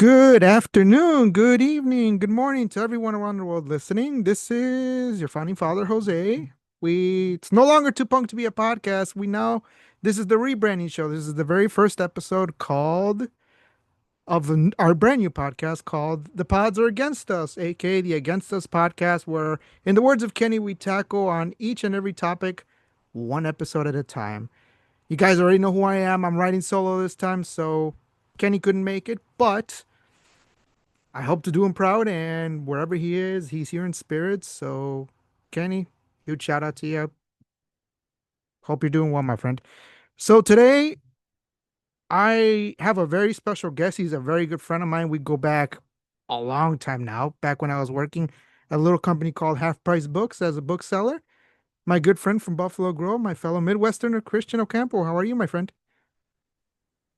Good afternoon, good evening, good morning to everyone around the world listening. This is your founding father, Jose. It's no longer too punk to be a podcast. This is the rebranding show. This is the very first episode our brand new podcast called The Pods Are Against Us, aka the Against Us podcast, where, in the words of Kenny, we tackle on each and every topic one episode at a time. You guys already know who I am. I'm riding solo this time, so Kenny couldn't make it, but I hope to do him proud, and wherever he is, he's here in spirit. So, Kenny, huge shout out to you. Hope you're doing well, my friend. So today, I have a very special guest. He's a very good friend of mine. We go back a long time now, back when I was working at a little company called Half Price Books as a bookseller. My good friend from Buffalo Grove, my fellow Midwesterner, Christian Ocampo. How are you, my friend?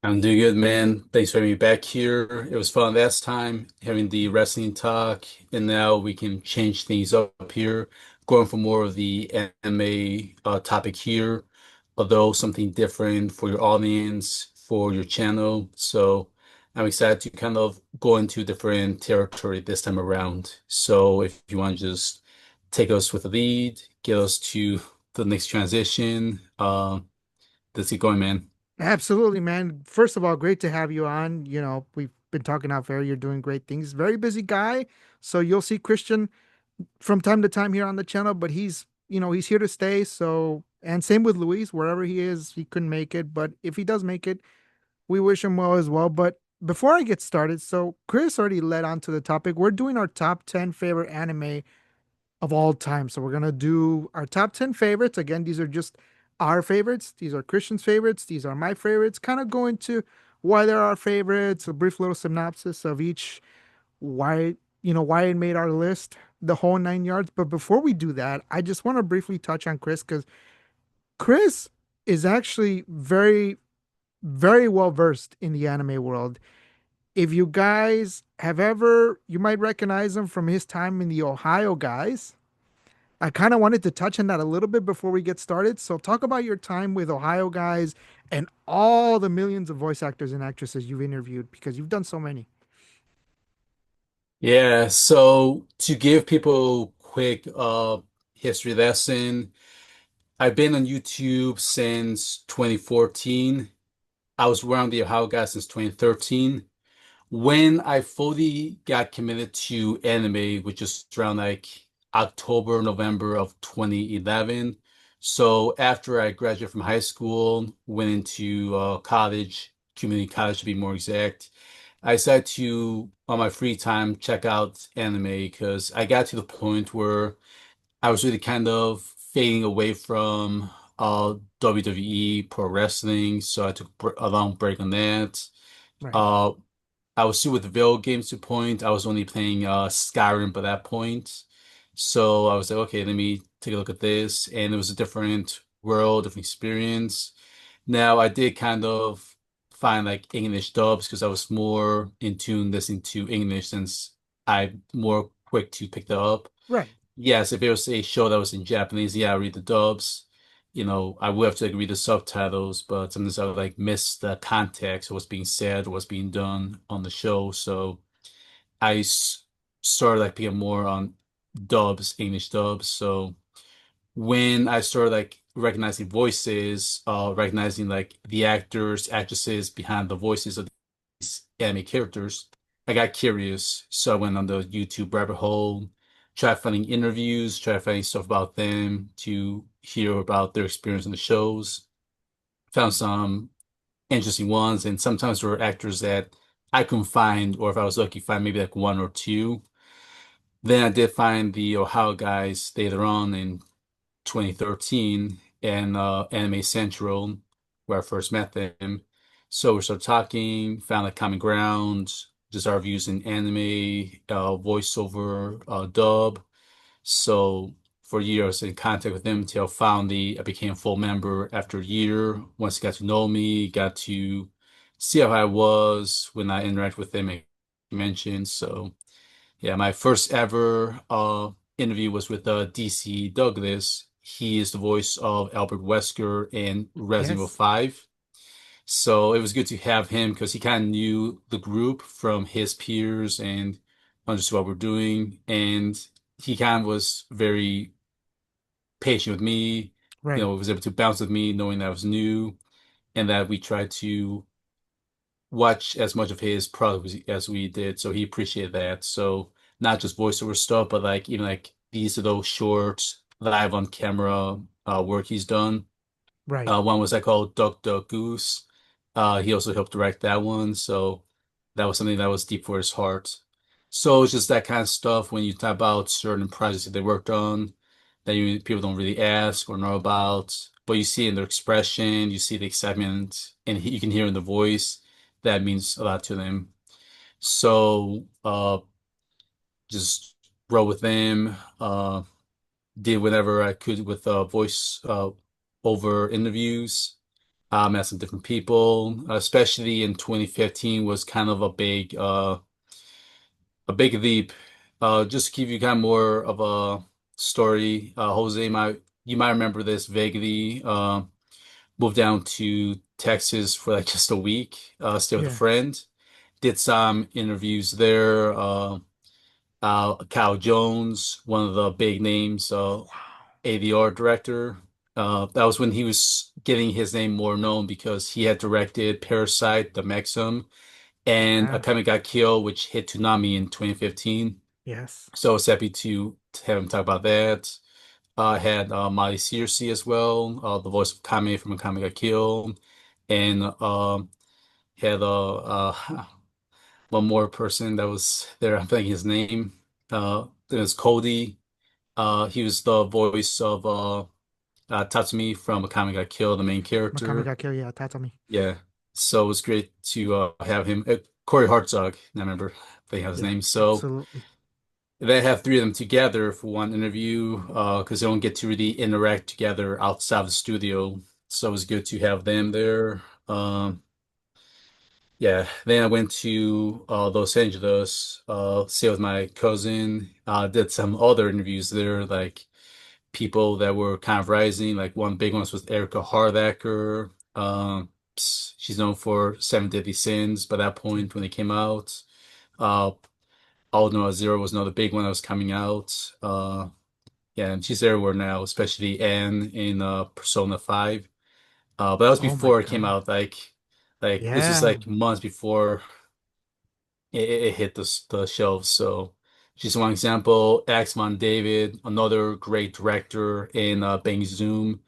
I'm doing good, man. Thanks for having me back here. It was fun last time having the wrestling talk, and now we can change things up here, going for more of the anime topic here, although something different for your audience, for your channel. So I'm excited to kind of go into different territory this time around. So if you want to just take us with the lead, get us to the next transition, let's get going, man. Absolutely, man. First of all, great to have you on. We've been talking out there. You're doing great things. Very busy guy. So you'll see Christian from time to time here on the channel, but he's here to stay. So, and same with Luis, wherever he is, he couldn't make it, but if he does make it, we wish him well as well. But before I get started, so Chris already led on to the topic. We're doing our top 10 favorite anime of all time. So we're going to do our top 10 favorites. Again, these are just our favorites. These are Christian's favorites. These are my favorites. Kind of go into why they're our favorites, a brief little synopsis of each, why it made our list, the whole 9 yards. But before we do that, I just want to briefly touch on Chris because Chris is actually very, very well versed in the anime world. If you guys have ever, you might recognize him from his time in the Ohio guys. I kind of wanted to touch on that a little bit before we get started. So, talk about your time with Ohio guys and all the millions of voice actors and actresses you've interviewed because you've done so many. Yeah, so to give people a quick history lesson, I've been on YouTube since 2014. I was around the Ohio guy since 2013. When I fully got committed to anime, which is around like October, November of 2011. So after I graduated from high school, went into college, community college to be more exact. I decided to, on my free time, check out anime because I got to the point where I was really kind of fading away from WWE pro wrestling. So I took a long break on that. Right. Uh, I was still with the video games to point. I was only playing Skyrim by that point. So I was like, okay, let me take a look at this. And it was a different world, different experience. Now I did kind of find like English dubs because I was more in tune listening to English since I'm more quick to pick that up. Right. Yes, if it was a show that was in Japanese, yeah, I read the dubs. I would have to like, read the subtitles, but sometimes I would like miss the context of what's being said or what's being done on the show. So I started like being more on dubs, English dubs. So when I started like recognizing voices, recognizing like the actors, actresses behind the voices of these anime characters, I got curious. So I went on the YouTube rabbit hole, tried finding interviews, tried finding stuff about them to hear about their experience in the shows. Found some interesting ones, and sometimes there were actors that I couldn't find, or if I was lucky, find maybe like one or two. Then I did find the Ohio guys later on in 2013 and Anime Central, where I first met them. So we started talking, found a common ground, just our views in anime, voiceover, dub. So for years in contact with them until finally I became a full member after a year. Once he got to know me, got to see how I was when I interact with them and mentioned. So yeah, my first ever interview was with DC Douglas. He is the voice of Albert Wesker in Resident Evil Yes. 5. So it was good to have him because he kind of knew the group from his peers and understood what we're doing. And he kind of was very patient with me, Right, was able to bounce with me, knowing that I was new and that we tried to watch as much of his product as we did. So he appreciated that. So not just voiceover stuff, but like even like these are those short live on camera work he's done. right, One was like called Duck Duck Goose. He also helped direct that one, so that was something that was deep for his heart. So it's just that kind of stuff when you talk about certain projects that they worked on that people don't really ask or know about, but you see in their expression, you see the excitement, and you can hear in the voice that means a lot to them. So just wrote with them, did whatever I could with voice over interviews. Met some different people, especially in 2015 was kind of a big leap. Just to give you kind of more of a story, Jose you might remember this vaguely. Moved down to Texas for like just a week, stay with a yeah. friend, did some interviews there. Cal Jones, one of the big names, ADR director. That was when he was getting his name more known because he had directed Parasite, The Maxim, and Yeah. Akame Got Killed, which hit Toonami in 2015. Yes. So I was happy to have him talk about that. I had Molly Searcy as well, the voice of Kame from Akame Got Killed, and had one more person that was there. I'm thinking his name. It was Cody. He was the voice of Tatsumi from Akame Got Killed, the main Makami character. got killed. Yeah, Tatami. Yeah. So it was great to have him. Corey Hartzog, I remember they have his Yeah, name. So absolutely. they have three of them together for one interview because they don't get to really interact together outside of the studio. So it was good to have them there. Yeah. Then I went to Los Angeles, stayed with my cousin, did some other interviews there, like people that were kind of rising. Like one big one was Erica Hardacker. She's known for Seven Deadly Sins by that Yeah. point when they came out. Uh, All No Zero was another big one that was coming out. Yeah, and she's everywhere now, especially Anne in Persona 5. But that was Oh my before it came God. out. Like this was Yeah. like months before it hit the shelves. So just one example, Ax Von David, another great director in Bang Zoom.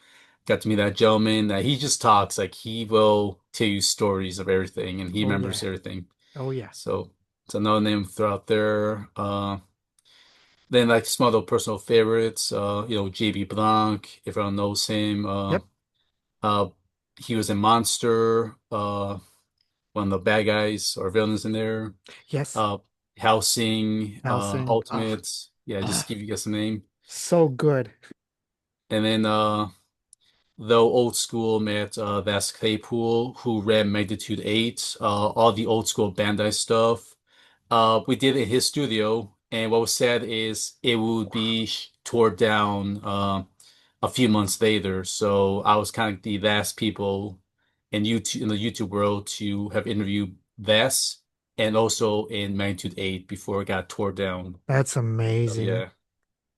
Got to meet that gentleman. He just talks like he will tell you stories of everything, and he Oh yeah. remembers everything. Oh yeah. So it's another name to throw out there. Then like some other personal favorites. JB Blanc, if everyone knows him. Yep. Uh, he was in Monster. One of the bad guys or villains in there. Yes. uh Helsing, Helsing. Oh, Ultimates. Yeah, just oh, to give you guys a name. so good. And then though old school met Vas Claypool, who ran Magnitude 8, all the old school Bandai stuff. We did it in his studio, and what was sad is it would be tore down a few months later. So I was kind of the last people in the YouTube world to have interviewed Vas and also in Magnitude 8 before it got tore down. That's So amazing. yeah.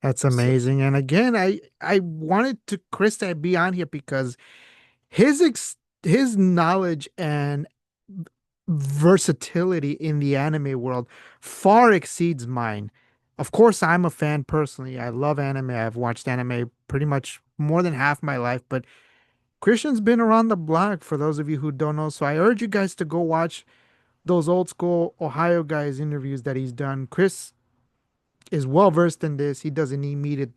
That's So amazing. And again, I wanted to Chris to be on here because his knowledge and versatility in the anime world far exceeds mine. Of course, I'm a fan personally. I love anime. I've watched anime pretty much more than half my life, but Christian's been around the block for those of you who don't know. So I urge you guys to go watch those old school Ohio guys interviews that he's done. Chris is well versed in this. He doesn't need me to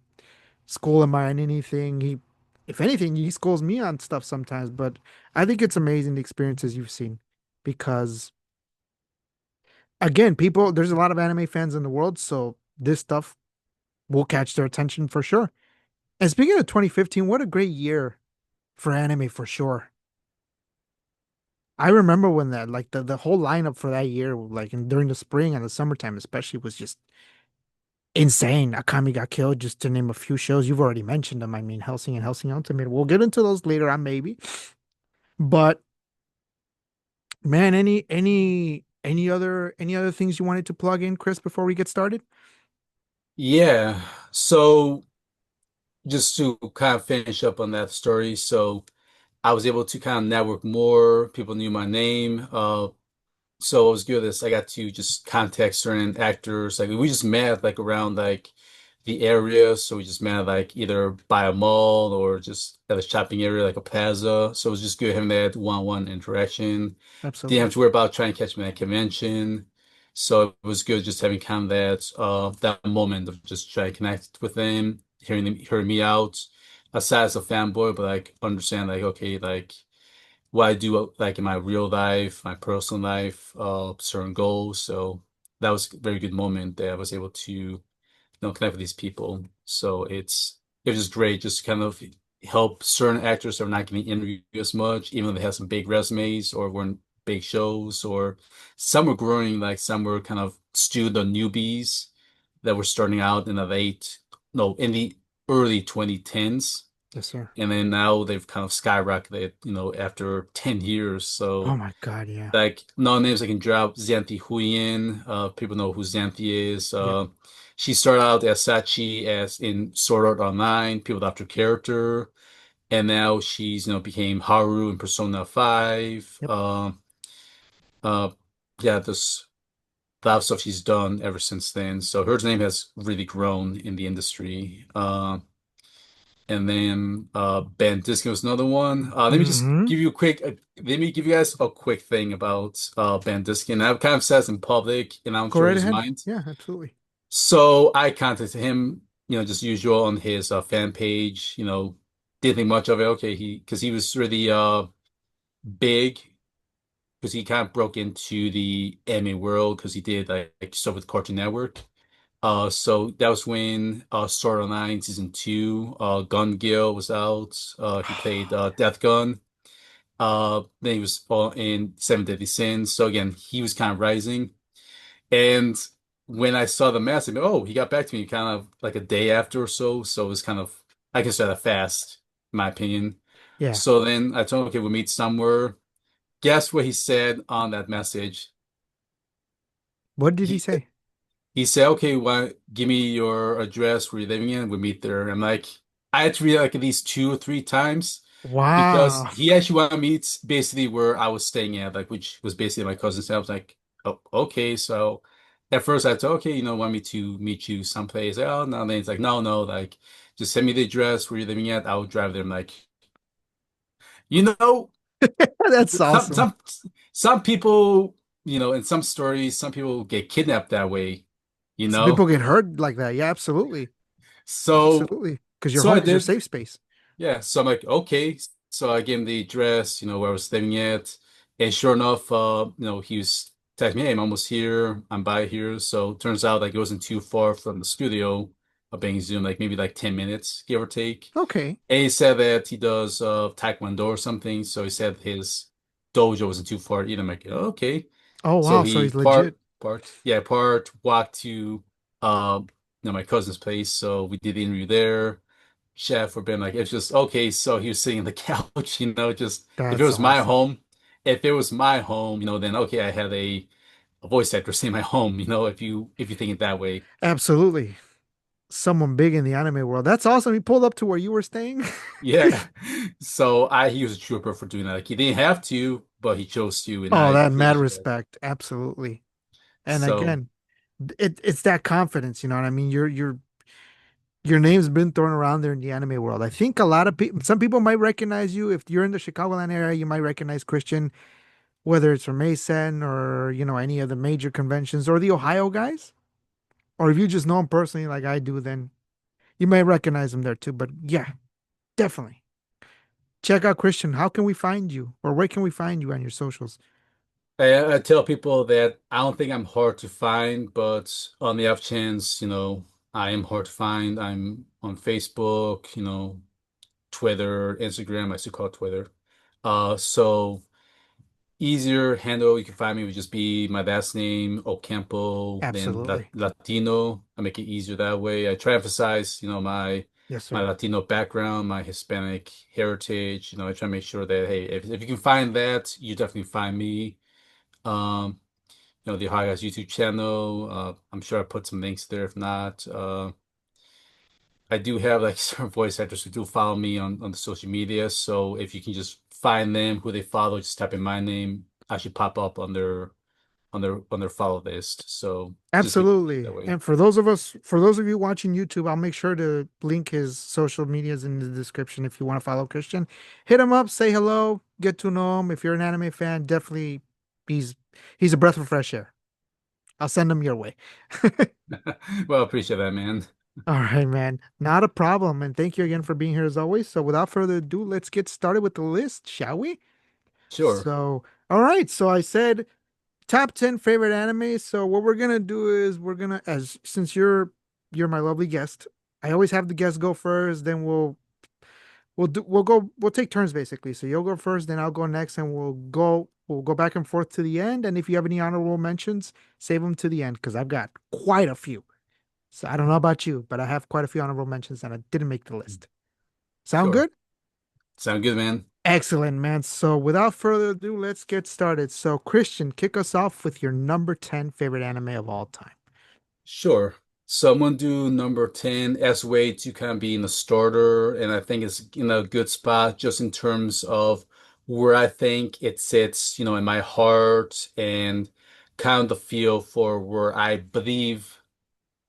school him on anything. If anything, he schools me on stuff sometimes. But I think it's amazing the experiences you've seen because again, there's a lot of anime fans in the world, so this stuff will catch their attention for sure. And speaking of 2015, what a great year for anime for sure. I remember when that like the whole lineup for that year, like during the spring and the summertime especially, was just insane. Akami got killed, just to name a few shows. You've already mentioned them. I mean, Helsing and Helsing Ultimate. We'll get into those later on, maybe. But Man, any other things you wanted to plug in, Chris, before we get started? Yeah. So just to kind of finish up on that story, so I was able to kind of network more. People knew my name. So I was good at this. I got to just contact certain actors. Like we just met like around like the area. So we just met like either by a mall or just at a shopping area like a plaza. So it was just good having that one-on-one interaction. Didn't have Absolutely. to worry about trying to catch me at a convention. So it was good just having kind of that moment of just trying to connect with them, hearing me out. Aside as a fanboy, but like understand like okay, like what I do like in my real life, my personal life, certain goals. So that was a very good moment that I was able to, connect with these people. So it was just great just to kind of help certain actors that are not getting interviewed as much, even though they have some big resumes or were in big shows, or some were growing, like some were kind of student or newbies that were starting out in the in the early 2010s. Yes, sir. And then now they've kind of skyrocketed, after 10 years. Oh So, my God, yeah. like, no names I can drop. Xanthi Huyen, people know who Xanthi is. Yep. She started out as Sachi as in Sword Art Online, people after character. And now she's, became Haru in Persona 5. Yep. Uh, yeah, this a lot of stuff she's done ever since then. So her name has really grown in the industry. And then Ben Diskin was another one. Mm-hmm. Let me give you guys a quick thing about Ben Diskin. I've kind of said this in public, and I'm Go sure right his ahead. mind. Yeah, absolutely. So I contacted him, just usual on his fan page. Didn't think much of it. Okay, because he was really big because he kind of broke into the anime world because he did like stuff with Cartoon Network. So that was when Sword Art Online season 2, Gun Gale was out. He played Death Gun. Then he was in Seven Deadly Sins. So again, he was kind of rising. And when I saw the message, oh, he got back to me kind of like a day after or so. So it was kind of, I consider that fast, in my opinion. Yeah. So then I told him, okay, we'll meet somewhere. Guess what he said on that message? What did he He say? He said, okay, give me your address where you're living in. We meet there. I'm like, I had to read it like at least 2 or 3 times because Wow. he actually wanted me to basically where I was staying at, like, which was basically my cousin's house. I was like, oh, okay. So at first I thought, okay, want me to meet you someplace. Oh, no, then it's like, no, no, like, just send me the address where you're living at. I'll drive there. I'm like, you know, That's some, awesome. some, some people, in some stories, some people get you that way, you Some people know? get hurt like that. Yeah, absolutely. So, Absolutely. Because your so I home is your did. safe space. Yeah. So I'm like, okay. So I gave him the address, where I was living at. And sure enough, he was texting me, hey, I'm almost here. I'm by here. So turns out like it wasn't too far from the studio of being Zoom, like maybe like 10 minutes, give or take. Okay. And he said that he does Taekwondo or something. So he said his dojo wasn't too far either. I'm like, oh, okay. Oh, So wow. So he he's legit. walked to my cousin's place. So we did the interview there. Chef or been like, it's just okay. So he was sitting on the couch, just That's awesome. if it was my home, then okay, I had a voice actor say my home, if you think it that way. Absolutely. Someone big in the anime world. That's awesome. He pulled up to where you were staying. Yeah. So he was a trooper for doing that. Like he didn't have to, but he chose to, and I Oh, that mad appreciate that. respect. Absolutely. And So again, it's that confidence, you know what I mean? Your name's been thrown around there in the anime world. I think a lot of people, some people might recognize you. If you're in the Chicagoland area, you might recognize Christian, whether it's from Mason or, any of the major conventions or the Ohio guys. Or if you just know him personally like I do, then you may recognize him there too. But yeah, definitely. Check out Christian. How can we find you? Or where can we find you on your socials? I tell people that I don't think I'm hard to find, but on the off chance, I am hard to find. I'm on Facebook, Twitter, Instagram. I still call it Twitter. So easier handle you can find me would just be my last name, Ocampo, then Absolutely. Latino. I make it easier that way. I try to emphasize, Yes, my sir. Latino background, my Hispanic heritage. I try to make sure that hey, if you can find that, you definitely find me. The Ohio Guys YouTube channel. I'm sure I put some links there. If not, I do have like certain voice actors who do follow me on the social media. So if you can just find them, who they follow, just type in my name. I should pop up on their follow list. So just be that Absolutely. way. And for those of you watching YouTube, I'll make sure to link his social medias in the description if you want to follow Christian. Hit him up, say hello, get to know him. If you're an anime fan, definitely he's he's a breath of fresh air. I'll send him your way. Well, appreciate that, man. All right, man. Not a problem. And thank you again for being here as always. So without further ado, let's get started with the list, shall we? Sure. So, all right. So I said top 10 favorite anime. So what we're gonna do is we're gonna as since you're my lovely guest, I always have the guest go first, then we'll take turns basically. So you'll go first, then I'll go next, and we'll go back and forth to the end. And if you have any honorable mentions, save them to the end because I've got quite a few. So I don't know about you, but I have quite a few honorable mentions and I didn't make the list. Sound Sure. good? Sound good, man. Excellent, man. So without further ado, let's get started. So Christian, kick us off with your number 10 favorite anime of all time. Sure. So I'm gonna do number 10 as a way to kind of be in the starter, and I think it's in a good spot just in terms of where I think it sits, in my heart and kind of the feel for where I believe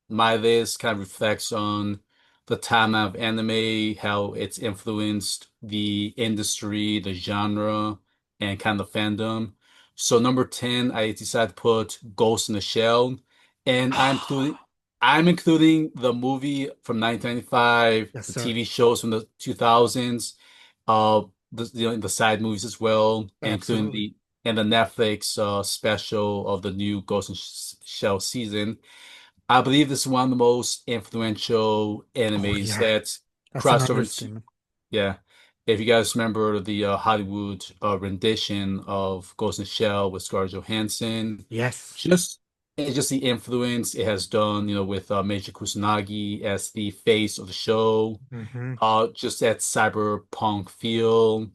my list kind of reflects on the timeline of anime, how it's influenced the industry, the genre, and kind of fandom. So number 10, I decided to put Ghost in the Shell, and I'm including the movie from 1995, Yes, the sir. TV shows from the 2000s, uh, the side movies as well, and including Absolutely. the Netflix special of the new Ghost in Shell season. I believe this is one of the most influential Oh animes yeah, that that's an crossed over into, understatement. yeah. If you guys remember the Hollywood rendition of Ghost in the Shell with Scarlett Johansson, Yes. just it's just the influence it has done, with Meiji Kusanagi as the face of the show, Hmm. just that cyberpunk feel,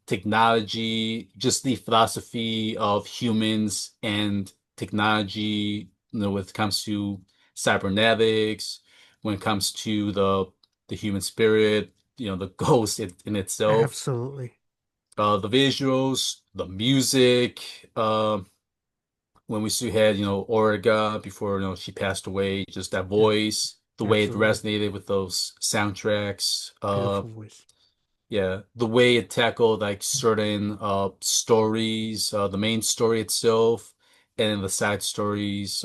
technology, just the philosophy of humans and technology, when it comes to cybernetics, when it comes to the human spirit, the ghost in itself, Absolutely. the visuals, the music, when we still had, Orga before, she passed away, just that Yeah, voice, the way it absolutely. resonated with those soundtracks, Beautiful voice. yeah, the way it tackled like certain stories, the main story itself, and then the side stories,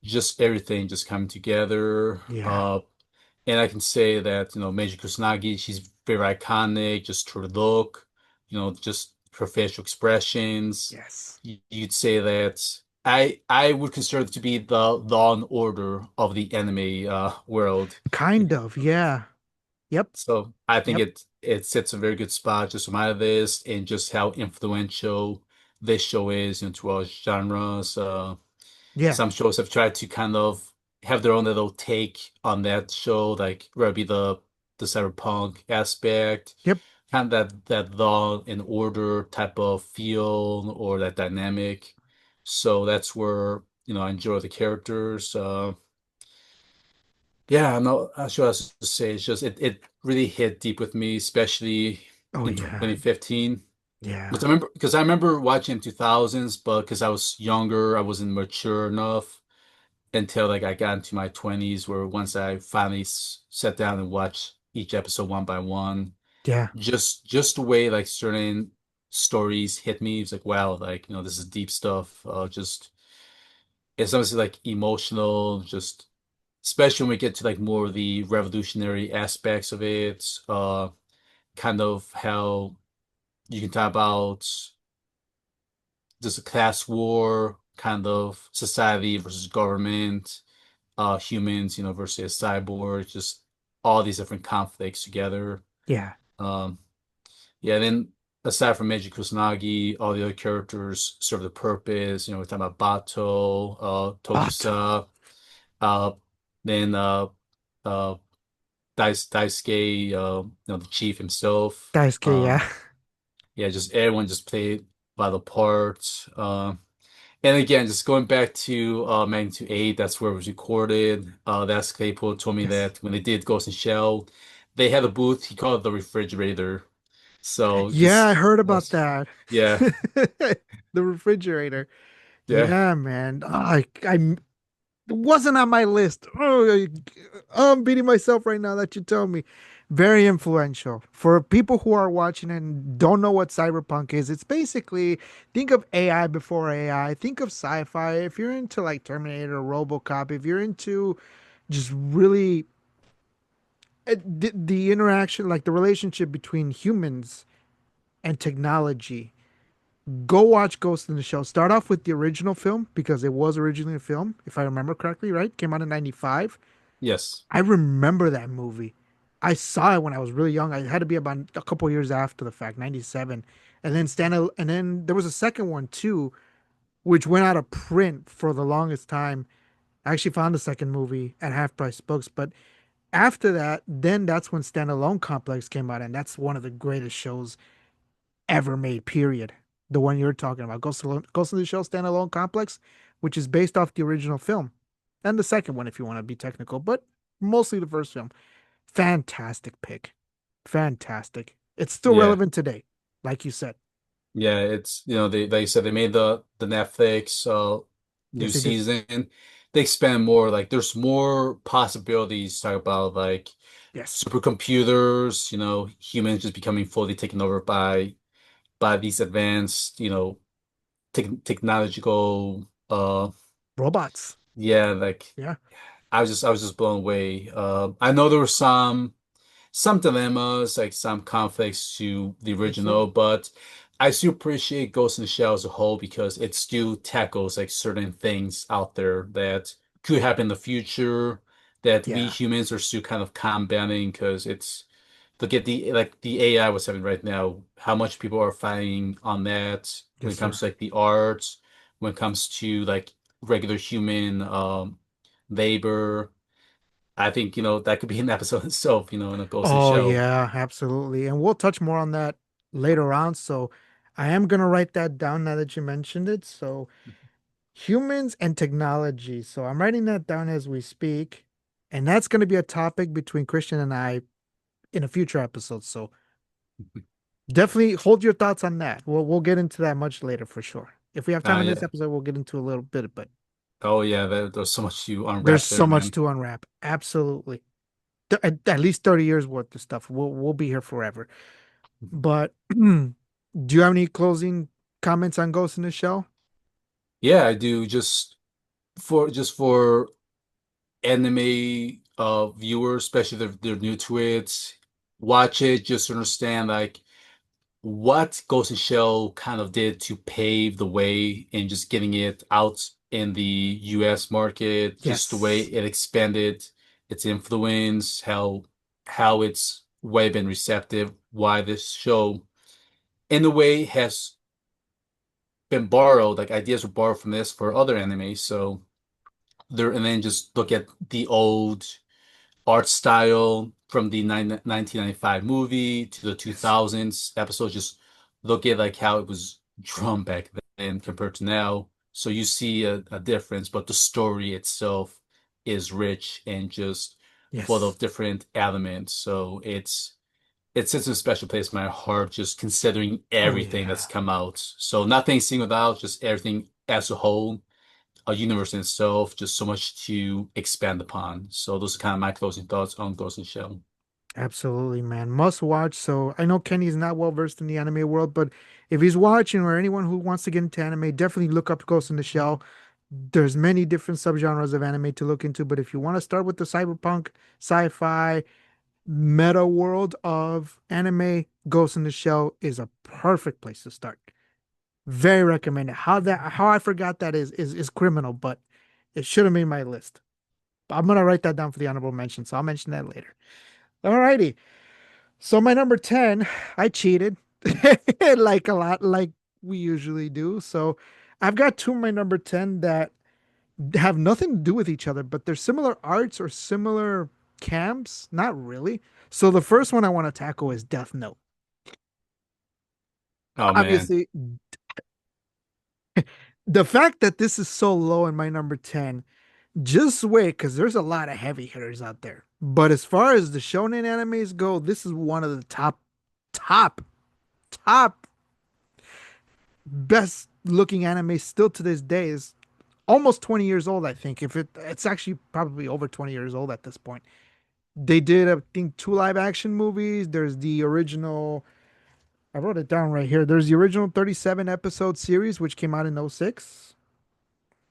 just everything just coming together. Yeah. And I can say that, Meiji Kusanagi, she's very iconic, just her look, just her facial expressions. Yes. You'd say that I would consider it to be the Law and Order of the anime world. Kind of. Yeah. Yep. So I think Yep. it sits a very good spot just from my list and just how influential this show is into our genres. Yeah. Some shows have tried to kind of have their own little take on that show, like whether it be the cyberpunk aspect, Yep. kind of that law and order type of feel or that dynamic. So that's where, I enjoy the characters. Yeah, I'm not sure what else to say. It's just it really hit deep with me, especially Oh in yeah. 2015. Yeah. Because I remember watching in 2000s, but because I was younger, I wasn't mature enough until like I got into my 20s, where once I finally sat down and watched each episode one by one, Yeah. just the way like certain stories hit me, it's like wow, like this is deep stuff. Just it's obviously like emotional, just especially when we get to like more of the revolutionary aspects of it, kind of how you can talk about just a class war, kind of society versus government, humans, versus cyborgs, just all these different conflicts together. Yeah. Um, yeah, then aside from Meiji Kusanagi, all the other characters serve the purpose. We're talking about Bato, Bato. Togusa, uh, then uh, Daisuke, the chief himself. Daisuke, yeah. Yeah, just everyone just played. Vital Parts. And again, just going back to Magnitude 8, that's where it was recorded. That's Claypool told me Yes. that when they did Ghost in Shell, they had a booth. He called it the refrigerator. So Yeah, I just heard about was, that. yeah, The refrigerator. yeah, Yeah, man. I it wasn't on my list. I'm beating myself right now that you told me. Very influential. For people who are watching and don't know what cyberpunk is, it's basically think of AI before AI. Think of sci-fi. If you're into like Terminator, RoboCop, if you're into just really the interaction, like the relationship between humans and technology, go watch Ghost in the Shell. Start off with the original film because it was originally a film, if I remember correctly, right? Came out in 95. yes, I remember that movie. I saw it when I was really young. I had to be about a couple years after the fact, 97. And then there was a second one too, which went out of print for the longest time. I actually found the second movie at half price books, but after that, then that's when Standalone Complex came out, and that's one of the greatest shows ever made, period. The one you're talking about, Ghost in the Shell Standalone Complex, which is based off the original film. And the second one, if you want to be technical, but mostly the first film. Fantastic pick. Fantastic. It's still yeah, relevant today, like you said. yeah. It's they like you said they made the Netflix new Yes, they did. season. They expand more. Like there's more possibilities. To talk about like Yes. supercomputers. Humans just becoming fully taken over by these advanced technological Robots. yeah, like Yeah. I was just blown away. I know there were some dilemmas, like some conflicts to the Yes, sir. original, but I still appreciate Ghost in the Shell as a whole because it still tackles like certain things out there that could happen in the future that we Yeah. humans are still kind of combating because it's look at the AI was having right now, how much people are fighting on that when Yes, it comes sir. to like the arts, when it comes to like regular human labor. I think, that could be an episode itself, in a Ghost in the Oh, Shell. yeah, absolutely. And we'll touch more on that later on. So I am going to write that down now that you mentioned it. So humans and technology. So I'm writing that down as we speak. And that's going to be a topic between Christian and I in a future episode. So definitely hold your thoughts on that. We'll get into that much later for sure. If we have time in this Yeah. episode, we'll get into a little bit, but Oh yeah, there's so much to there's unwrap so there, much man. to unwrap. Absolutely. At least 30 years worth of stuff. We'll be here forever. But do you have any closing comments on Ghost in the Shell? Yeah, I do just for anime viewers, especially if they're new to it, watch it just to understand like what Ghost in Shell kind of did to pave the way in just getting it out in the US market, just the way Yes. it expanded its influence, how it's way been receptive, why this show in a way has been borrowed, like ideas were borrowed from this for other animes. So there, and then just look at the old art style from the 1995 movie to the Yes. 2000s episode. Just look at like how it was drawn back then compared to now. So you see a difference, but the story itself is rich and just full Yes. of different elements. So it sits in a special place in my heart, just considering Oh everything that's yeah. come out. So nothing singled out, just everything as a whole, a universe in itself, just so much to expand upon. So those are kind of my closing thoughts on Ghost in the Shell. Absolutely, man. Must watch. So I know Kenny's not well versed in the anime world, but if he's watching or anyone who wants to get into anime, definitely look up Ghost in the Shell. There's many different subgenres of anime to look into, but if you want to start with the cyberpunk, sci-fi, meta world of anime, Ghost in the Shell is a perfect place to start. Very recommended. How I forgot that is criminal, but it should have made my list. I'm gonna write that down for the honorable mention, so I'll mention that later. Alrighty. So my number 10, I cheated. Like a lot, like we usually do. So I've got two of my number 10 that have nothing to do with each other, but they're similar arts or similar camps. Not really. So the first one I want to tackle is Death Note. Oh man. Obviously, The fact that this is so low in my number 10, just wait, because there's a lot of heavy hitters out there. But as far as the shonen animes go, this is one of the top, top best looking animes still to this day. Is almost 20 years old, I think. If it's actually probably over 20 years old at this point. They did, I think, two live action movies. There's the original, I wrote it down right here. There's the original 37 episode series, which came out in '06.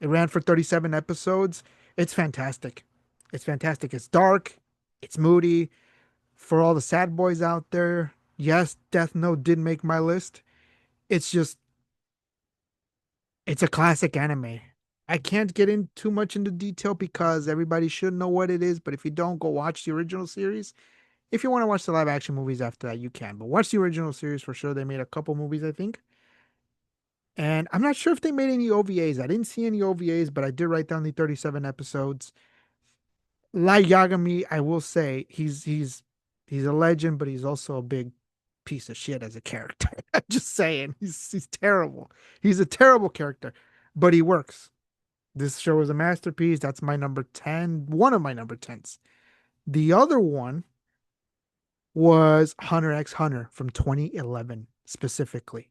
It ran for 37 episodes. It's fantastic. It's fantastic. It's dark. It's moody. For all the sad boys out there, yes, Death Note did make my list. It's just, it's a classic anime. I can't get in too much into detail because everybody should know what it is. But if you don't, go watch the original series. If you want to watch the live action movies after that, you can. But watch the original series for sure. They made a couple movies, I think. And I'm not sure if they made any OVAs. I didn't see any OVAs, but I did write down the 37 episodes. Light Yagami, I will say, he's a legend, but he's also a big piece of shit as a character. I'm just saying, he's terrible. He's a terrible character, but he works. This show is a masterpiece. That's my number 10, one of my number 10s. The other one was Hunter x Hunter from 2011 specifically.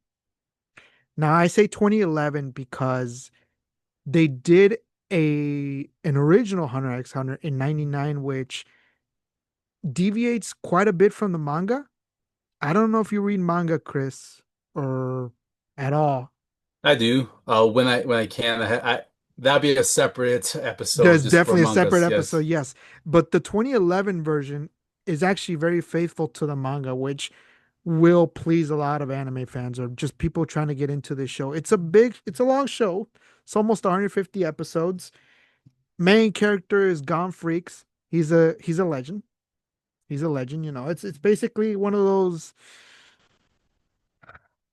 Now I say 2011 because they did an original Hunter x Hunter in '99, which deviates quite a bit from the manga. I don't know if you read manga, Chris, or at all. I do. When I can, that'd be a separate episode There's just for definitely a separate mangas. episode, Yes. yes. But the 2011 version is actually very faithful to the manga, which will please a lot of anime fans or just people trying to get into this show. It's a long show. It's almost 150 episodes. Main character is Gon Freaks. He's a legend. He's a legend, you know. It's basically one of those.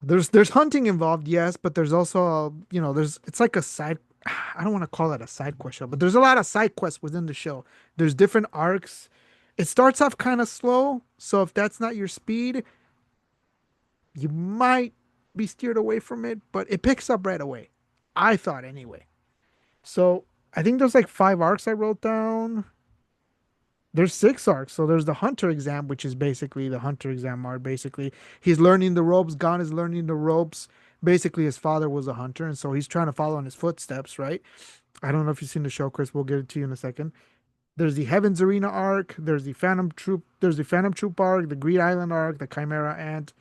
There's hunting involved, yes, but there's also there's it's like a side. I don't want to call it a side quest show, but there's a lot of side quests within the show. There's different arcs. It starts off kind of slow, so if that's not your speed, you might be steered away from it, but it picks up right away. I thought anyway. So I think there's like five arcs I wrote down. There's six arcs. So there's the hunter exam, which is basically the hunter exam arc. Basically, he's learning the ropes. Gon is learning the ropes. Basically, his father was a hunter, and so he's trying to follow in his footsteps, right? I don't know if you've seen the show, Chris. We'll get it to you in a second. There's the Heavens Arena arc. There's the Phantom Troop. There's the Phantom Troop arc, the Greed Island arc, the Chimera Ant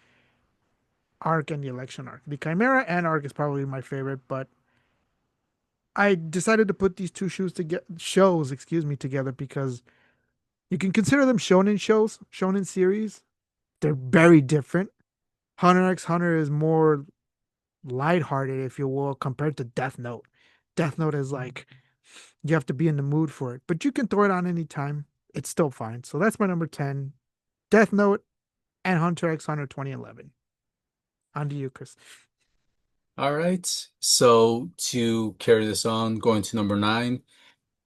arc, and the Election arc. The Chimera Ant arc is probably my favorite, but I decided to put these two shows, excuse me, together because you can consider them shonen shows, shonen series. They're very different. Hunter x Hunter is more lighthearted, if you will, compared to Death Note. Death Note is like you have to be in the mood for it, but you can throw it on any time. It's still fine. So that's my number 10. Death Note and Hunter x Hunter 2011. On to you, Chris. All right. So to carry this on, going to number nine,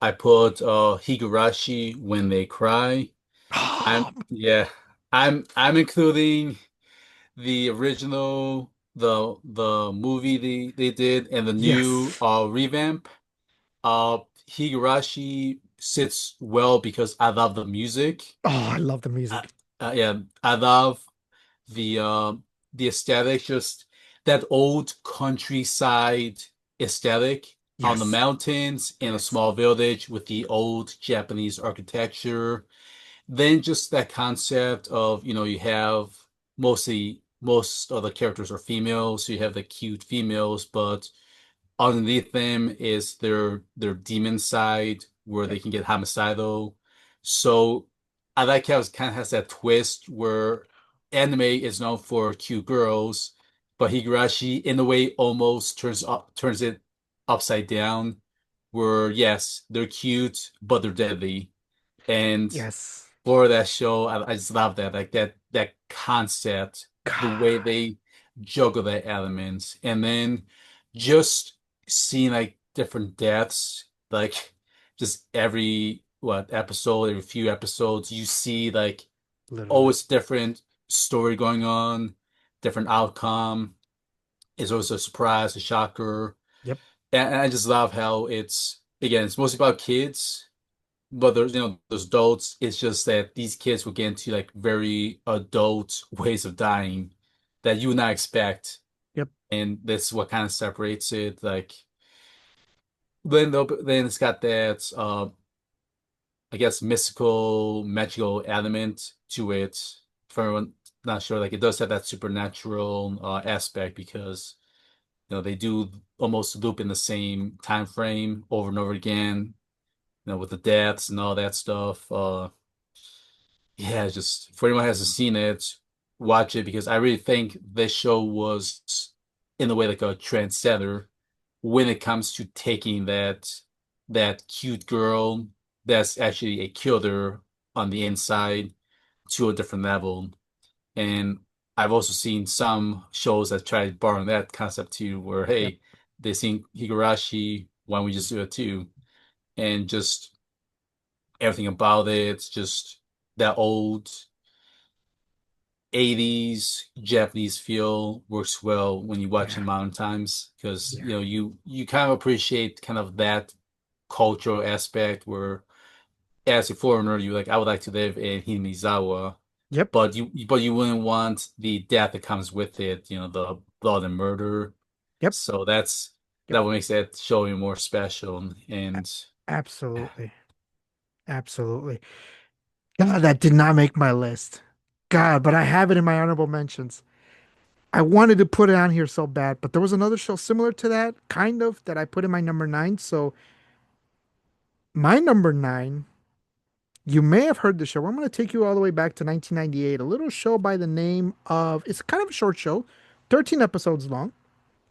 I put Higurashi When They Cry. I'm yeah, I'm including the original, the movie they did, and the new Yes. revamp. Higurashi sits well because I love the music. Oh, I love the Uh, music. yeah, I love the the aesthetic, just that old countryside aesthetic on the Yes. mountains in a Yes. small village with the old Japanese architecture. Then just that concept of, you have most of the characters are females, so you have the cute females, but underneath them is their demon side where Yep. they can get homicidal. So I like how it kind of has that twist where anime is known for cute girls, but Higurashi in a way almost turns it upside down, where yes, they're cute, but they're deadly. And Yes. for that show, I just love that, like that concept, the way God. they juggle the elements, and then just seeing like different deaths, like just every every few episodes, you see like Literally. always different story going on, different outcome. It's always a surprise, a shocker. Yep. and I just love how it's again, it's mostly about kids, but there's there's adults. It's just that these kids will get into like very adult ways of dying that you would not expect, Yep. and that's what kind of separates it. Like then it's got that I guess mystical, magical element to it. For everyone not sure, like it does have that supernatural aspect because they do almost loop in the same time frame over and over again, with the deaths and all that stuff. Yeah, just for anyone who hasn't seen it, watch it because I really think this show was in a way like a trendsetter when it comes to taking that cute girl that's actually a killer on the inside to a different level. And I've also seen some shows that try borrowing that concept too, where Yep. hey, they sing Higurashi, why don't we just do it too? And just everything about it, it's just that old 80s Japanese feel works well when you watch Yeah. in modern times because Yeah. you kind of appreciate kind of that cultural aspect where as a foreigner you like I would like to live in Himizawa, Yep. but you wouldn't want the death that comes with it, the blood and murder. Yep. So that's Yep. that what makes that show even more special. A- And Absolutely. Absolutely. God, that did not make my list. God, but I have it in my honorable mentions. I wanted to put it on here so bad, but there was another show similar to that, kind of, that I put in my number nine. So my number nine, you may have heard the show. I'm going to take you all the way back to 1998. A little show by the name of, it's kind of a short show, 13 episodes long,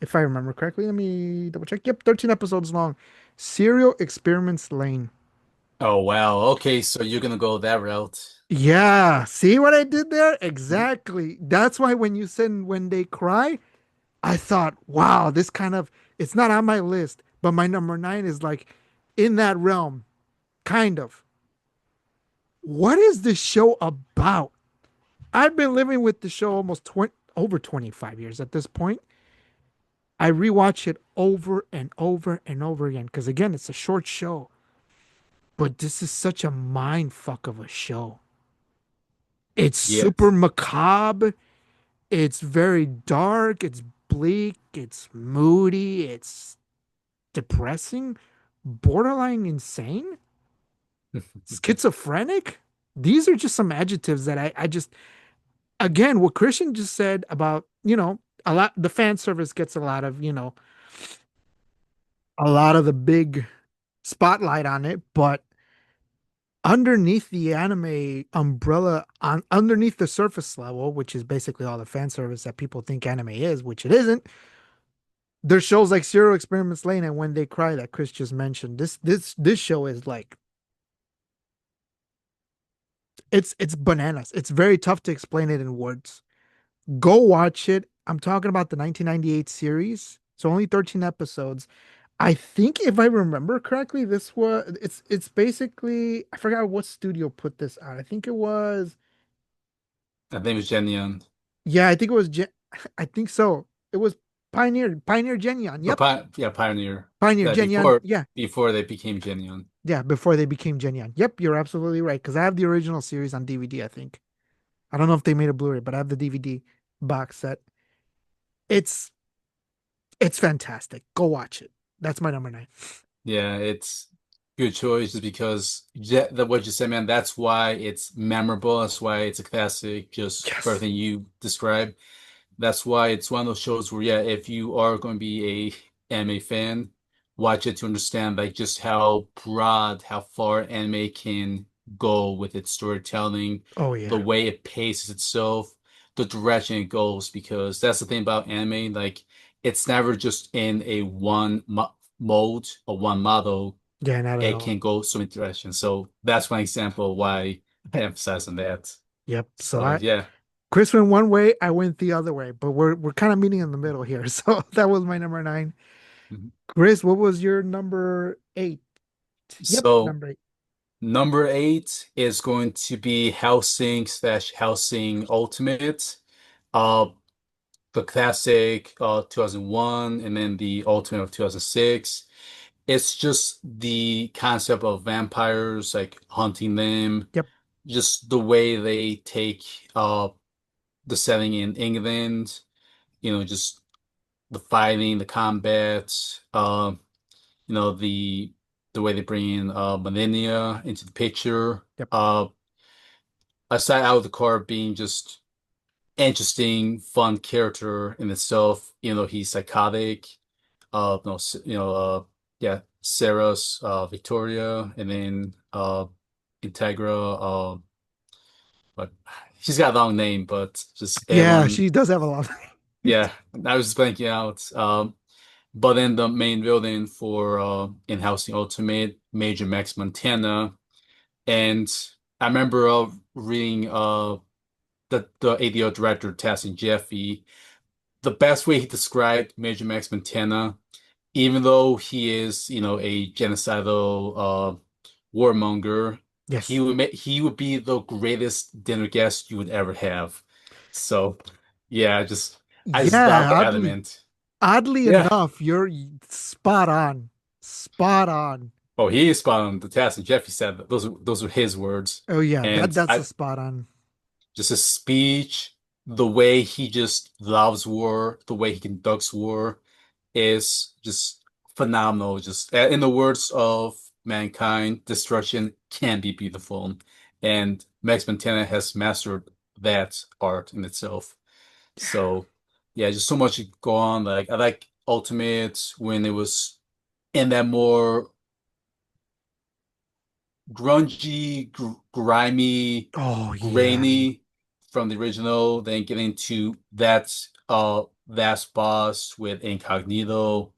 if I remember correctly. Let me double check. Yep, 13 episodes long. Serial Experiments Lane. oh wow, okay, so you're gonna go that route. Yeah, see what I did there? Exactly. That's why when you said when they cry, I thought, wow, this kind of, it's not on my list, but my number nine is like in that realm, kind of. What is this show about? I've been living with the show almost 20, over 25 years at this point. I rewatch it over and over and over again because, again, it's a short show, but this is such a mind fuck of a show. It's super Yes. macabre. It's very dark. It's bleak. It's moody. It's depressing, borderline insane, schizophrenic. These are just some adjectives that I just, again, what Christian just said about, a lot, the fan service gets a lot of, a lot of the big spotlight on it, but underneath the anime umbrella, underneath the surface level, which is basically all the fan service that people think anime is, which it isn't. There's shows like Serial Experiments Lane and When They Cry that Chris just mentioned. This show is like it's bananas. It's very tough to explain it in words. Go watch it. I'm talking about the 1998 series. It's only 13 episodes. I think if I remember correctly, it's basically I forgot what studio put this out. I think it was I think it was Genion. yeah, I think it was I think so. It was Pioneer Genion. Or Yep. Yeah, Pioneer. Pioneer That Genion. before Yeah. before they became Genion. Yeah, before they became Genion. Yep, you're absolutely right. Because I have the original series on DVD, I think. I don't know if they made a Blu-ray, but I have the DVD box set. It's it's fantastic. Go watch it. That's my number nine. Yeah, it's good choice just because what you said, man, that's why it's memorable. That's why it's a classic, just for Yes. everything you described. That's why it's one of those shows where, yeah, if you are going to be a anime fan, watch it to understand like just how broad, how far anime can go with its storytelling, Oh the yeah. way it paces itself, the direction it goes, because that's the thing about anime, like it's never just in a one mo mode or one model. Yeah, not at It all. can go so many directions. So that's one example of why I emphasize on that. Yep. So So yeah. Chris went one way, I went the other way, but we're kind of meeting in the middle here. So that was my number nine. Mhm. Chris, what was your number eight? Yep, So number eight. number eight is going to be Hellsing slash Hellsing Ultimate. Uh, the classic 2001 and then the Ultimate of 2006. It's just the concept of vampires, like hunting them, Yep. just the way they take the setting in England, just the fighting, the combat, the way they bring in Millennia into the picture. Yep. Uh, Aside out of the car being just interesting, fun character in itself, he's psychotic. No, yeah, Sarah's Victoria, and then Integra. But she's got a long name, but just Yeah, everyone. she does have a lot. Yeah, I was just blanking out. But then the main villain for In-Housing Ultimate, Major Max Montana, and I remember reading the ADO director tasking Jeffy. The best way he described Major Max Montana, even though he is, a genocidal warmonger, he Yes. would he would be the greatest dinner guest you would ever have. So, yeah, I just love Yeah, the oddly, element. oddly Yeah. enough, you're spot on. Spot on. Oh, he is spot on the task, and Jeffy said that those are his words, Oh yeah, and that's a I spot on. just his speech, the way he just loves war, the way he conducts war is just phenomenal. Just in the words of mankind, destruction can be beautiful, and Max Montana has mastered that art in itself. So, yeah, just so much to go on. Like I like Ultimate when it was in that more grungy, grimy, Oh yeah. grainy from the original, then getting to that last boss with Incognito,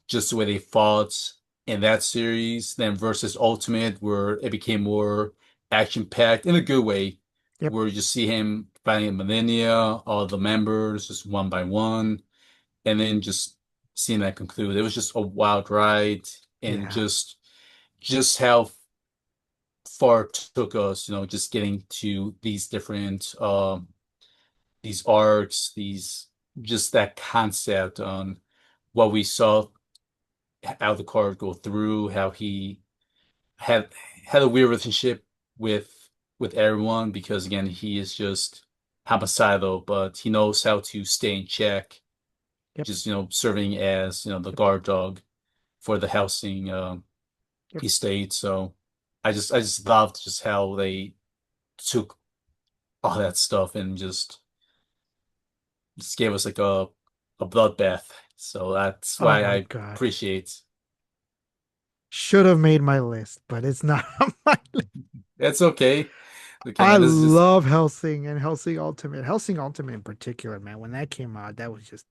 just the way they fought in that series, then versus Ultimate, where it became more action-packed in a good way, Yep. where you just see him fighting Millennia, all the members just one by one, and then just seeing that conclude. It was just a wild ride, and Yeah. just how far it took us, just getting to these different these arcs, these just that concept on what we saw how the card go through, how he had had a weird relationship with everyone because again he is just homicidal, but he knows how to stay in check, Yep. just serving as the Yep. guard dog for the housing Yep. estate. So I just loved just how they took all that stuff and just gave us like a bloodbath. So that's Oh why my I God. appreciate Should have made my list, but it's not on my list. it's okay. Okay, I man, this is just love Helsing and Helsing Ultimate. Helsing Ultimate in particular, man. When that came out, that was just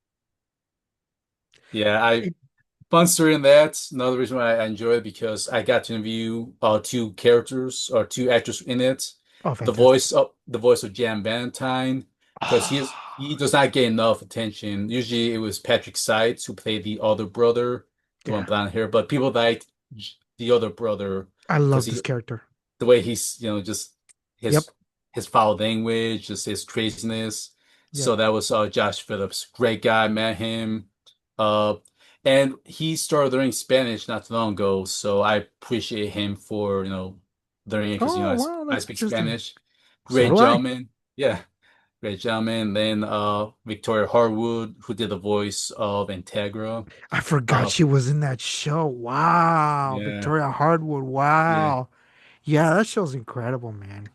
yeah, I it. fun story in that. Another reason why I enjoy it because I got to interview two characters or two actors in it. Oh, The fantastic. voice of Jan Valentine, because he Oh, does not get enough attention. Usually it was Patrick Seitz who played the other brother, the one yeah. with blonde hair, but people liked the other brother I because love this he character. the way he's just Yep. his his foul language, just his craziness. Yep. So that was Josh Phillips, great guy, met him. Uh, and he started learning Spanish not too long ago, so I appreciate him for, learning it because, Oh, wow, I that's speak interesting. Spanish. So Great do I. gentleman. Yeah, great gentleman. Then Victoria Harwood, who did the voice of Integra. I forgot Uh, she was in that show. Wow. yeah, Victoria Hardwood. yeah. Wow. Yeah, that show's incredible, man.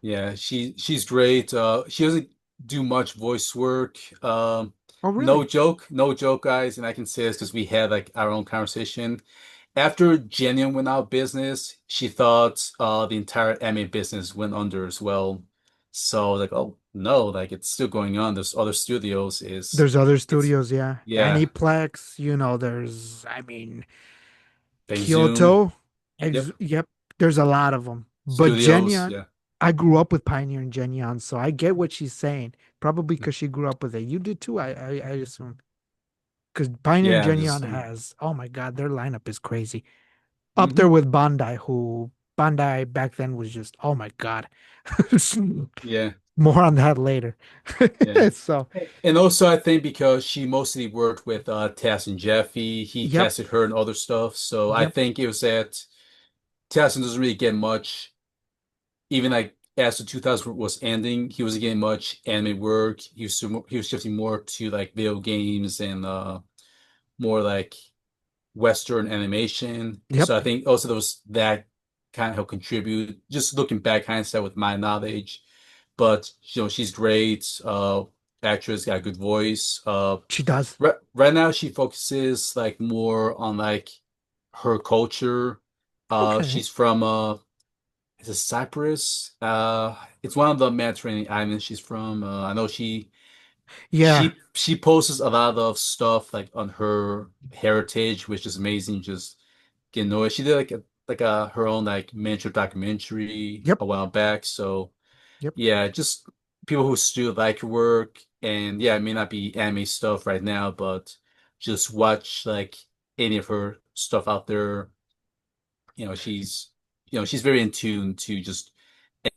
Yeah, she's great. She doesn't do much voice work. Oh, really? No joke, guys, and I can say this because we had like our own conversation. After Genium went out of business, she thought the entire anime business went under as well. So like, oh no, like it's still going on. There's other studios. There's other It's studios, yeah. yeah, Aniplex, there's, I mean, Bang Zoom. Kyoto. Yep, Yep, there's a lot of them. But studios. Genyon, Yeah, I grew up with Pioneer and Genyon, so I get what she's saying. Probably because she grew up with it. You did too, I assume. Because Pioneer and yeah. Just Genyon has, oh my God, their lineup is crazy. Up there mhm. with Bandai, who Bandai back then was just, oh my God. Yeah. More on that later. Yeah. So, And also, I think because she mostly worked with Tess and Jeffy, he yep, casted her in other stuff. So I yep, think it was that Tess doesn't really get much, even like as the 2000 was ending, he wasn't getting much anime work. He was shifting more to like video games and more like Western animation. yep. So I think also there was that kind of helped contribute. Just looking back hindsight with my knowledge, but she's great. Actress, got a good voice. She does. Right now she focuses like more on like her culture. Okay. She's from is it Cyprus? It's one of the Mediterranean islands she's from. I know Yeah. she posts a lot of stuff like on her heritage, which is amazing. Just getting know it. She did like a her own like miniature documentary Yep. a while back. So Yep. yeah, just people who still like her work, and yeah, it may not be anime stuff right now, but just watch like any of her stuff out there. She's she's very in tune to just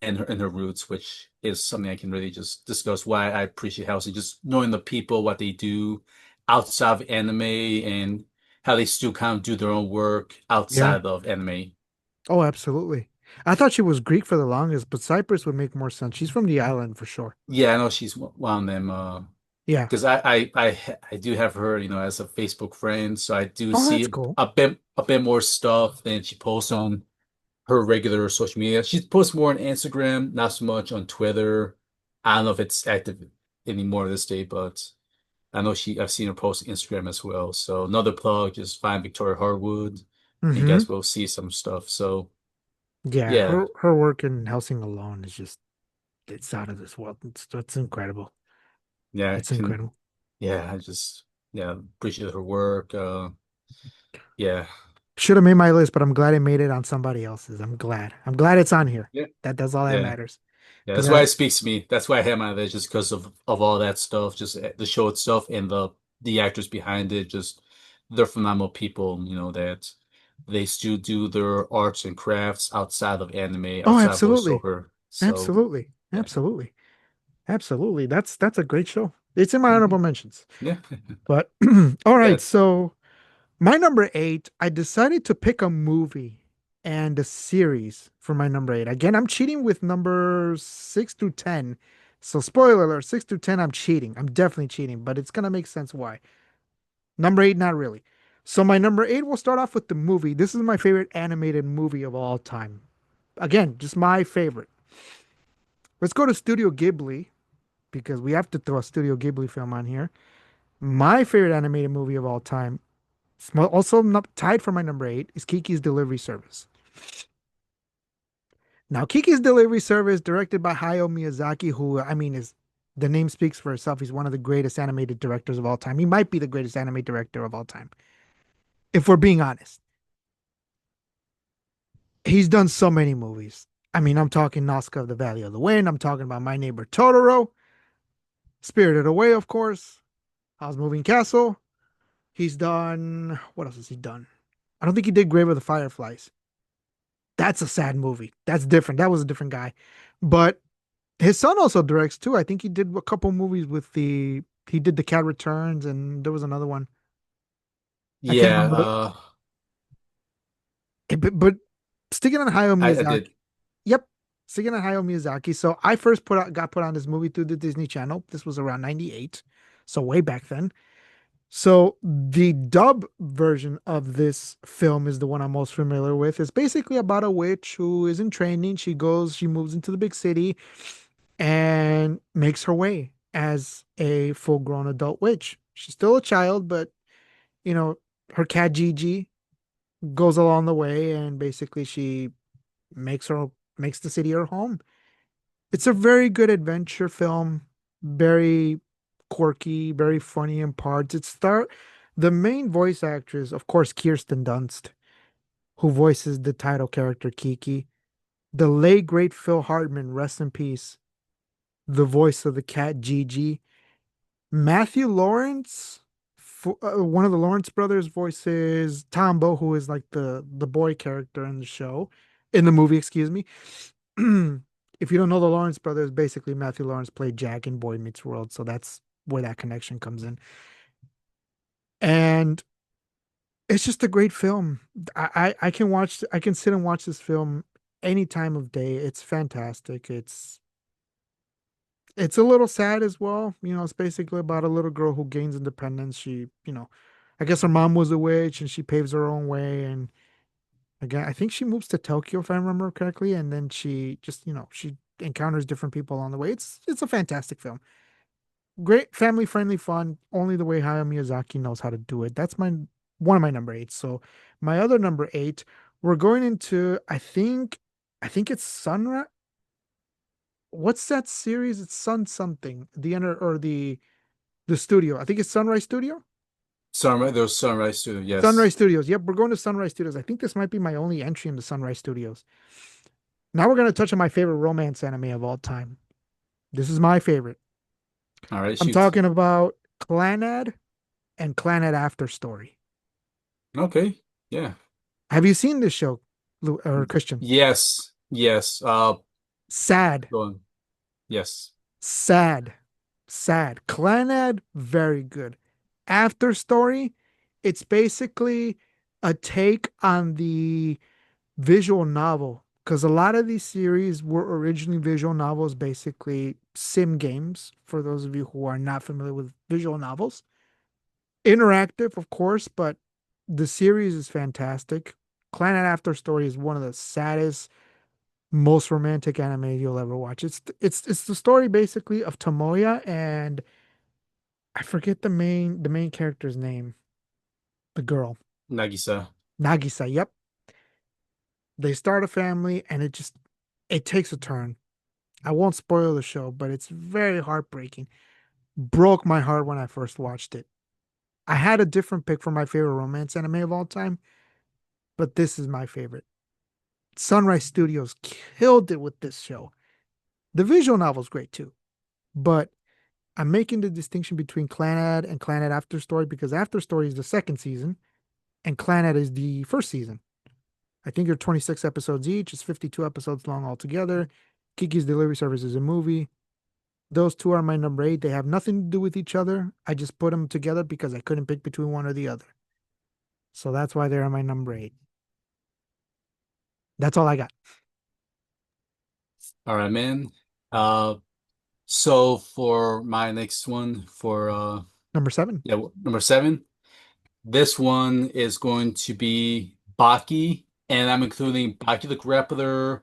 and her roots, which is something I can really just discuss why I appreciate housing, just knowing the people, what they do outside of anime, and how they still kind of do their own work Yeah. outside of anime. Oh, absolutely. I thought she was Greek for the longest, but Cyprus would make more sense. She's from the island for sure. Yeah, I know she's one of them. Yeah. Because I do have her, as a Facebook friend, so I do Oh, that's see cool. a bit more stuff than she posts on her regular social media. She posts more on Instagram, not so much on Twitter. I don't know if it's active anymore this day, but I know I've seen her post Instagram as well. So another plug, just find Victoria Harwood, and you Mm-hmm. guys will see some stuff. So Yeah, yeah, her work in Helsing alone is just it's out of this world. It's incredible. yeah, It's incredible. I just appreciate her work. Yeah, Should have made my list, but I'm glad it made it on somebody else's. I'm glad. I'm glad it's on here. yeah, That's all that yeah. matters. Yeah, Because that's why it speaks to me. That's why I have my there, just because of all that stuff, just the show itself and the actors behind it. Just they're phenomenal people, that they still do their arts and crafts outside of anime, oh, outside of absolutely, voiceover. So absolutely, yeah, absolutely, absolutely. That's a great show. It's in my hmm honorable mentions. yeah, But all right, yeah, so my number eight, I decided to pick a movie and a series for my number eight. Again, I'm cheating with number six through 10. So, spoiler alert, six through 10, I'm cheating. I'm definitely cheating, but it's going to make sense why. Number eight, not really. So, my number eight will start off with the movie. This is my favorite animated movie of all time. Again, just my favorite. Let's go to Studio Ghibli because we have to throw a Studio Ghibli film on here. My favorite animated movie of all time, also tied for my number eight, is Kiki's Delivery Service. Now, Kiki's Delivery Service, directed by Hayao Miyazaki, who, I mean, is the name speaks for itself. He's one of the greatest animated directors of all time. He might be the greatest anime director of all time, if we're being honest. He's done so many movies. I mean, I'm talking Nazca of the Valley of the Wind. I'm talking about My Neighbor Totoro, Spirited Away, of course, Howl's Moving Castle. He's done, what else has he done? I don't think he did Grave of the Fireflies. That's a sad movie. That's different. That was a different guy. But his son also directs too. I think he did a couple movies with he did The Cat Returns and there was another one. I can't yeah. remember but sticking on Hayao I Miyazaki. did. Yep. Sticking on Hayao Miyazaki. So I first got put on this movie through the Disney Channel. This was around 98. So way back then. So the dub version of this film is the one I'm most familiar with. It's basically about a witch who is in training. She moves into the big city and makes her way as a full-grown adult witch. She's still a child, but you know, her cat Gigi goes along the way and basically she makes her makes the city her home. It's a very good adventure film, very quirky, very funny in parts. The main voice actress, of course, Kirsten Dunst, who voices the title character Kiki. The late great Phil Hartman, rest in peace, the voice of the cat Gigi. Matthew Lawrence, one of the Lawrence brothers, voices Tombo, who is like the boy character in the show, in the movie, excuse me. if you don't know the Lawrence brothers, basically Matthew Lawrence played Jack in Boy Meets World, so that's where that connection comes in. And it's just a great film. I can watch, I can sit and watch this film any time of day. It's fantastic. It's a little sad as well. You know, it's basically about a little girl who gains independence. She, you know, I guess her mom was a witch and she paves her own way. And again, I think she moves to Tokyo if I remember correctly. And then she just, you know, she encounters different people along the way. It's a fantastic film. Great family friendly fun. Only the way Hayao Miyazaki knows how to do it. That's my one of my number eight. So my other number eight, we're going into I think it's Sunrise. What's that series? It's Sun something. The enter or the studio. I think it's Sunrise Studio. Sunrise, there's Sunrise Studio. Yes. Sunrise Studios. Yep, we're going to Sunrise Studios. I think this might be my only entry into Sunrise Studios. Now we're going to touch on my favorite romance anime of all time. This is my favorite. All right, I'm shoot. talking about Clanad and Clanad After Story. Okay. Yeah. Have you seen this show, or Christian? Yes. Yes. Sad, Go on. Yes. sad, sad. Clanad, very good. After Story, it's basically a take on the visual novel because a lot of these series were originally visual novels, basically sim games. For those of you who are not familiar with visual novels, interactive, of course, but the series is fantastic. Planet After Story is one of the saddest, most romantic anime you'll ever watch. It's the story basically of Tomoya and I forget the main character's name, the girl, Nagisa. Nagisa. Yep, they start a family and it takes a turn. I won't spoil the show, but it's very heartbreaking. Broke my heart when I first watched it. I had a different pick for my favorite romance anime of all time, but this is my favorite. Sunrise Studios killed it with this show. The visual novel's great too, but I'm making the distinction between Clanad and Clanad After Story because After Story is the second season and Clanad is the first season. I think they're 26 episodes each. It's 52 episodes long altogether. Kiki's Delivery Service is a movie. Those two are my number eight. They have nothing to do with each other. I just put them together because I couldn't pick between one or the other. So that's why they're my number eight. That's all I got. All right, man. Uh, so for my next one, for Number seven. yeah, number seven, this one is going to be Baki, and I'm including Baki the Grappler,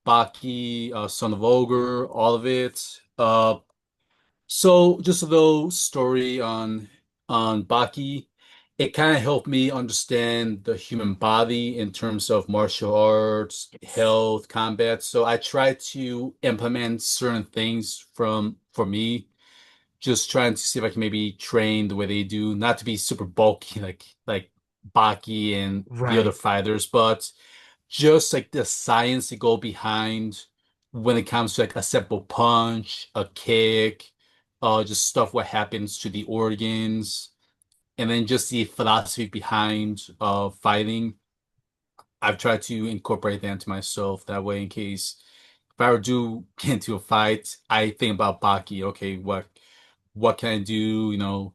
Baki, Son of Ogre, all of it. So just a little story on Baki. It kind of helped me understand the human body in terms of martial arts, health, combat. So I try to implement certain things from for me, just trying to see if I can maybe train the way they do, not to be super bulky like Baki and the other Right. fighters, but just like the science to go behind when it comes to like a simple punch, a kick, just stuff what happens to the organs, and then just the philosophy behind fighting. I've tried to incorporate that into myself that way in case if I ever do get into a fight, I think about Baki. Okay, what can I do? You know,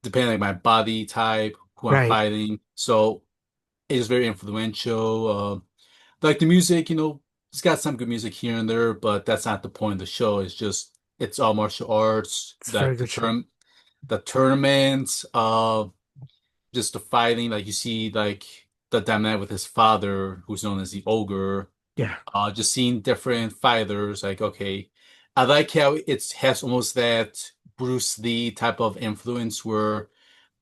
depending on my body type, who I'm Right. fighting. So it is very influential. Like the music, you know, it's got some good music here and there, but that's not the point of the show. It's just it's all martial arts. It's a very That good show. the tournaments, just the fighting. Like you see, like the dynamic with his father, who's known as the ogre. Yeah. Just seeing different fighters. Like okay, I like how it has almost that Bruce Lee type of influence where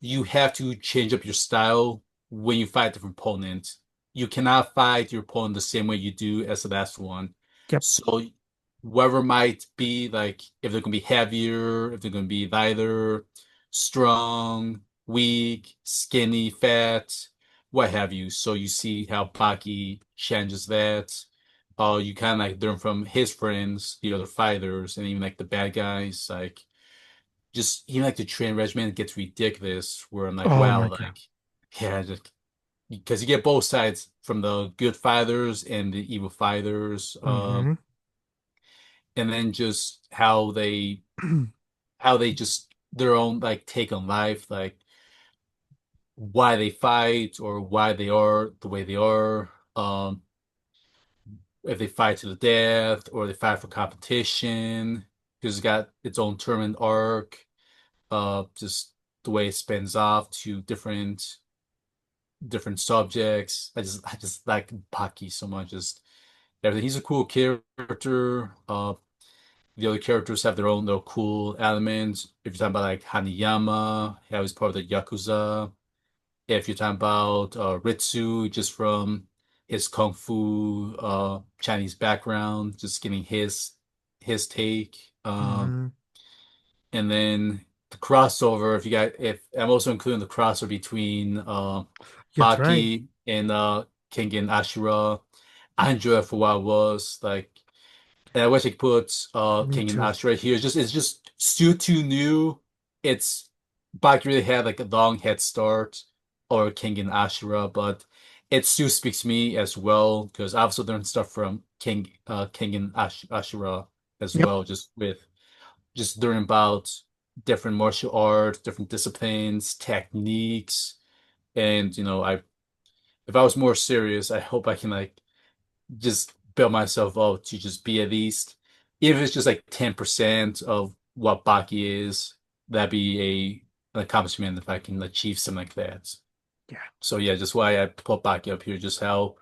you have to change up your style when you fight different opponents. You cannot fight your opponent the same way you do as the last one. Yep. So whoever might be like if they're gonna be heavier, if they're gonna be lighter, strong, weak, skinny, fat, what have you. So you see how Baki changes that. You kind of like learn from his friends, the other fighters, and even like the bad guys. Like just even like the train regimen gets ridiculous. Where I'm like, Oh wow, my God. like yeah, just because you get both sides from the good fighters and the evil fighters. Mm-hmm. and then just how they just their own like take on life, like why they fight or why they are the way they are. If they fight to the death or they fight for competition, because it's got its own tournament arc. Just the way it spins off to different subjects. I just like Baki so much. Just everything. He's a cool character. The other characters have their own little cool elements. If you're talking about like Hanayama, how he's part of the Yakuza. If you're talking about Ritsu, just from his kung fu Chinese background, just getting his take. Hmm. And then the crossover, if I'm also including the crossover between That's right. Baki and King and Ashura. I enjoy it for what it was. Like, and I wish I could put Me King and too. Ashura here. It's just still too new. It's Baki really had like a long head start or King and Ashura, but it still speaks to me as well because I've also learned stuff from King and Ashura as Yep. well, just learning about different martial arts, different disciplines, techniques, and if I was more serious, I hope I can like just build myself up to just be at least, even if it's just like 10% of what Baki is, that'd be an accomplishment if I can achieve something like that. Yeah. So yeah, just why I put Baki up here, just how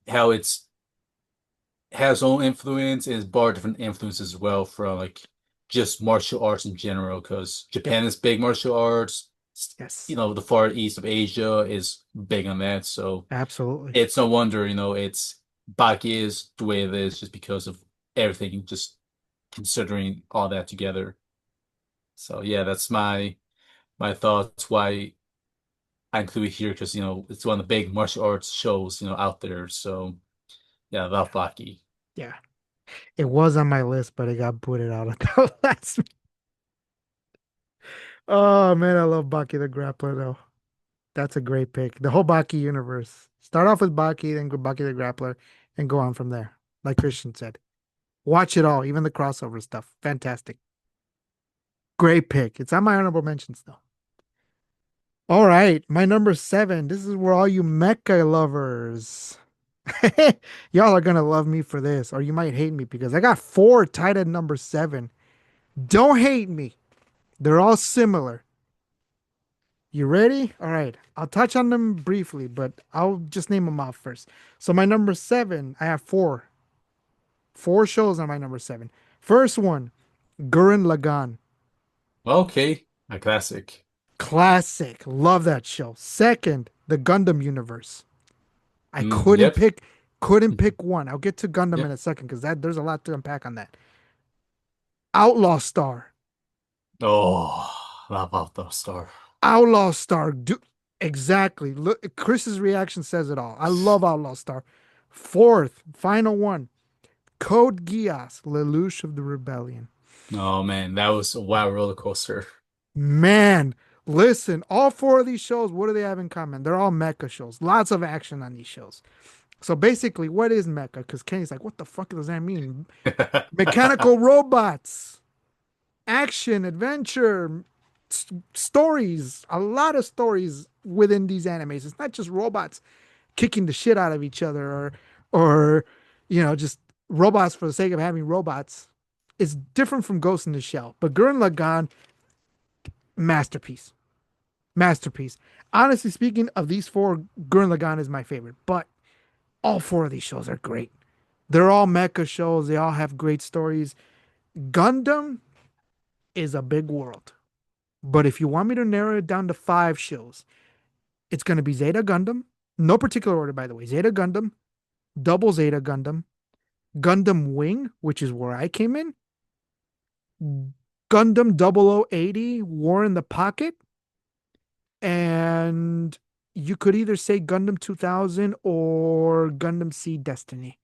it's has own influence and it's borrowed different influences as well from like just martial arts in general, because Yep. Japan is big martial arts. Yes. The far east of Asia is big on that. So Absolutely. it's no wonder, it's Baki is the way it is just because of everything, just considering all that together. So yeah, that's my thoughts why I include it here because it's one of the big martial arts shows, out there. So yeah, I love Baki. Yeah. It was on my list, but it got booted out at the last. Oh man, I love Baki the Grappler though. That's a great pick. The whole Baki universe. Start off with Baki, then go Baki the Grappler, and go on from there. Like Christian said. Watch it all, even the crossover stuff. Fantastic. Great pick. It's on my honorable mentions though. All right, my number seven. This is where all you mecha lovers. Y'all are gonna love me for this, or you might hate me because I got four tied at number seven. Don't hate me. They're all similar. You ready? All right. I'll touch on them briefly, but I'll just name them off first. So my number seven, I have four. Four shows on my number seven. First one, Gurren Lagann. Okay, a classic. Classic. Love that show. Second, the Gundam universe. I couldn't Yep. pick one. I'll get to Gundam in Yep. a second because that there's a lot to unpack on that. Outlaw Star. Oh, love Alpha Star. Outlaw Star. Exactly. Look, Chris's reaction says it all. I love Outlaw Star. Fourth, final one. Code Geass, Lelouch of the Rebellion. Oh man, that was a wild roller coaster. Man, listen, all four of these shows, what do they have in common? They're all mecha shows. Lots of action on these shows. So basically, what is mecha? Because Kenny's like, what the fuck does that mean? Mechanical robots, action, adventure, stories, a lot of stories within these animes. It's not just robots kicking the shit out of each other or just robots for the sake of having robots. It's different from Ghost in the Shell. But Gurren Lagann, masterpiece. Masterpiece. Honestly speaking, of these four, Gurren Lagann is my favorite. But all four of these shows are great. They're all mecha shows. They all have great stories. Gundam is a big world. But if you want me to narrow it down to five shows, it's going to be Zeta Gundam. No particular order, by the way. Zeta Gundam, Double Zeta Gundam, Gundam Wing, which is where I came in, Gundam 0080, War in the Pocket, and you could either say Gundam 2000 or Gundam Seed Destiny.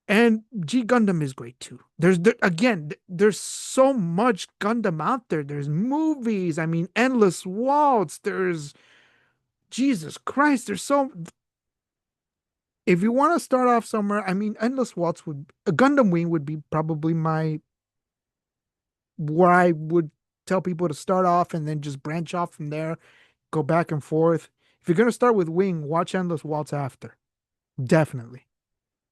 And G Gundam is great too. There's so much Gundam out there. There's movies. I mean, Endless Waltz. There's Jesus Christ. There's so If you want to start off somewhere, I mean, Endless Waltz would a Gundam Wing would be probably my where I would tell people to start off and then just branch off from there, go back and forth. If you're gonna start with Wing, watch Endless Waltz after. Definitely.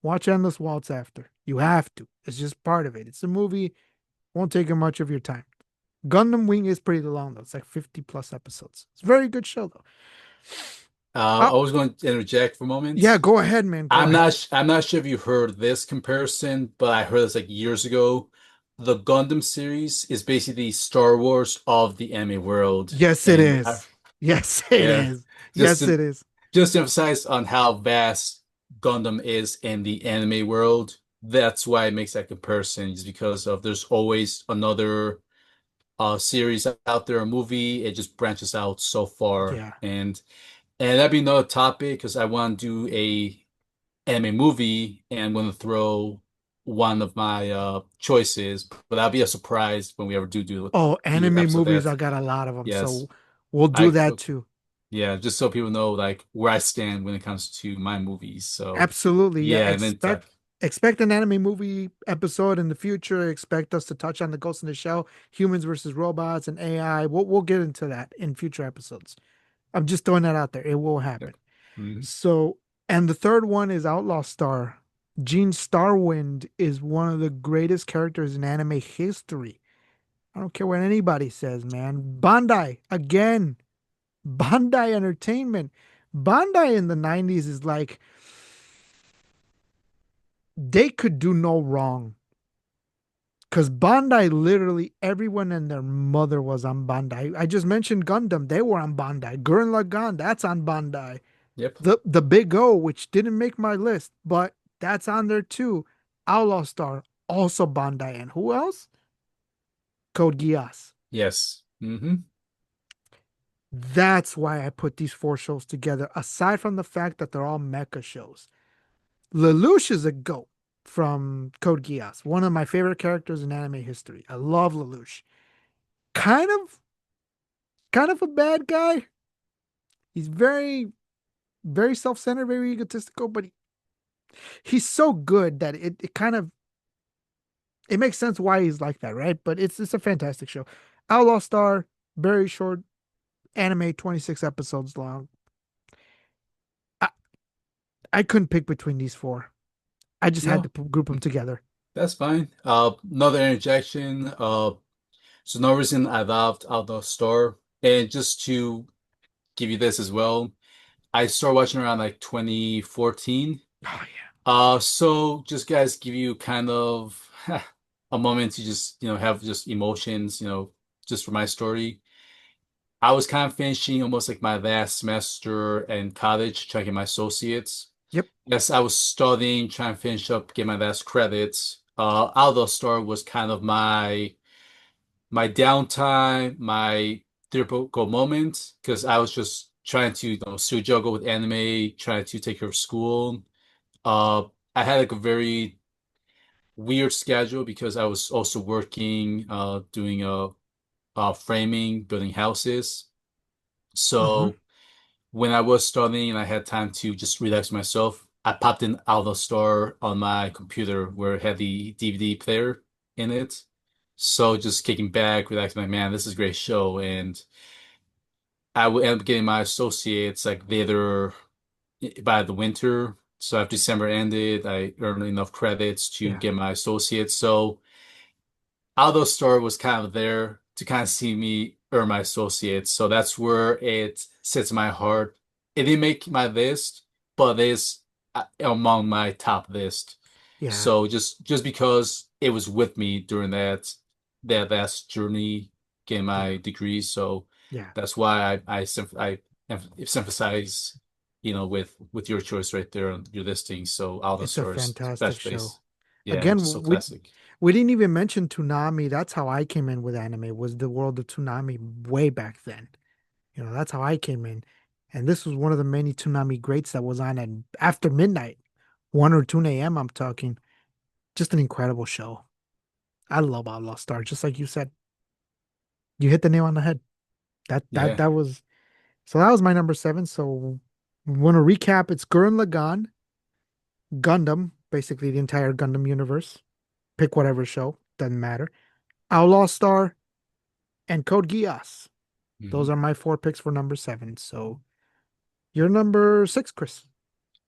Watch Endless Waltz after. You have to. It's just part of it. It's a movie, won't take much of your time. Gundam Wing is pretty long though. It's like 50 plus episodes. It's a very good show though. I Oh, was going to interject for a yeah, moment. go ahead, man. Go ahead. I'm not sure if you heard this comparison, but I heard this like years ago. The Gundam series is basically Star Wars of the anime world, Yes, it and is. Yes, it yeah, is. just Yes, to it is. just to emphasize on how vast Gundam is in the anime world. That's why it makes that comparison, is because of there's always another series out there, a movie. It just branches out so far, Yeah. and that'd be another topic because I want to do a anime movie, and I'm going to throw one of my choices, but that'll be a surprise when we ever Oh, do anime episode movies, that. I got a lot of them. Yes, So we'll do I that too. yeah, just so people know like where I stand when it comes to my movies. So Absolutely. Yeah. yeah, and then talk. Expect an anime movie episode in the future. Expect us to touch on the Ghost in the Shell, humans versus robots and AI. We'll get into that in future episodes. I'm just throwing that out there. It will happen. Mhm. So, and the third one is Outlaw Star. Gene Starwind is one of the greatest characters in anime history. I don't care what anybody says, man. Bandai, again, Bandai Entertainment. Bandai in the 90s is like, they could do no wrong. Because Bandai, literally everyone and their mother was on Bandai. I just mentioned Gundam. They were on Bandai. Gurren Lagann, that's on Bandai. Yep. The Big O, which didn't make my list, but that's on there too. Outlaw Star, also Bandai. And who else? Code Geass. Yes. That's why I put these four shows together, aside from the fact that they're all mecha shows. Lelouch is a goat from Code Geass, one of my favorite characters in anime history. I love Lelouch. Kind of, kind of a bad guy. He's very self-centered, very egotistical, but he's so good that it kind of it makes sense why he's like that, right? But it's a fantastic show. Outlaw Star, very short anime, 26 episodes long. I, I couldn't pick between these four. I just had to No, group them together. that's fine. Another interjection. So no reason I loved Outdoor Store, and just to give you this as well, I started watching around like 2014. Oh yeah. So just guys give you kind of a moment to just, have just emotions, just for my story. I was kind of finishing almost like my last semester in college, trying to get my associates. Yep. Yes, I was studying, trying to finish up, get my last credits. Outdoor Store was kind of my downtime, my typical moment, because I was just trying to, still juggle with anime, trying to take care of school. Uh, I had like a very weird schedule because I was also working, doing framing, building houses. Mm-hmm. So when I was studying and I had time to just relax myself, I popped in out of the store on my computer where it had the DVD player in it. So just kicking back, relaxing, like, man, this is a great show. And I would end up getting my associates like later by the winter. So after December ended, I earned enough credits to Yeah. get my associates. So Aldo Store was kind of there to kind of see me earn my associates. So that's where it sits in my heart. It didn't make my list, but it is among my top list. Yeah. So just because it was with me during that last journey getting Yeah. my degree, so Yeah. that's why I emphasize, with your choice right there on your listing. So Aldo It's a Store is fantastic best show. place. Yeah, just so Again, classic. we didn't even mention Toonami. That's how I came in with anime, was the world of Toonami way back then. That's how I came in. And this was one of the many Toonami greats that was on at after midnight, 1 or 2 a.m. I'm talking. Just an incredible show. I love Outlaw Star, just like you said. You hit the nail on the head. Yeah. That was so that was my number seven. So want to recap, it's Gurren Lagann, Gundam, basically the entire Gundam universe. Pick whatever show, doesn't matter. Outlaw Star and Code Geass. Those Hmm. are my four picks for number seven. So you're number six, Chris.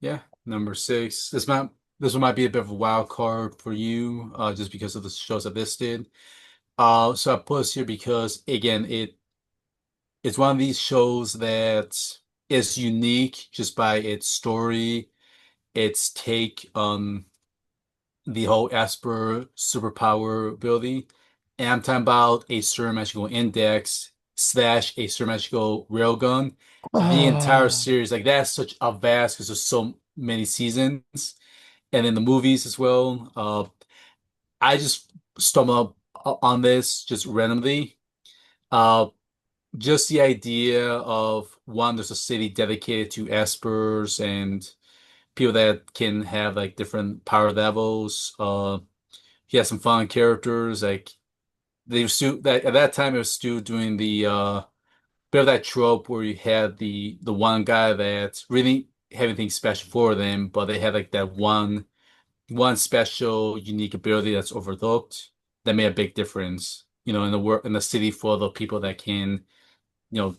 Yeah, number six. This one might be a bit of a wild card for you, just because of the shows I listed. So I put this here because again, it's one of these shows that is unique just by its story, its take on the whole Esper superpower ability. And I'm talking about a Magical Index slash a Magical Railgun. The entire Oh, series, like that's such a vast because there's so many seasons, and then the movies as well. I just stumbled on this just randomly. Uh, just the idea of one, there's a city dedicated to espers and people that can have like different power levels. He has some fun characters. Like they were still that at that time it was still doing the bit of that trope where you had the one guy that really had anything special for them, but they had like that one special unique ability that's overlooked that made a big difference. In the work in the city full of people that can, you know,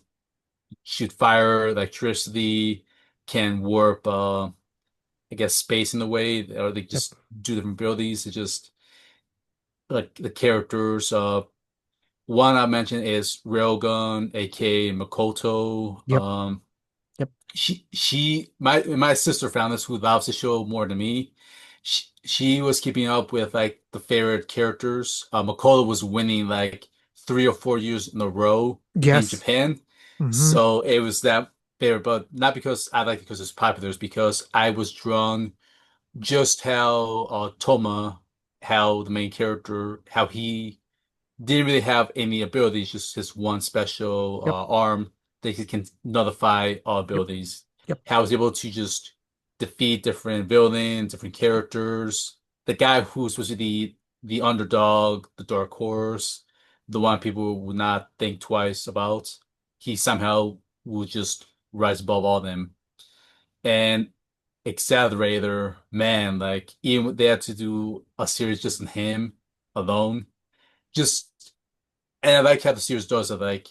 shoot fire, electricity, can warp I guess space in a way, or they yep, just do different abilities. It just like the characters. One I mentioned is Railgun, aka Makoto. yep, yep. My sister found this, who loves the show more than me. She was keeping up with like the favorite characters. Makoto was winning like 3 or 4 years in a row in Yes. Japan, Hmm. so it was that favorite. But not because I liked it because it's popular, it's because I was drawn just how Toma, how the main character, how he didn't really have any abilities, just his one special Yep, arm that he can nullify all yep, abilities. yep. How he was able to just defeat different villains, different characters. The guy who's supposed to be the underdog, the dark horse, the one people would not think twice about, he somehow will just rise above all them. And Accelerator, man, like even they had to do a series just on him alone. Just and I like how the series does it. Like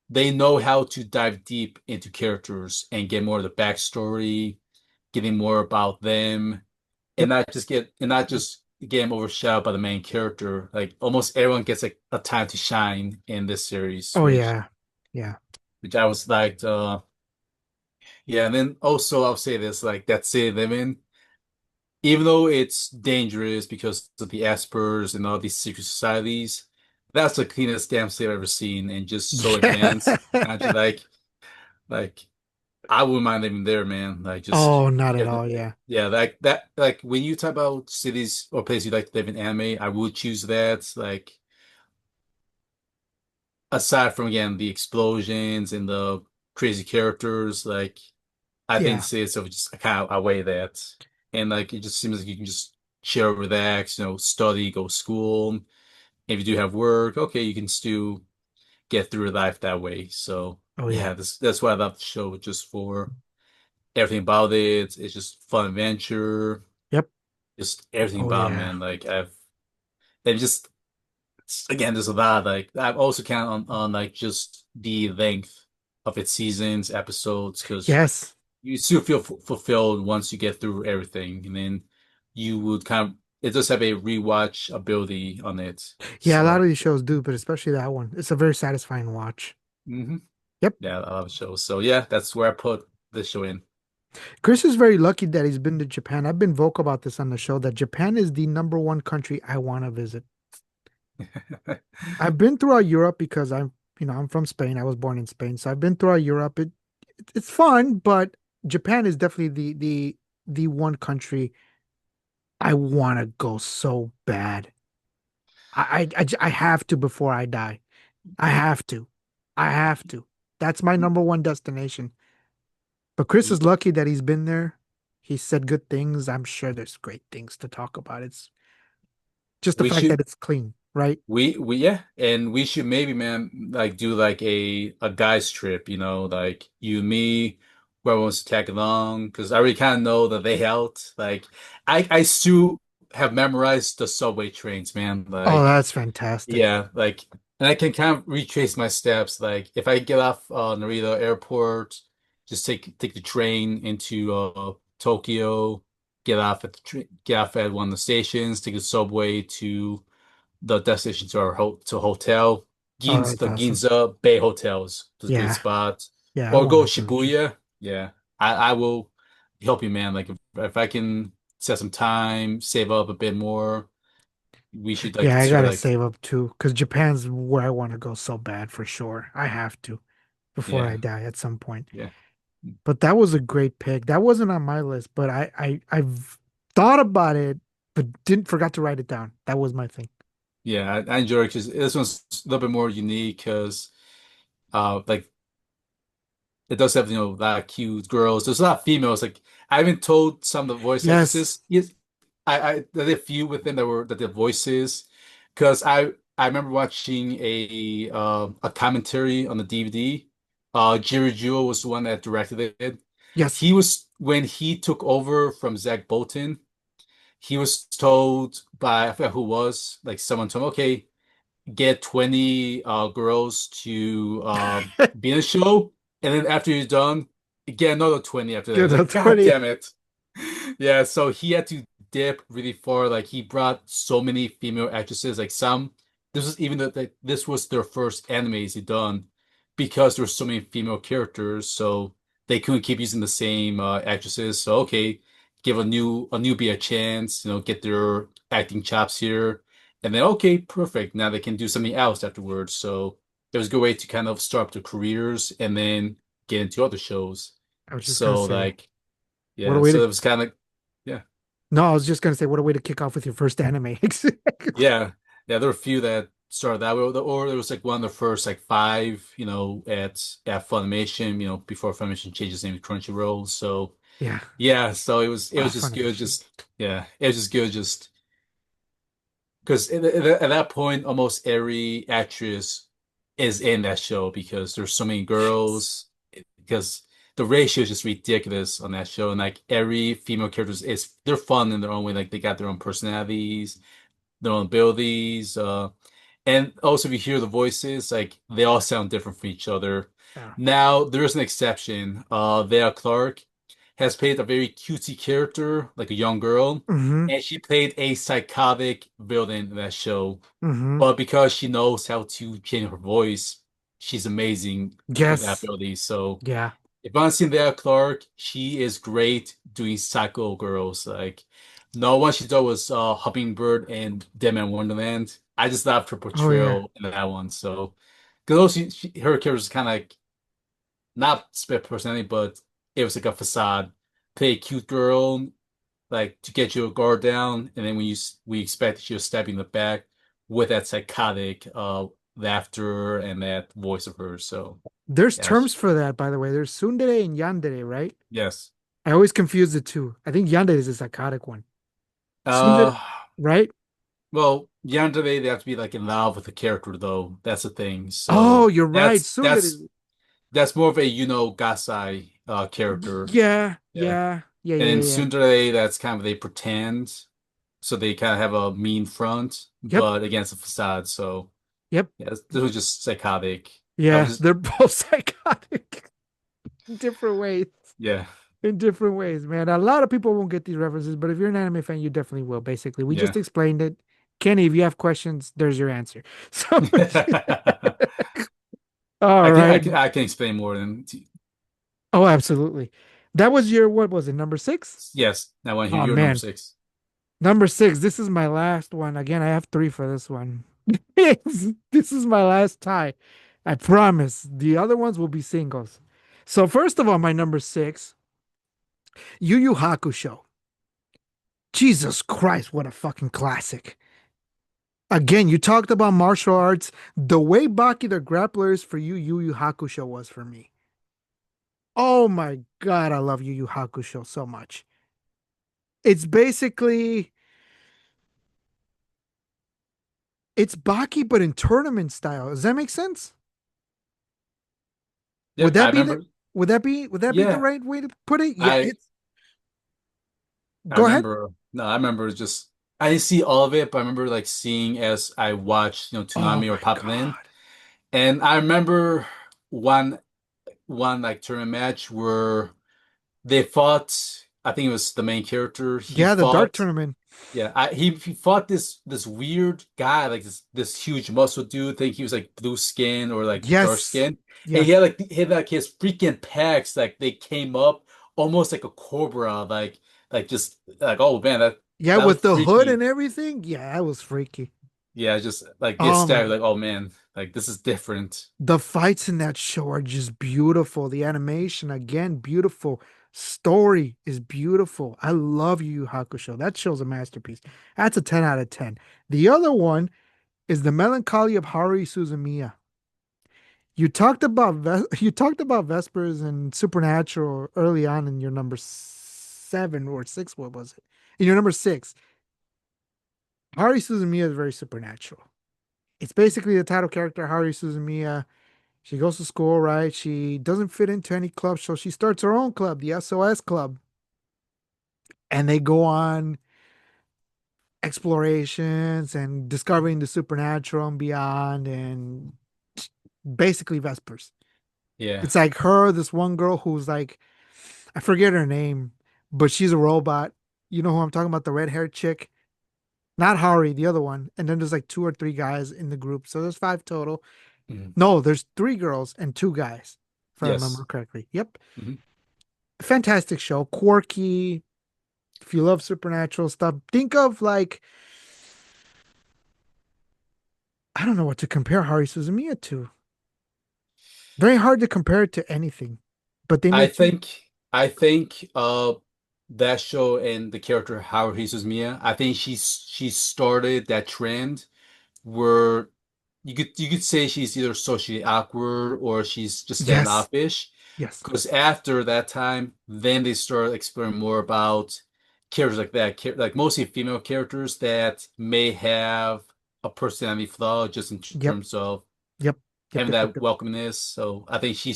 they know how to dive deep into characters and get more of the backstory, getting more about them, Yep. and not just get them overshadowed by the main character. Like almost everyone gets like a time to shine in this series, Oh which yeah. Yeah. which I was like, yeah. And then also I'll say this, like that city they live in, even though it's dangerous because of the Aspers and all these secret societies. That's the cleanest damn city I've ever seen, and just so advanced. And just like I wouldn't mind living there, man. Like just Oh, not at all. everything. Yeah. Yeah, like when you talk about cities or places you'd like to live in anime, I would choose that. Like aside from again the explosions and the crazy characters, like I think the Yeah. city itself is just kind of outweigh that. And like it just seems like you can just chill, relax, study, go to school. If you do have work, okay, you can still get through life that way. So Oh yeah. yeah, that's why I love the show, just for everything about it. It's just fun adventure, Yep. just everything Oh about it, yeah. man. Like and just again, there's a lot. Like I've also count on like just the length of its seasons, episodes, because Yes. you still feel fulfilled once you get through everything, and then you would kind of it does have a rewatch ability on it. Yeah, a lot So, of these shows do, but especially that one. It's a very satisfying watch. hmm Yep. yeah, I love the show. So yeah, that's where I put this show in. Chris is very lucky that he's been to Japan. I've been vocal about this on the show that Japan is the number one country I want to visit. I've been throughout Europe because I'm from Spain. I was born in Spain, so I've been throughout Europe. It's fun, but Japan is definitely the one country I want to go so bad. I have to before I die. I have to. I have to. That's my number one destination. But Chris is lucky that he's been there. He said good things. I'm sure there's great things to talk about. It's just the We fact that should it's clean, right? we yeah, and we should maybe, man, like do like a guys trip, like you and me, whoever wants to tag along because I already kind of know that they out. Like I still have memorized the subway trains, man. Oh, Like that's fantastic. yeah, like and I can kind of retrace my steps. Like if I get off Narita Airport, just take the train into Tokyo, get off at one of the stations, take the subway to the destination to our hotel. Oh, Ginza, that's the awesome. Ginza Bay hotels is a great Yeah. spot. Yeah, I Or want go to go. Shibuya. Yeah, I will help you, man. Like if I can set some time, save up a bit more, we should like Yeah, I consider gotta like save up too, because Japan's where I want to go so bad for sure. I have to before I yeah, die at some point. yeah, But that was a great pick. That wasn't on my list, but I've thought about it, but didn't forgot to write it down. That was my thing. yeah. I enjoy it because this one's a little bit more unique because like it does have, a lot of cute girls. There's a lot of females. Like I even told some of the voice Yes, actresses, yes, there are a few within that their voices, because I remember watching a commentary on the DVD. Jerry Jewell was the one that directed it. yes. He was when he took over from Zach Bolton. He was told by I forgot who it was, like someone told him, okay, get 20 girls to be in a show, and then after you're done, get another 20 after that. Good It's on like, God 20. damn it. Yeah, so he had to dip really far. Like he brought so many female actresses, like some this was even this was their first animes he done because there were so many female characters, so they couldn't keep using the same actresses. So okay, give a newbie a chance, get their acting chops here. And then, okay, perfect. Now they can do something else afterwards. So it was a good way to kind of start up their careers and then get into other shows. I was just gonna So say, like, what a yeah, way so to it was kind of, yeah, no, I was just gonna say, what a way to kick off with your first anime. yeah, yeah. There were a few that started that way, or there was like one of the first like five, at Funimation, before Funimation changed its name to Crunchyroll. So Yeah. yeah, so it was just good, Funimation. just yeah, it was just good, just. Because at that point, almost every actress is in that show because there's so many Yes. girls. Because the ratio is just ridiculous on that show, and like every female character is they're fun in their own way. Like they got their own personalities, their own abilities. And also if you hear the voices, like they all sound different from each other. Yeah. Now there is an exception. Vea Clark has played a very cutesy character, like a young girl, Mm-hmm. and she played a psychotic villain in that show. Mm-hmm. But because she knows how to change her voice, she's amazing with that Yes. ability. So Yeah. if I'm seeing Vea Clark, she is great doing psycho girls. Like no one she did was Hummingbird and Dead Man Wonderland. I just loved her Oh yeah. portrayal in that one. So because also her character is kind of like not split personality, but it was like a facade. Play a cute girl, like to get your guard down, and then we expect that she'll stab you in the back with that psychotic laughter and that voice of hers. So There's yes, terms for that, by the way. There's tsundere and yandere, right? yes. I always confuse the two. I think yandere is a psychotic one. Tsundere, Uh, right? well, yandere they have to be like in love with the character though. That's the thing. Oh, So you're right. that's Tsundere that's is that's more of a Gasai character. yeah, Yeah. yeah, yeah, And yeah, in yeah, yeah. tsundere, that's kind of they pretend, so they kind of have a mean front, Yep, but against a facade. So yep. yeah, this was just psychotic. I was Yeah, just they're both psychotic in different ways. yeah, In different ways, man. A lot of people won't get these references, but if you're an anime fan, you definitely will. Basically, we yeah. just explained it. Kenny, if you have questions, there's your answer. So, all I can I right. can I can explain more than Oh, absolutely. That was your, what was it, number six? yes. I want to hear Oh, your number man. six. Number six. This is my last one. Again, I have three for this one. This is my last tie. I promise. The other ones will be singles. So, first of all, my number six, Yu Yu Hakusho. Jesus Christ, what a fucking classic. Again, you talked about martial arts. The way Baki the Grappler is for you, Yu Yu Hakusho was for me. Oh my God, I love Yu Yu Hakusho so much. It's basically it's Baki, but in tournament style. Does that make sense? Would Yep, I that be the remember. Would that be the Yeah, right way to put it? Yeah, I it's I go ahead. remember. No, I remember just I didn't see all of it, but I remember like seeing as I watched, Oh Toonami or my Pop in, God. and I remember one like tournament match where they fought. I think it was the main character. He Yeah, the dark fought. tournament. Yeah, he fought this weird guy, like this huge muscle dude. Think he was like blue skin or like dark Yes. skin. And Yes. he had like his freaking pecs, like they came up almost like a cobra, like just like oh man, Yeah, that with looked the hood freaky. and everything. Yeah, that was freaky. Yeah, just like this Oh style, man. like oh man, like this is different. The fights in that show are just beautiful. The animation, again, beautiful. Story is beautiful. I love Yu Yu Hakusho. That show's a masterpiece. That's a 10 out of 10. The other one is The Melancholy of Haruhi Suzumiya. You talked about Vespers and Supernatural early on in your number 7 or 6. What was it? In your number 6, Haruhi Suzumiya is very supernatural. It's basically the title character, Haruhi Suzumiya. She goes to school, right? She doesn't fit into any club, so she starts her own club, the SOS Club, and they go on explorations and discovering the supernatural and beyond, and basically Vespers. Yeah. It's like her, this one girl who's like, I forget her name, but she's a robot. You know who I'm talking about? The red haired chick. Not Hari, the other one. And then there's like 2 or 3 guys in the group. So there's 5 total. Mhm. No, there's 3 girls and 2 guys, if I remember Yes. correctly. Yep. Hmm. Fantastic show. Quirky. If you love supernatural stuff, think of like, I don't know what to compare Hari Suzumiya to. Very hard to compare it to anything, but they I make you, think I think that show and the character Howard Jesus Mia, I think she started that trend where you could say she's either socially awkward or she's just yes, standoffish. yes, Because after that time, then they started exploring more about characters like that, like mostly female characters that may have a personality flaw just in yep, terms of yep, yep, having yep, yep, that yep. welcomingness. So I think she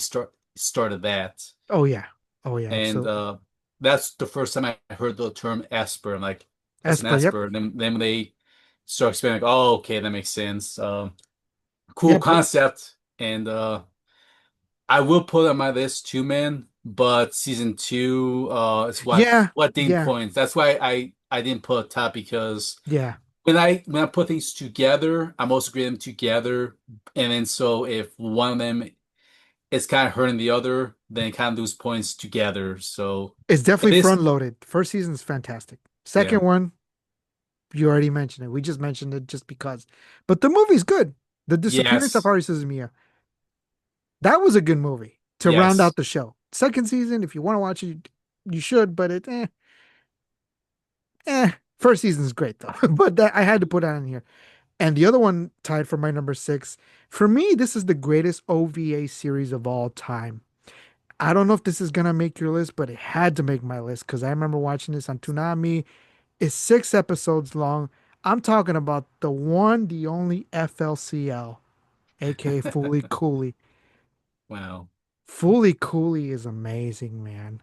started that. Oh yeah, oh yeah, And absolutely. that's the first time I heard the term Esper. I'm like, what's an Esper, yep, Esper? And then when they start explaining, like, oh, okay, that makes sense. Cool yep, concept. And I will put on my list Two Men, but season two is yeah, what ding yeah, points. That's why I didn't put top because yeah. when I put things together, I'm also grading them together. And then so if one of them is kind of hurting the other, then it kind of lose points together. So It's it definitely is, front loaded. First season's fantastic. yeah. Second one, you already mentioned it. We just mentioned it just because. But the movie's good. The Disappearance of Yes. Haru Suzumiya. That was a good movie to round Yes. out the show. Second season, if you want to watch it, you should, but eh. First season's great though. But I had to put that in here. And the other one tied for my number 6. For me, this is the greatest OVA series of all time. I don't know if this is gonna make your list, but it had to make my list because I remember watching this on Toonami. It's 6 episodes long. I'm talking about the one, the only FLCL, aka Fully Cooley. Wow. Fully Cooley is amazing, man.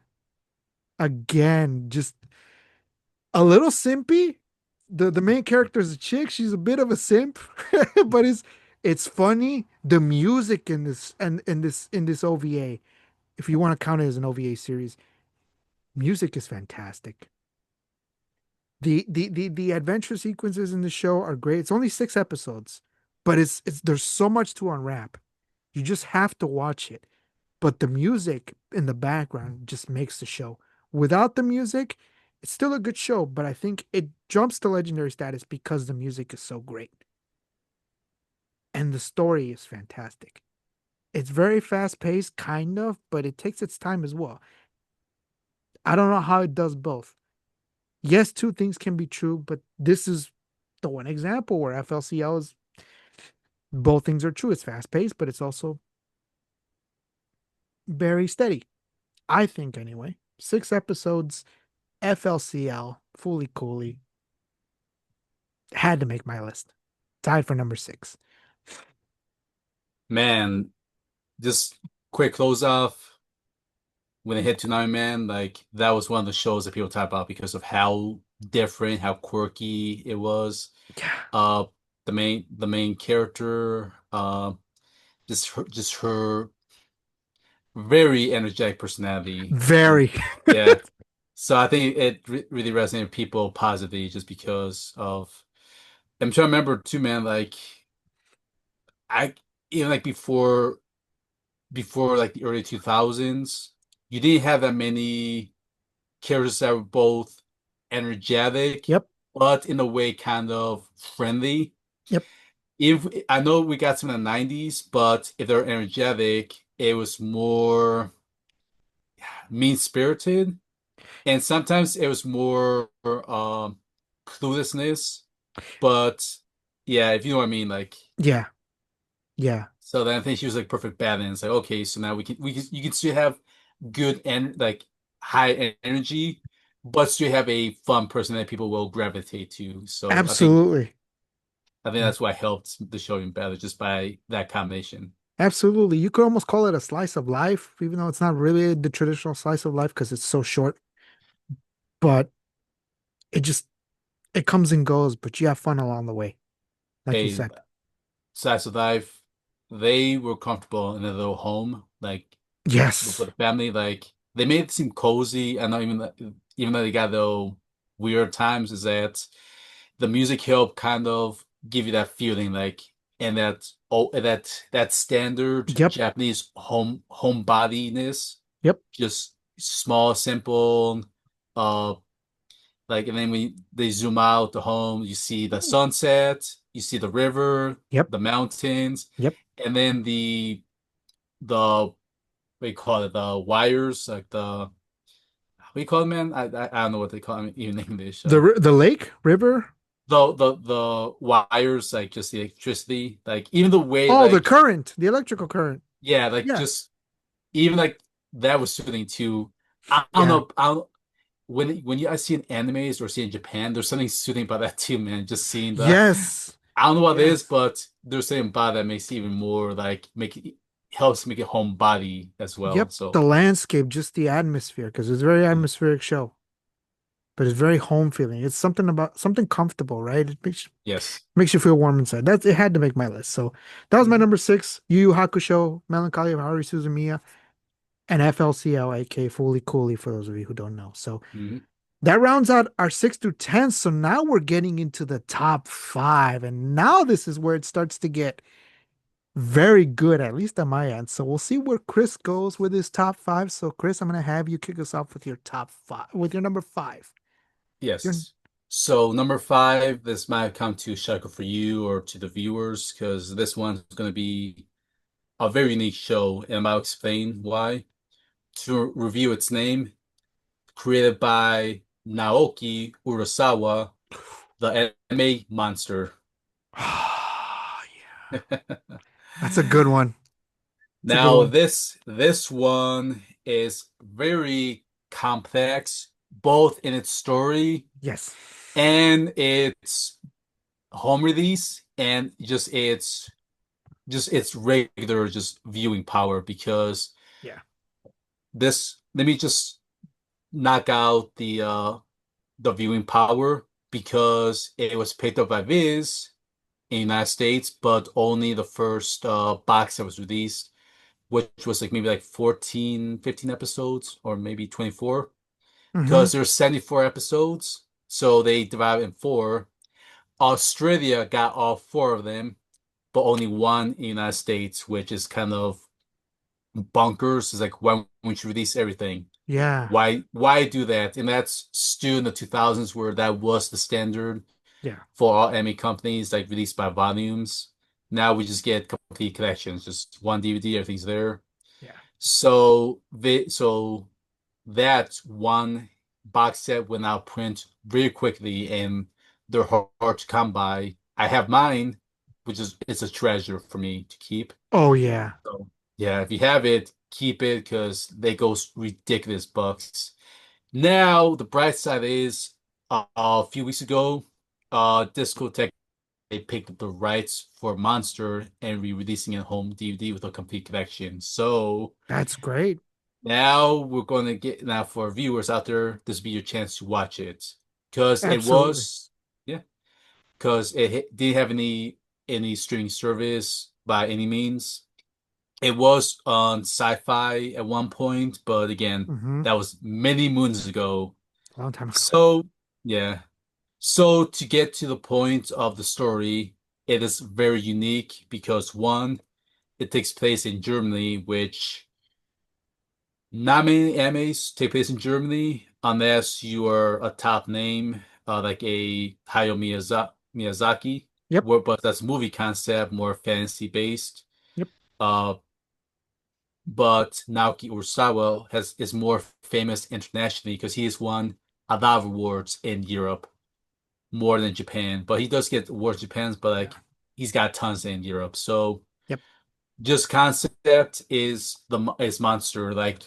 Again, just a little simpy. The main character is a chick. She's a bit of a simp, but it's funny. The music in this and in this OVA, if you want to count it as an OVA series, music is fantastic. The adventure sequences in the show are great. It's only 6 episodes, but it's there's so much to unwrap. You just have to watch it. But the music in the background just makes the show. Without the music, it's still a good show, but I think it jumps to legendary status because the music is so great. And the story is fantastic. It's very fast paced, kind of, but it takes its time as well. I don't know how it does both. Yes, two things can be true, but this is the one example where FLCL is both things are true. It's fast paced, but it's also very steady. I think, anyway. 6 episodes, FLCL, Fully Cooley, had to make my list. Tied for number 6. Man, just quick close off. when it hit to Nine Man, like that was one of the shows that people talk about because of how different, how quirky it was. Yeah. Uh, the main character, just her very energetic personality. Very. Yeah. So I think it re really resonated with people positively just because of. I'm trying to remember too, man. Like I even like before like the early 2000s, you didn't have that many characters that were both energetic, Yep. but in a way kind of friendly. Yep. If I know we got some in the 90s, but if they're energetic, it was more mean-spirited, and sometimes it was more cluelessness. But yeah, if you know what I mean, like Yeah. Yeah. so then I think she was like perfect balance. Like okay, so now we can you can still have good and like energy, but still have a fun person that people will gravitate to. So Absolutely. I think that's what helped the show even better just by that combination. Absolutely. You could almost call it a slice of life, even though it's not really the traditional slice of life because it's so short, but it just it comes and goes, but you have fun along the way, like you Hey, said. Slice of Life, they were comfortable in their little home, like Yes. for the family. Like they made it seem cozy. I know even though they got their weird times, is that the music helped kind of give you that feeling, like and that standard Yep. Japanese homebodiness, Yep. just small, simple, uh, like and then when they zoom out the home, you see the sunset, you see the river, Yep. the mountains, Yep. and then the what do you call it? The wires, like the what do you call it, man? I don't know what they call it even in English. The lake, river. The wires, like just the electricity, like even the way, Oh, the like current, the electrical current. yeah, like Yeah. just even like that was soothing too. I don't Yeah. know. When I see in animes or see in Japan, there's something soothing about that too, man. Just seeing the Yes. I don't know what it is, Yes. but there's something about that makes it even more like helps make it homebody as well. Yep. The So landscape, just the atmosphere, because it's a very mm, atmospheric show, but it's very home feeling. It's something about something comfortable, right? It yes. makes you feel warm inside. That's it had to make my list. So that was my Mhm. number six. Yu Yu Hakusho, Melancholy of Haruhi Suzumiya, and FLCL, aka Fully Cooley, for those of you who don't know. So Mhm. that rounds out our 6 through 10. So now we're getting into the top five. And now this is where it starts to get very good, at least on my end. So we'll see where Chris goes with his top five. So, Chris, I'm going to have you kick us off with your top five, with your number five. Your Yes. So number five, this might come to Shackle for you or to the viewers because this one's going to be a very unique show, and I'll explain why. To review its name, created by Naoki Urasawa, the anime monster. Ah, yeah, that's a good one. It's a good Now one. this one is very complex, both in its story Yes. and its home release and just its regular just viewing power because Yeah. this let me just knock out the viewing power because it was picked up by Viz in the United States, but only the first box that was released, which was like maybe like 14, 15 episodes or maybe 24 Mm-hmm. because there's 74 episodes, so they divide in four. Australia got all four of them, but only one in the United States, which is kind of bonkers. It's like why won't you release everything? Yeah. Why do that? And that's still in the 2000s where that was the standard Yeah. for all anime companies, like released by volumes. Now we just get complete collections, just one DVD, everything's there. Yeah. So that one box set will now print very quickly and they're hard to come by. I have mine, which is it's a treasure for me to keep. Oh, yeah. So yeah, if you have it, keep it because they go ridiculous bucks. Now the bright side is a few weeks ago, Discotech they picked up the rights for Monster and re-releasing it home DVD with a complete collection. So That's great. now we're going to get now for viewers out there, this will be your chance to watch it because it Absolutely. was yeah because didn't have any streaming service by any means. It was on Sci-Fi at one point, but again, Hmm. that was many moons ago. A long time ago. So yeah, so to get to the point of the story, it is very unique because one, it takes place in Germany, which not many animes take place in Germany unless you are a top name, like a Hayao Miyazaki, Yep. but that's movie concept, more fantasy based. Yep. Uh, but Naoki Urasawa is more famous internationally because he has won a lot of awards in Europe, more than Japan. But he does get awards in Japan, but like he's got tons in Europe. So Yep. just concept is monster. Like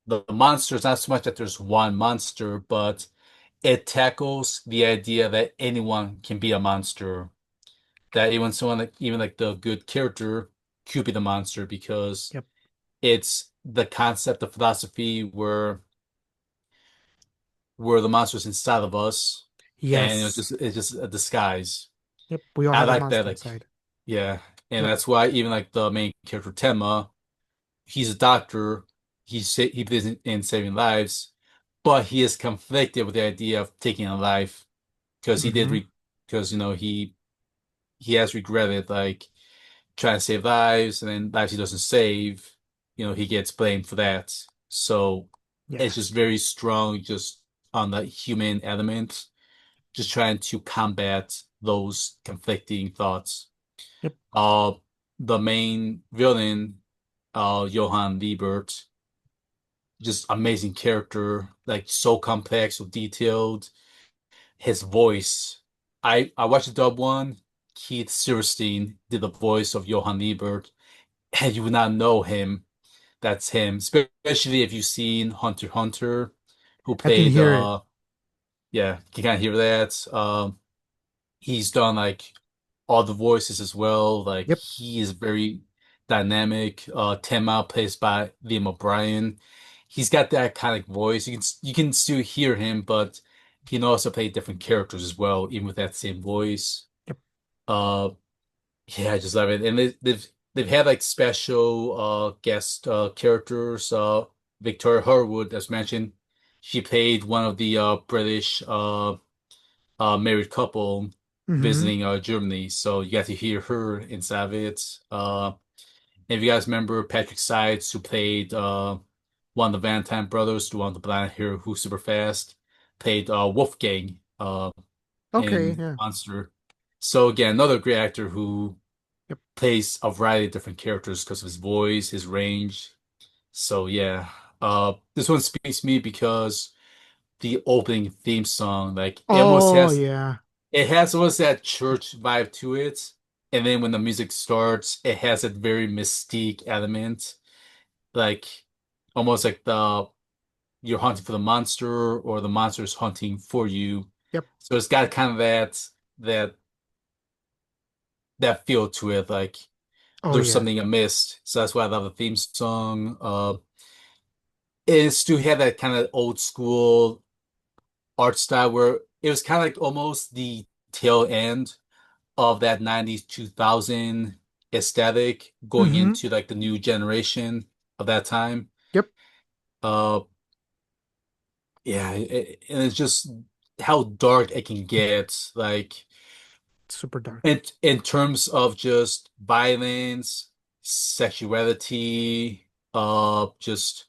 the monster is not so much that there's one monster, but it tackles the idea that anyone can be a monster. That even like the good character could be the monster because Yep. it's the concept of philosophy where the monster's inside of us and Yes. it's just a disguise. Yep. We all I have a like that, monster like inside. yeah. And Yep. that's why even like the main character Tenma, he's a doctor. He believes in saving lives, but he is conflicted with the idea of taking a life because Hmm. because he has regretted like trying to save lives and then lives he doesn't save, he gets blamed for that. So Yeah. it's just very strong just on the human element, just trying to combat those conflicting thoughts. Yep. Uh the main villain, Johann Liebert, just amazing character, like so complex, so detailed. His voice. I watched the dub one. Keith Silverstein did the voice of Johann Liebert, and you would not know him. That's him, especially if you've seen Hunter x Hunter, who I can played hear it. yeah, you can hear that. He's done like all the voices as well. Like Yep. he is very dynamic. Tenma plays by Liam O'Brien. He's got that iconic voice. You can still hear him, but he can also play different characters as well, even with that same voice. Yep. Uh, yeah, I just love it. And they've had like special guest characters. Victoria Harwood, as mentioned, she played one of the British married couple Hmm. visiting Germany. So you got to hear her inside of it. And if you guys remember Patrick Sides, who played one of the Valentine brothers, the one with the blonde hair who's super fast, played Wolfgang Okay. in Yeah. Monster. So again, another great actor who Yep. plays a variety of different characters because of his voice, his range. So yeah, this one speaks to me because the opening theme song, like Oh yeah. it has almost that church vibe to it. And then when the music starts, it has that very mystique element, like almost like the you're hunting for the monster or the monster's hunting for you. Yep. So it's got kind of that that feel to it, like Oh there's yeah. something amiss. So that's why I love the theme song. Is to have that kind of old school art style where it was kind of like almost the tail end of that 90s 2000 aesthetic going Hmm. into like the new generation of that time. Yep. Uh yeah, and it's just how dark it can get, like Super dark. in terms of just violence, sexuality, just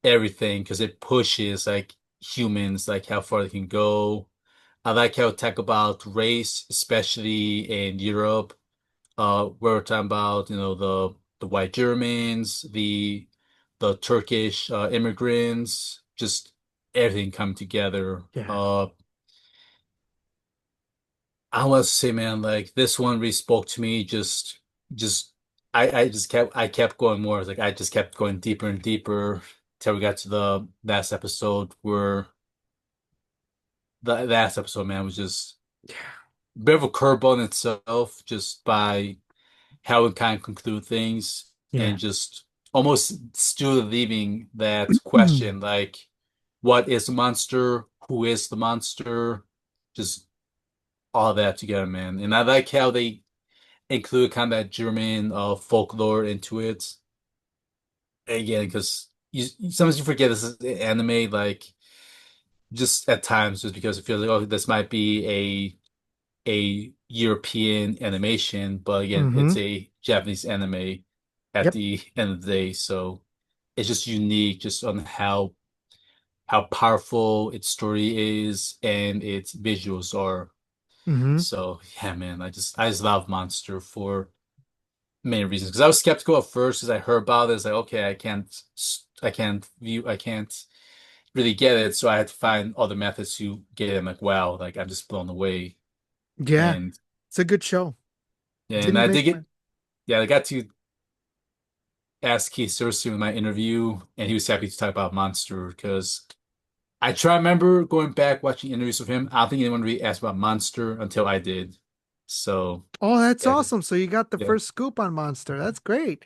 everything, because it pushes like humans, like how far they can go. I like how it talk about race, especially in Europe. Where we're talking about, the white Germans, the Turkish immigrants, just everything come together. Yeah. I want to say, man, like this one really spoke to me. Just I kept going more. Like I just kept going deeper and deeper till we got to the last episode where the last episode, man, was just Yeah. a bit of a curveball in itself, just by how it kind of conclude things and Yeah. just almost still leaving that Mhm. question, like, what is the monster? Who is the monster? Just all that together, man. And I like how they include kind of that German folklore into it. Again, because sometimes you forget this is anime, like just at times, just because it feels like, oh, this might be a European animation, but again, it's a Japanese anime at Yep. the end of the day. So it's just unique, just on how powerful its story is and its visuals are. Hmm. So yeah, man, I just love Monster for many reasons. Because I was skeptical at first as I heard about it. It's like, okay, I can't really get it. So I had to find other methods to get it. I'm like, wow, like I'm just blown away. Yeah. And It's a good show. and Didn't I make did my. get, yeah, I got to ask Keith Cersei in my interview, and he was happy to talk about Monster because I try to remember going back watching interviews with him. I don't think anyone really asked about Monster until I did. So Oh, that's yeah, awesome. So you got the yeah. first scoop on Monster. That's great.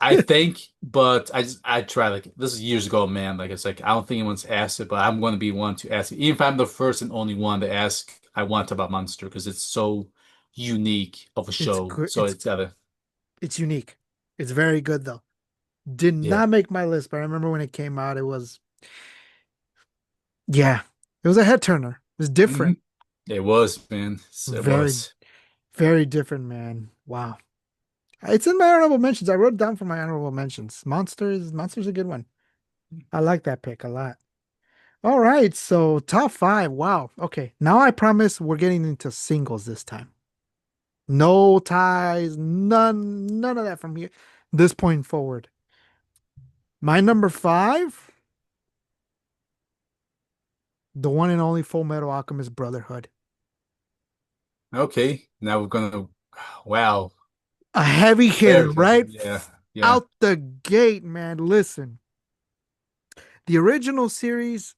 I think, but I try, like, this is years ago, man. Like it's like I don't think anyone's asked it, but I'm going to be one to ask it. Even if I'm the first and only one to ask, I want about Monster because it's so unique of a It's show. good. So it's gotta, It's unique. It's very good though. Did yeah. not make my list, but I remember when it came out, it was yeah, it was a head turner. It was Hmm. different. It was, man. It Very, was. very different, man. Wow. It's in my honorable mentions. I wrote it down for my honorable mentions. Monster's a good one. I like that pick a lot. All right, so top five. Wow. Okay. Now I promise we're getting into singles this time. No ties, none of that from here. This point forward. My number five, the one and only Full Metal Alchemist Brotherhood. Okay, now we're gonna, wow. A heavy Very hitter, good. right? Yeah, yeah, Out the gate, man. Listen, the original series,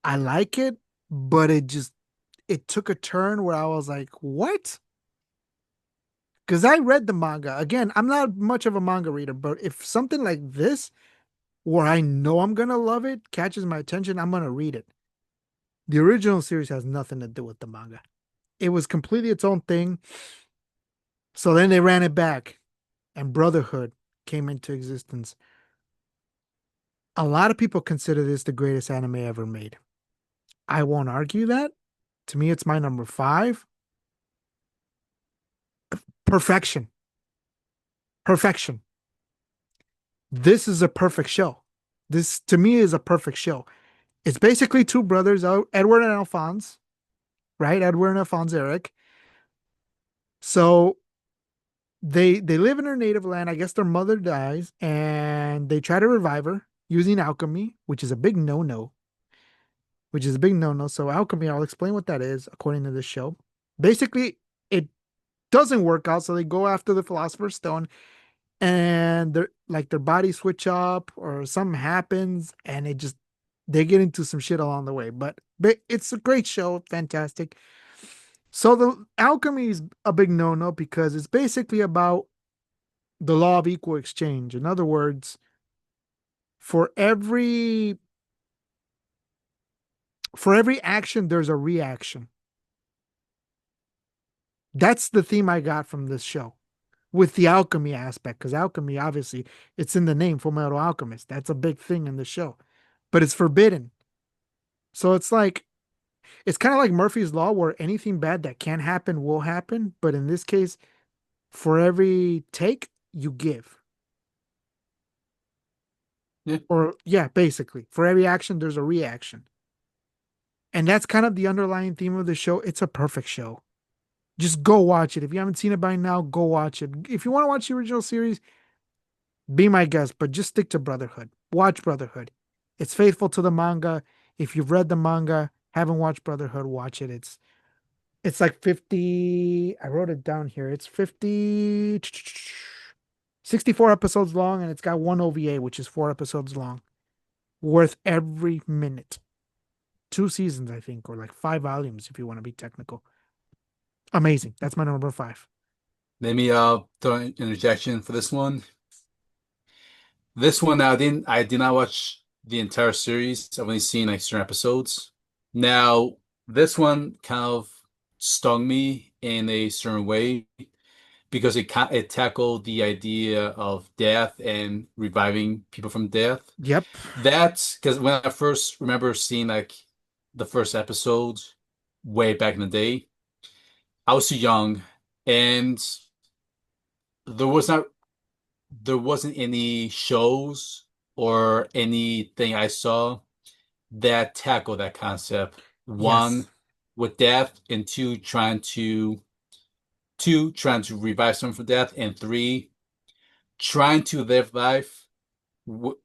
I like it, but it took a turn where I was like, what? Because I read the manga. Again, I'm not much of a manga reader, but if something like this, where I know I'm gonna love it, catches my attention, I'm gonna read it. The original series has nothing to do with the manga. It was completely its own thing. So then they ran it back, and Brotherhood came into existence. A lot of people consider this the greatest anime ever made. I won't argue that. To me, it's my number five. Perfection. Perfection. This is a perfect show. This, to me, is a perfect show. It's basically two brothers, Edward and Alphonse, right? Edward and Alphonse Eric. So they live in her native land. I guess their mother dies, and they try to revive her using alchemy, which is a big no-no. Which is a big no-no. So alchemy, I'll explain what that is according to this show. Basically, it doesn't work out, so they go after the Philosopher's Stone, and their bodies switch up or something happens, and they get into some shit along the way. But it's a great show, fantastic. So the alchemy is a big no-no because it's basically about the law of equal exchange. In other words, for every action, there's a reaction. That's the theme I got from this show with the alchemy aspect, because alchemy, obviously, it's in the name, Fullmetal Alchemist. That's a big thing in the show, but it's forbidden. So it's kind of like Murphy's Law, where anything bad that can happen will happen. But in this case, for every take, you give. yeah. Or, yeah, basically, for every action, there's a reaction. And that's kind of the underlying theme of the show. It's a perfect show. Just go watch it. If you haven't seen it by now, go watch it. If you want to watch the original series, be my guest, but just stick to Brotherhood. Watch Brotherhood. It's faithful to the manga. If you've read the manga, haven't watched Brotherhood, watch it. It's like 50, I wrote it down here. It's 64 episodes long, and it's got one OVA, which is 4 episodes long. Worth every minute. 2 seasons, I think, or like 5 volumes if you want to be technical. Amazing. That's my number five. Let me throw an interjection for this one. This one I did not watch the entire series. I've only seen like certain episodes. Now, this one kind of stung me in a certain way because it tackled the idea of death and reviving people from death. Yep. That's because when I first remember seeing like the first episode way back in the day, I was too young and there was not there wasn't any shows or anything I saw that tackled that concept. Yes. One, with death, and two, trying to revive someone from death, and three, trying to live life, w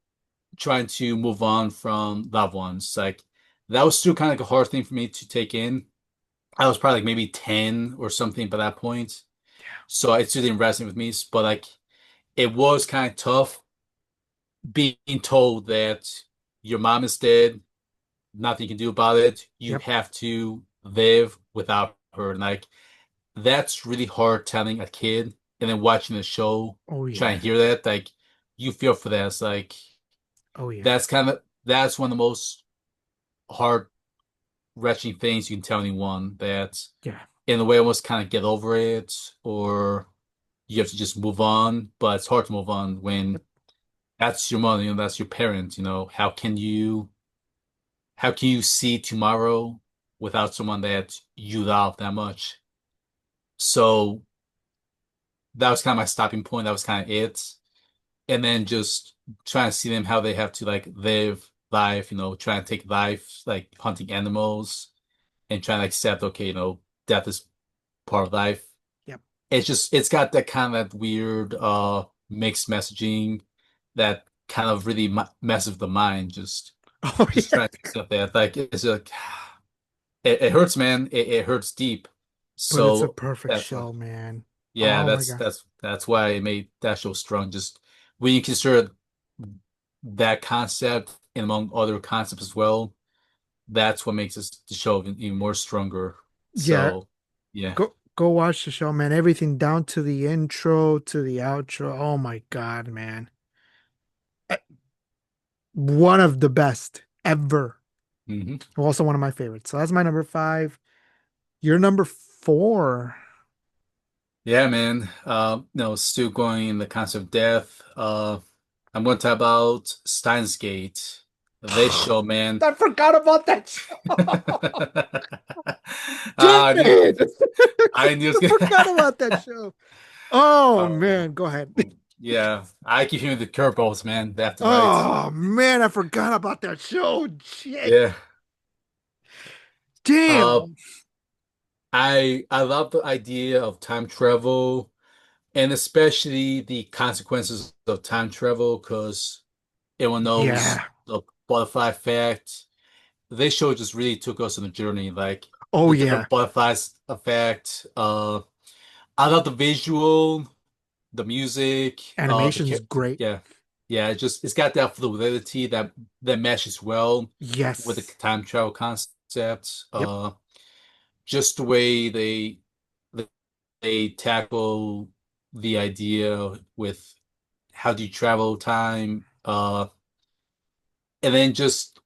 trying to move on from loved ones. Like that was still kind of like a hard thing for me to take in. I was probably like maybe 10 or something by that point. So it still didn't resonate with me. But like it was kind of tough being told that your mom is dead, nothing you can do about it. You Yep. have to live without her. And like that's really hard telling a kid and then watching the show, Oh trying yeah. to hear that, like you feel for that. It's like Oh yeah. that's one of the most heart wrenching things you can tell anyone that Yeah. in a way almost kind of get over it or you have to just move on. But it's hard to move on when Yep. that's your mother, that's your parent, how can you see tomorrow without someone that you love that much? So that was kind of my stopping point. That was kind of it. And then just trying to see them how they have to like live life, trying to take life, like hunting animals and trying to accept, okay, death is part of life. Yep. It's got that kind of that weird mixed messaging that kind of really messes with the mind, Oh just yeah. trying to accept that. Like it's like it hurts, man. It hurts deep. But it's a So perfect that's why, show, man. yeah, Oh my that's God. that's that's why it made that show strong. Just when you consider that concept and among other concepts as well, that's what makes the show even more stronger. Yeah. So, yeah. Go watch the show, man. Everything down to the intro to the outro. Oh my God, man. Uh, One of the best ever. hmm Also one of my favorites. So that's my number five. Your number four. Yeah, man. No, still going in the concept of death. I'm going to talk about Steins Gate. This show, man. I forgot about that show. Damn I knew, it. I knew it I was forgot about that gonna. show. Oh Um, man, go ahead. yeah, I keep hearing the curveballs, man, left and right. Oh man, I forgot about that show. Shit. Yeah. Uh, Damn. I love the idea of time travel and especially the consequences of time travel because everyone knows Yeah. the butterfly effect. This show just really took us on a journey, like Oh the yeah. different butterflies effect. I love the visual, the music, Animation's great. yeah, yeah. It's got that fluidity that meshes well with the Yes. time travel concept. Yep. Just the way they tackle the idea with how do you travel time, and then just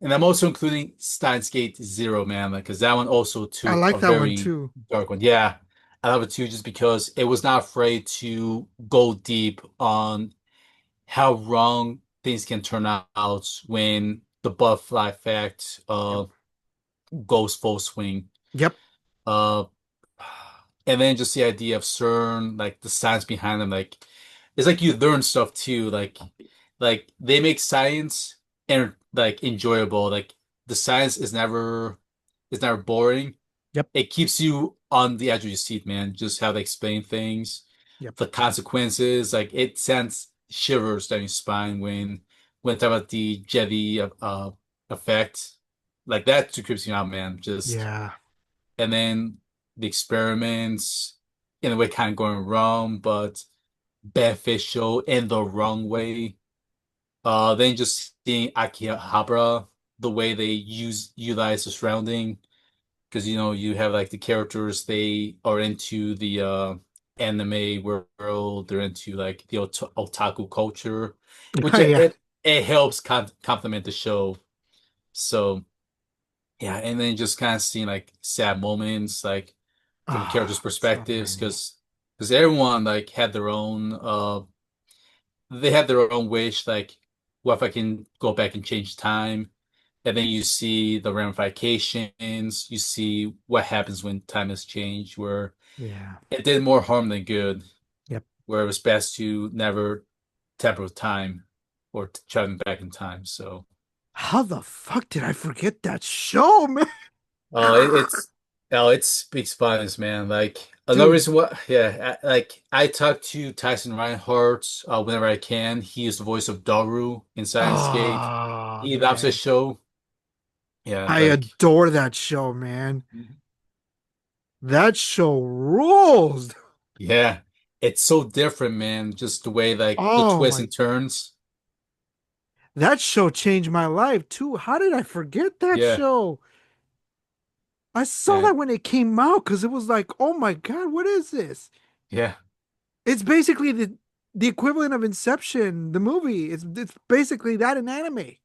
and I'm also including Steins Gate Zero, man, because that one also I took like a that one very too. dark one. Yeah, I love it too, just because it was not afraid to go deep on how wrong things can turn out when the butterfly effect Yep. goes full swing. Yep. Uh, and then just the idea of CERN, like the science behind them, like it's like you learn stuff too. Like they make science and like enjoyable. Like the science is never boring. Yep. It keeps you on the edge of your seat, man. Just how they explain things, Yep. the consequences. Like it sends shivers down your spine when talk about the Jetty effect. Like that too creeps me out, man. Just Yeah. and then the experiments in a way kind of going wrong, but beneficial in the wrong way. Then just seeing Akihabara, the way they utilize the surrounding, because you have like the characters they are into the anime world. They're into like the otaku culture, which Oh, yeah. it helps complement the show. So yeah, and then just kind of seeing like sad moments, like from characters' Ah, so perspectives, many. because everyone like had their own they had their own wish, like what if I can go back and change time? And then you see the ramifications, you see what happens when time has changed, where Yeah. it did more harm than good, Yep. where it was best to never tamper with time or traveling back in time. So, How the fuck did I forget that show, man? oh, it speaks volumes, man. Like another Dude. reason why, yeah, like I talk to Tyson Reinhardt whenever I can. He is the voice of Daru in Science Gate. Oh, He loves the man. show. Yeah, I like adore that show, man. That show rules. yeah, it's so different, man. Just the way like the Oh twists my, and turns. that show changed my life too. How did I forget that Yeah, show? I saw yeah, that when it came out because it was like, oh my God, what is this? yeah. It's basically the equivalent of Inception, the movie. It's basically that in anime.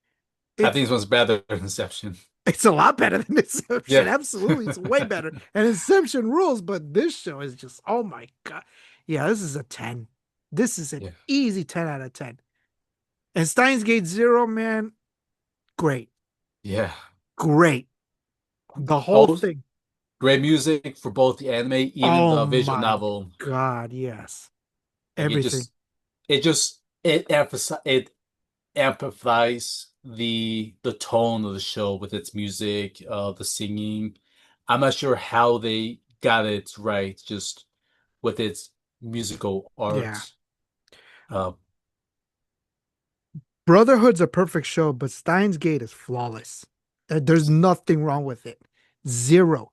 I It's think this one's better than Inception. it's a lot better than Inception. Yeah, Absolutely, it's way better. And Inception rules, but this show is just oh my God. Yeah, this is a 10. This is an yeah, easy 10 out of 10. And Steins Gate Zero, man, great. yeah. Great. The whole Both thing. great music for both the anime, even Oh the visual my novel. God, yes. Like Everything. it amplifies the tone of the show with its music, the singing. I'm not sure how they got it right, just with its musical Yeah. art. Uh, Brotherhood's a perfect show, but Steins Gate is flawless. There's nothing wrong with it. Zero.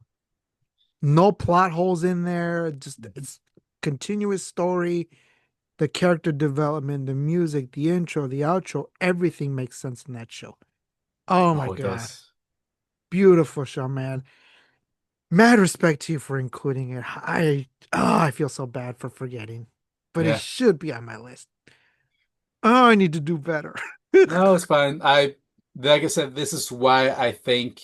No plot holes in there. Just it's continuous story, the character development, the music, the intro, the outro, everything makes sense in that show. Oh my oh, it God. does. Beautiful show, man. Mad respect to you for including it. I feel so bad for forgetting, but it Yeah. should be on my list. Oh, I need to do better. No, it's fine. Like I said, this is why I think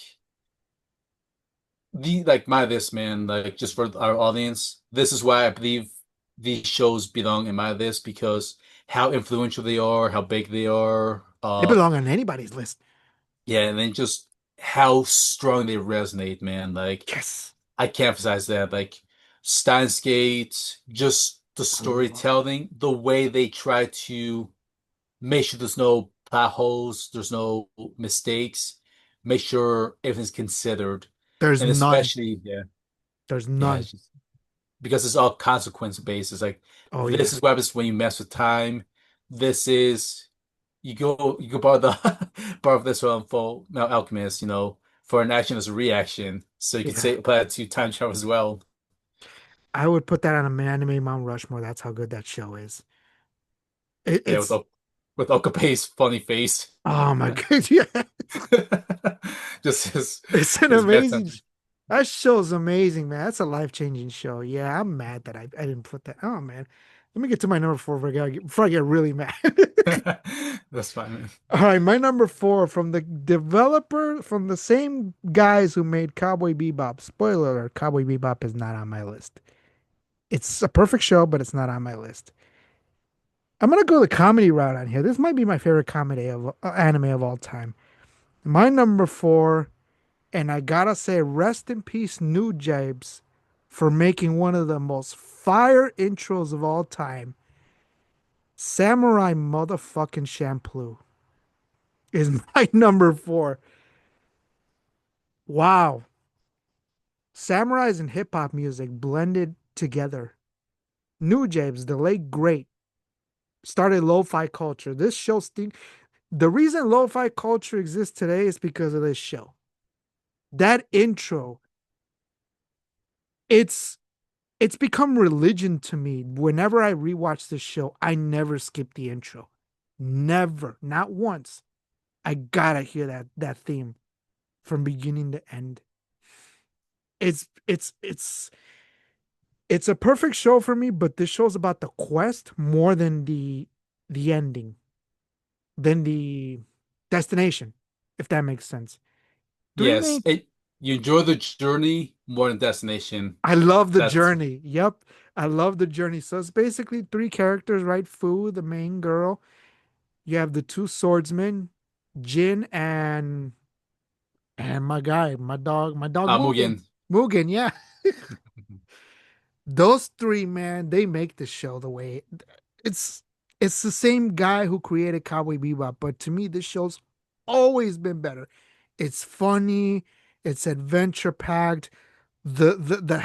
the like my this man, like just for our audience, this is why I believe these shows belong in my list because how influential they are, how big they are, They belong on anybody's list. yeah, and then just how strong they resonate, man. Like Yes. I can't emphasize that. Like Steins Gate, just the I love it. storytelling, the way they try to make sure there's no plot holes, there's no mistakes, make sure everything's considered. There's And none. especially, There's yeah, none. it's just because it's all consequence based. It's like Oh this yeah. is what happens when you mess with time. This is you go borrow the borrow this from Full Metal Alchemist, for an action as a reaction. So you could Yeah. say apply it to time travel as well. I would put that on an anime Mount Rushmore. That's how good that show is. Yeah, with It's with Okape's funny face. oh my God. Yeah. Just his It's an his bad amazing temper. that show's amazing, man. That's a life-changing show. Yeah, I'm mad that I didn't put that. Oh man. Let me get to my number four before I get really mad. That's fine, man. All right, my number four from the developer from the same guys who made Cowboy Bebop. Spoiler alert, Cowboy Bebop is not on my list. It's a perfect show, but it's not on my list. I'm gonna go the comedy route on here. This might be my favorite comedy of anime of all time. My number four, and I gotta say, rest in peace, New Jabes, for making one of the most fire intros of all time. Samurai motherfucking Champloo is my number four. Wow. Samurais and hip hop music blended together. New Jabes, the late great, started lo-fi culture. This show, the reason lo-fi culture exists today is because of this show. That intro, it's it's become religion to me. Whenever I rewatch this show, I never skip the intro. Never, not once. I gotta hear that theme from beginning to end. It's It's a perfect show for me, but this show's about the quest more than the ending, than the destination, if that makes sense. Three Yes, main you enjoy the journey more than destination. I love the That's journey. Yep. I love the journey. So it's basically three characters, right? Fu, the main girl. You have the two swordsmen, Jin and my guy, my dog Mugen. Mugen. Mugen, yeah. Those three, man, they make the show the way it's it's the same guy who created Cowboy Bebop, but to me this show's always been better. It's funny, it's adventure packed. The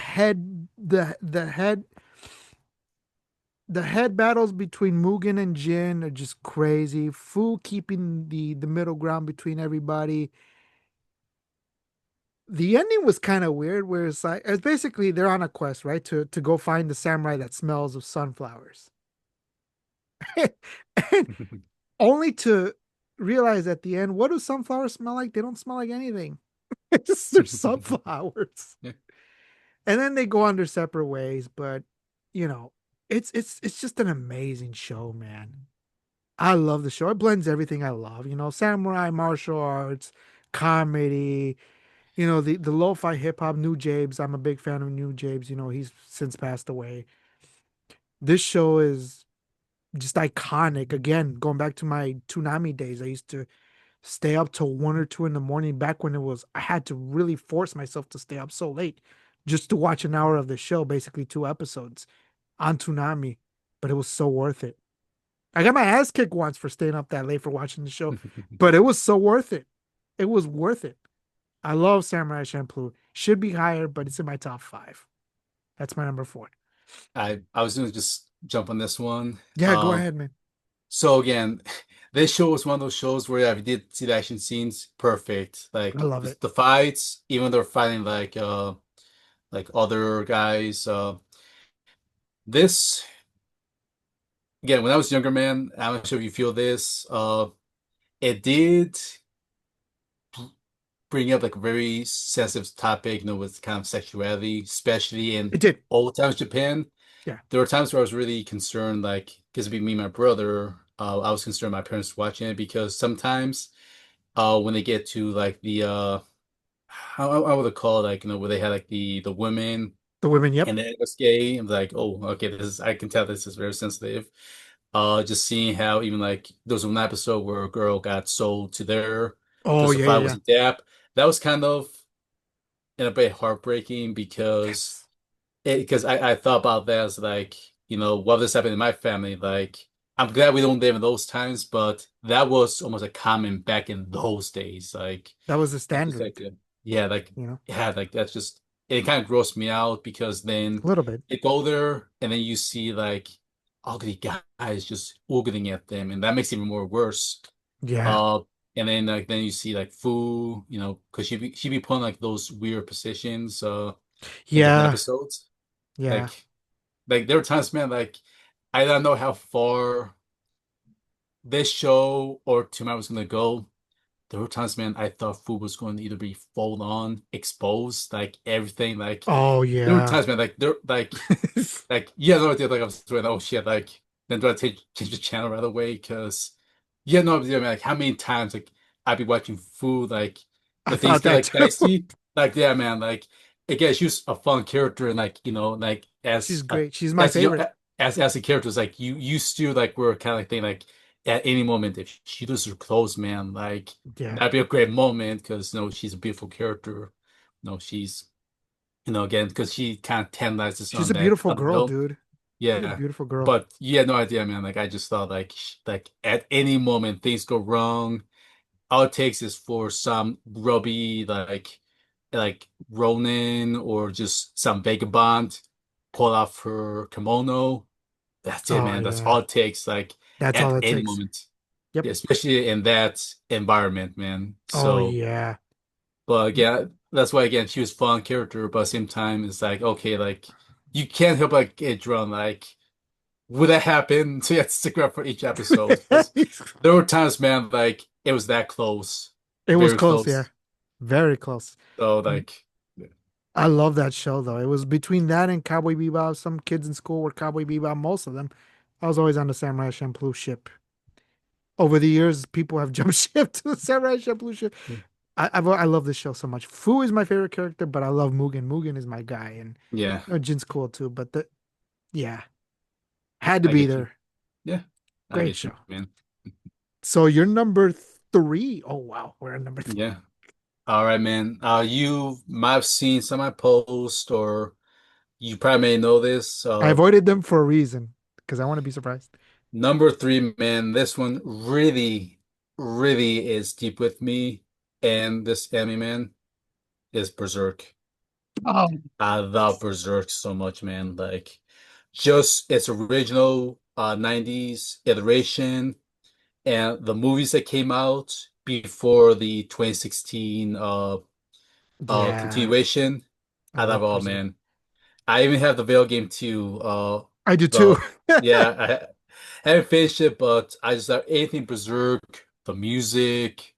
head battles between Mugen and Jin are just crazy. Fu keeping the middle ground between everybody. The ending was kind of weird, where it's basically they're on a quest, right, to go find the samurai that smells of sunflowers, and only to realize at the end, what do sunflowers smell like? They don't smell like anything. It's just they're sunflowers, and then they go on their separate ways. But you know, it's just an amazing show, man. I love the show. It blends everything I love. Samurai, martial arts, comedy. The lo-fi hip hop. New Jabes. I'm a big fan of New Jabes. He's since passed away. This show is just iconic. Again, going back to my Toonami days, I used to stay up till 1 or 2 in the morning. Back when I had to really force myself to stay up so late just to watch an hour of the show, basically 2 episodes on Toonami. But it was so worth it. I got my ass kicked once for staying up that late for watching the show, but it was so worth it. It was worth it. I love Samurai Champloo. Should be higher, but it's in my top five. That's my number four. I was gonna just jump on this one. Yeah, go ahead, man. So again, this show was one of those shows where if you did see the action scenes, perfect. I Like love it. the fights, even though they're fighting like other guys. This again, when I was younger, man, I'm not sure if you feel this. It did bring up like a very sensitive topic, with kind of sexuality, especially in It did. old times Japan. Yeah. There were times where I was really concerned, like, because it'd be me and my brother, I was concerned my parents watching it because sometimes when they get to like the how would it call it, like, where they had like the women The women, yep. and then it was gay, and like, oh, okay, this is I can tell this is very sensitive. Just seeing how even like there was one episode where a girl got sold to there Oh, because the yeah, yeah, fight yeah. was a dap. That was kind of in a bit heartbreaking because Yes. I thought about that as like, what this happened in my family. Like, I'm glad we don't live in those times, but that was almost a common back in those days. That was the Like just like standard, yeah, like you know, yeah, like that's just it kind of grossed me out because a then little bit. they go there and then you see like ugly guys just oogling at them, and that makes it even more worse. Yeah. Uh, and then like then you see like Fu, because she be put in like those weird positions in different Yeah. episodes. Yeah. Like there were times, man, like I don't know how far this show or tomorrow was gonna go. There were times, man, I thought food was going to either be full on exposed, like everything. Like Oh, there were yeah. times, man, like there, like yeah, no idea. Like I was doing, oh shit, like then do I change the channel right away? Because yeah, no idea, man. Like how many times like I'd be watching food, like I the things thought get that like too. dicey. Like yeah, man. Like again, she was a fun character, and like like She's great. She's my as favorite. as a character, it's like you still like were kind of like thinking like at any moment if she loses her clothes, man, like Yeah. that'd be a great moment because she's a beautiful character. She's again because she kind of tantalizes She's on a that beautiful other girl, note. dude. She's a Yeah, beautiful girl. but you had no idea, man. Like I just thought like at any moment things go wrong. All it takes is for some grubby like Ronin or just some vagabond pull off her kimono. That's it, Oh, man. That's yeah. all it takes. Like That's all at it any takes. moment. Yep. Yeah, especially in that environment, man. Oh, So, yeah. but again, that's why again she was a fun character, but at the same time it's like okay, like you can't help but get drawn. Like, would that happen? So you have to stick around for each episode because there were times, man, like it was that close, It was very close, yeah. close. Very close. So like, yeah. I love that show though. It was between that and Cowboy Bebop. Some kids in school were Cowboy Bebop. Most of them. I was always on the Samurai Champloo ship. Over the years, people have jumped ship to the Samurai Champloo ship. I love this show so much. Fu is my favorite character, but I love Mugen. Mugen is my guy, and Yeah, Jin's cool too. But yeah, had to I be get you. there. Yeah, I Great get you, show. man. So you're number three. Oh wow, we're at number three. Yeah. All right, man. You might have seen some of my posts, or you probably may know this. I avoided them for a reason because I want to be surprised. Number three, man. This one really, really is deep with me, and this anime, man, is Berserk. Oh, I love Berserk so much, man. Like, just its original 90s iteration and the movies that came out before the 2016 yeah, continuation. I I love love it all, Berserk. man. I even have the Veil game too. I do too. The yeah, I haven't finished it, but I just love anything Berserk, the music,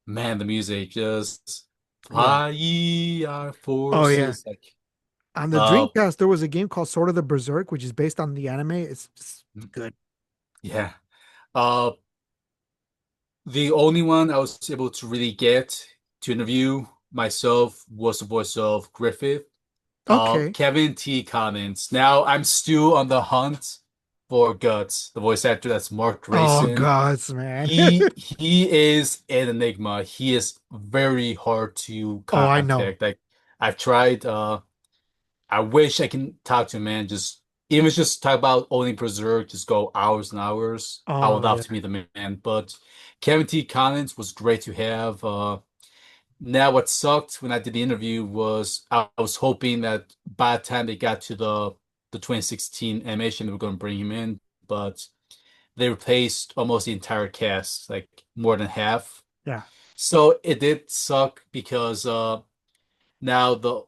man, the music just Yeah. fly ye our Oh yeah. forces. Like, On the uh, Dreamcast, there was a game called Sword of the Berserk, which is based on the anime. It's just good. yeah. Uh, the only one I was able to really get to interview myself was the voice of Griffith. Okay. Kevin T. Collins. Now I'm still on the hunt for Guts, the voice actor that's Mark Oh Grayson. gods, man. He is an enigma. He is very hard to Oh, I know. contact. Like I've tried. I wish I can talk to him, man. Just even if it's just talk about owning Berserk, just go hours and hours. I would Oh love yeah. to meet the man. But Kevin T. Collins was great to have. Now, what sucked when I did the interview was I was hoping that by the time they got to the 2016 animation, they were going to bring him in, but they replaced almost the entire cast, like more than half. Yeah. So it did suck because now the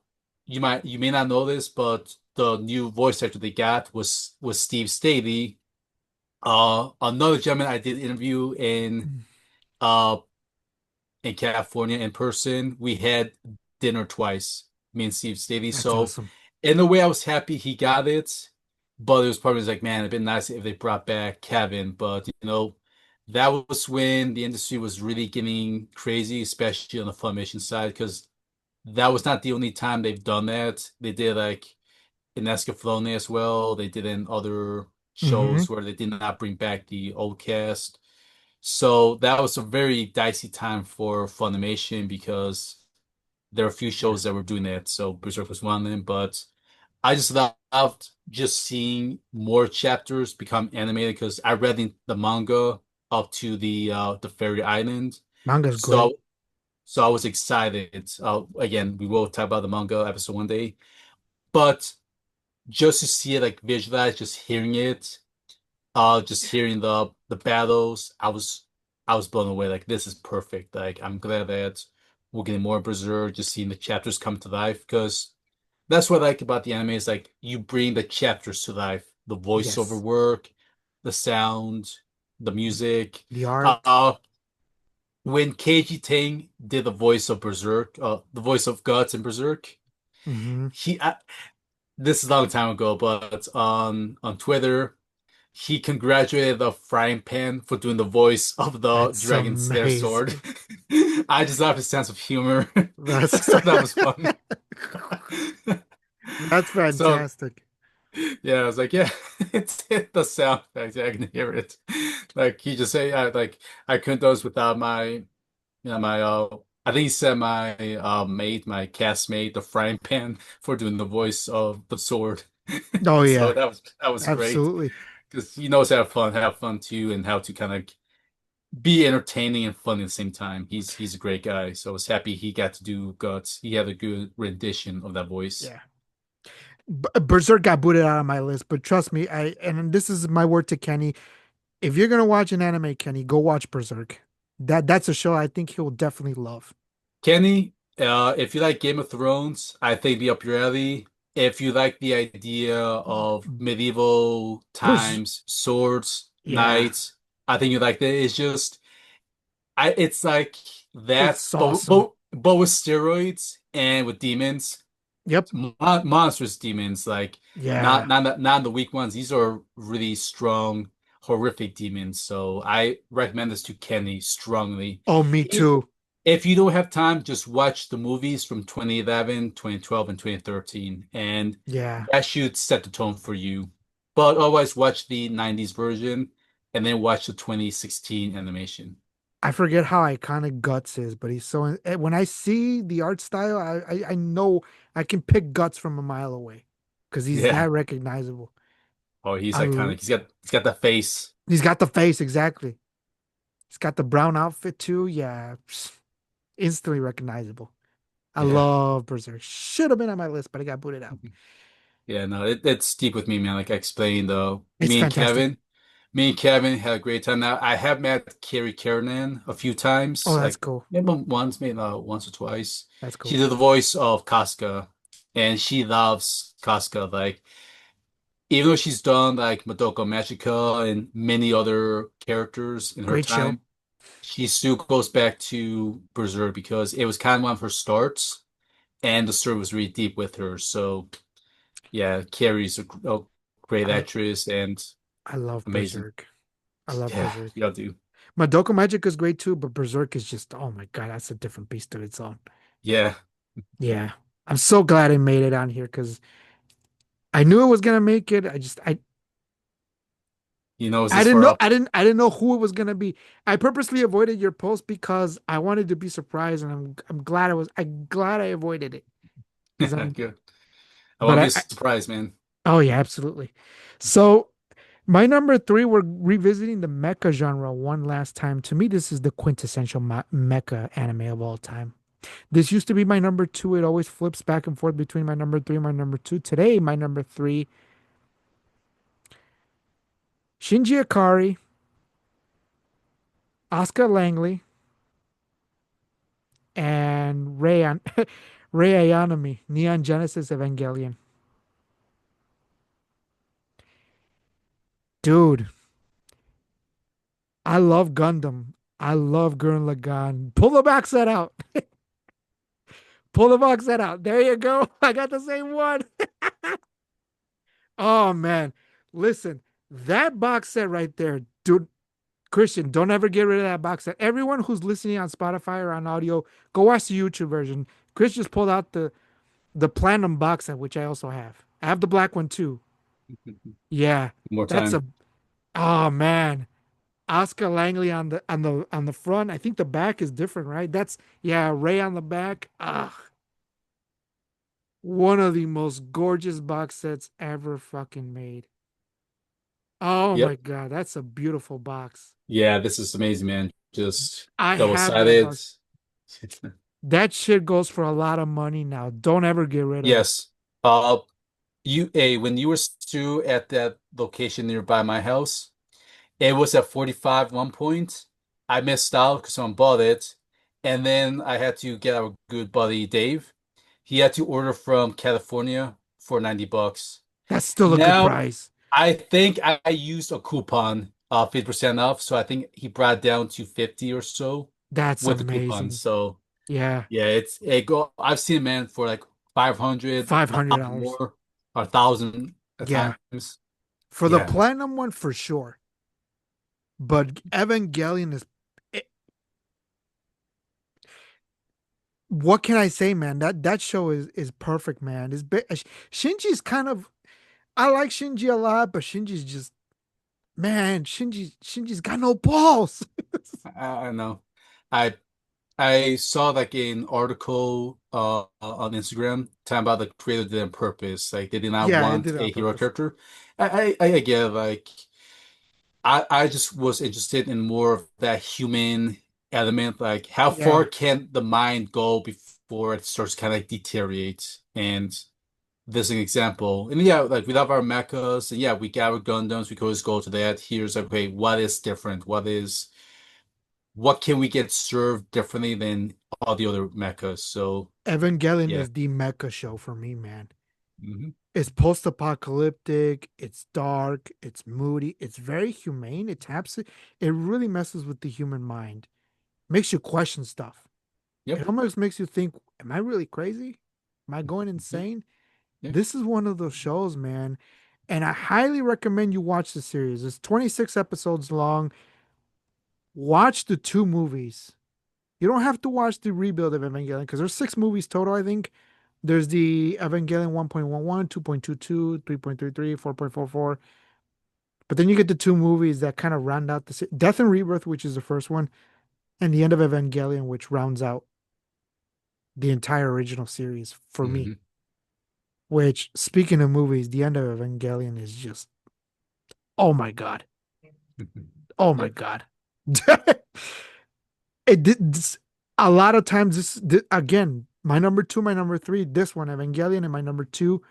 you may not know this, but the new voice actor they got was Steve Staley. Another gentleman I did interview uh in California in person. We had dinner twice, me and Steve Stevie. That's So awesome. in a way, I was happy he got it, but it was probably like, man, it'd been nice if they brought back Kevin. But that was when the industry was really getting crazy, especially on the Funimation side, because that was not the only time they've done that. They did like in Escaflowne as well. They did in other Hmm. shows where they did not bring back the old cast. So that was a very dicey time for Funimation because there are a few Yeah. shows that were doing that. So Berserk was one of them, but I just loved just seeing more chapters become animated because I read the manga up to the Fairy Island. Manga's great. So so I was excited. Again, we will talk about the manga episode one day, but just to see it like visualized, just hearing it. Just hearing the battles, I was blown away. Like this is perfect. Like I'm glad that we're getting more Berserk, just seeing the chapters come to life because that's what I like about the anime is like you bring the chapters to life, the voiceover Yes. work, the sound, the music. The art. Uh, when Keiji Tang did the voice of Berserk, the voice of Guts in Berserk, Hmm. he this is a long time ago, but on Twitter. He congratulated the frying pan for doing the voice of the That's Dragon Slayer sword. amazing. I just love his sense of humor. I That's thought that was fun. that's So fantastic. yeah, I was like, yeah, it's hit the sound effect. Yeah, I can hear it. Like he just say, like I couldn't do this without my I think he said my mate, my castmate, the frying pan for doing the voice of the sword. Oh So yeah, that was great absolutely. because he knows how to have fun too, and how to kind of be entertaining and fun at the same time. He's a great guy. So I was happy he got to do Guts. He had a good rendition of that voice. Yeah. Berserk got booted out of my list, but trust me, I and this is my word to Kenny. If you're gonna watch an anime, Kenny, go watch Berserk. That's a show I think he'll definitely love. Kenny, if you like Game of Thrones, I think be up your alley. If you like the idea of medieval Bers- times, swords, yeah, knights, I think you like that. It's just it's like that, it's awesome. but with steroids and with demons. Yep. monstrous demons, like Yeah. not the weak ones. These are really strong, horrific demons. So I recommend this to Kenny strongly. Oh, me If too. if you don't have time, just watch the movies from 2011, 2012, and 2013, and Yeah. that should set the tone for you. But otherwise, watch the 90s version and then watch the 2016 animation. I forget how iconic Guts is, but he's so. When I see the art style, I know I can pick Guts from a mile away because he's Yeah. that recognizable. Oh, he's I l- iconic. He's got the face. he's got the face exactly. He's got the brown outfit too. Yeah, instantly recognizable. I Yeah. love Berserk. Should have been on my list, but I got booted out. Yeah, no, it's deep with me, man. Like I explained, though, It's fantastic. Me and Kevin had a great time. Now I have met Carrie Kiernan a few Oh, times, that's like cool. maybe once or twice. That's She cool. did the voice of Casca, and she loves Casca. Like even though she's done like Madoka Magica and many other characters in her Great show. time, she still goes back to Berserk because it was kind of one of her starts, and the story was really deep with her. So. Yeah, Carrie's a great I actress and I love amazing. Berserk. I love Yeah, Berserk. y'all do. Madoka Magic is great too, but Berserk is just, oh my God, that's a different beast of its own. Yeah, Yeah. I'm so glad I made it on here because I knew it was gonna make it. he knows this far up. I didn't know who it was gonna be. I purposely avoided your post because I wanted to be surprised and I'm glad I avoided it. Because I'm Good. I but want to be a I surprise, man. oh yeah, absolutely. So my number three, we're revisiting the mecha genre one last time. To me, this is the quintessential mecha anime of all time. This used to be my number two. It always flips back and forth between my number three and my number two. Today, my number three, Shinji Ikari, Asuka Langley, and Rei Ayanami, Neon Genesis Evangelion. Dude, I love Gundam. I love Gurren Lagann. Pull the box set out. Pull the box set out. There you go. I got the same one. Oh man. Listen, that box set right there, dude. Christian, don't ever get rid of that box set. Everyone who's listening on Spotify or on audio, go watch the YouTube version. Chris just pulled out the platinum box set, which I also have. I have the black one too. Yeah, More that's time. a oh man. Oscar Langley on the front. I think the back is different, right? That's yeah, Ray on the back. Ah, one of the most gorgeous box sets ever fucking made. Oh my Yep. God, that's a beautiful box. Yeah, this is amazing, man. Just I have that double-sided. box. That shit goes for a lot of money now. Don't ever get rid of it. Yes. When you were still at that location nearby my house, it was at 45 one point. I missed out because someone bought it. And then I had to get our good buddy Dave. He had to order from California for 90 bucks. That's still a good Now, price. I think I used a coupon, 50% off. So I think he brought it down to 50 or so That's with the coupon. amazing. So Yeah, yeah, I've seen it, man, for like 500, $500. more, or 1,000 at Yeah, times. for the Yeah. platinum one for sure. But Evangelion is it, what can I say, man? That show is perfect, man. Shinji's kind of I like Shinji a lot, but Shinji's just man, Shinji's got no balls. I know. I I saw like an article on Instagram talking about the creator did it on purpose. Like they did not Yeah, it want did it on a hero purpose. character. I get it. Like I just was interested in more of that human element. Like how far Yeah, can the mind go before it starts kind of like deteriorate? And this is an example. And yeah, like we love our mechas, and yeah, we got our Gundams. We could always go to that. Here's like, okay, what is different? What can we get served differently than all the other mechas? So Evangelion yeah. is the mecha show for me, man. Hmm. It's post-apocalyptic, it's dark, it's moody, it's very humane. It really messes with the human mind. Makes you question stuff. It Yep. almost makes you think, am I really crazy? Am I going Yeah, insane? yeah. This is one of those shows, man. And I highly recommend you watch the series. It's 26 episodes long. Watch the two movies. You don't have to watch the rebuild of Evangelion because there's six movies total, I think. There's the Evangelion 1.11, 2.22, 3.33, 4.44. But then you get the two movies that kind of round out Death and Rebirth, which is the first one, and the end of Evangelion, which rounds out the entire original series for me. Hmm. Which, speaking of movies, the end of Evangelion is just, oh my God. Oh my Yep. God. It did a lot of times again, my number two, my number three, this one, Evangelion, and my number two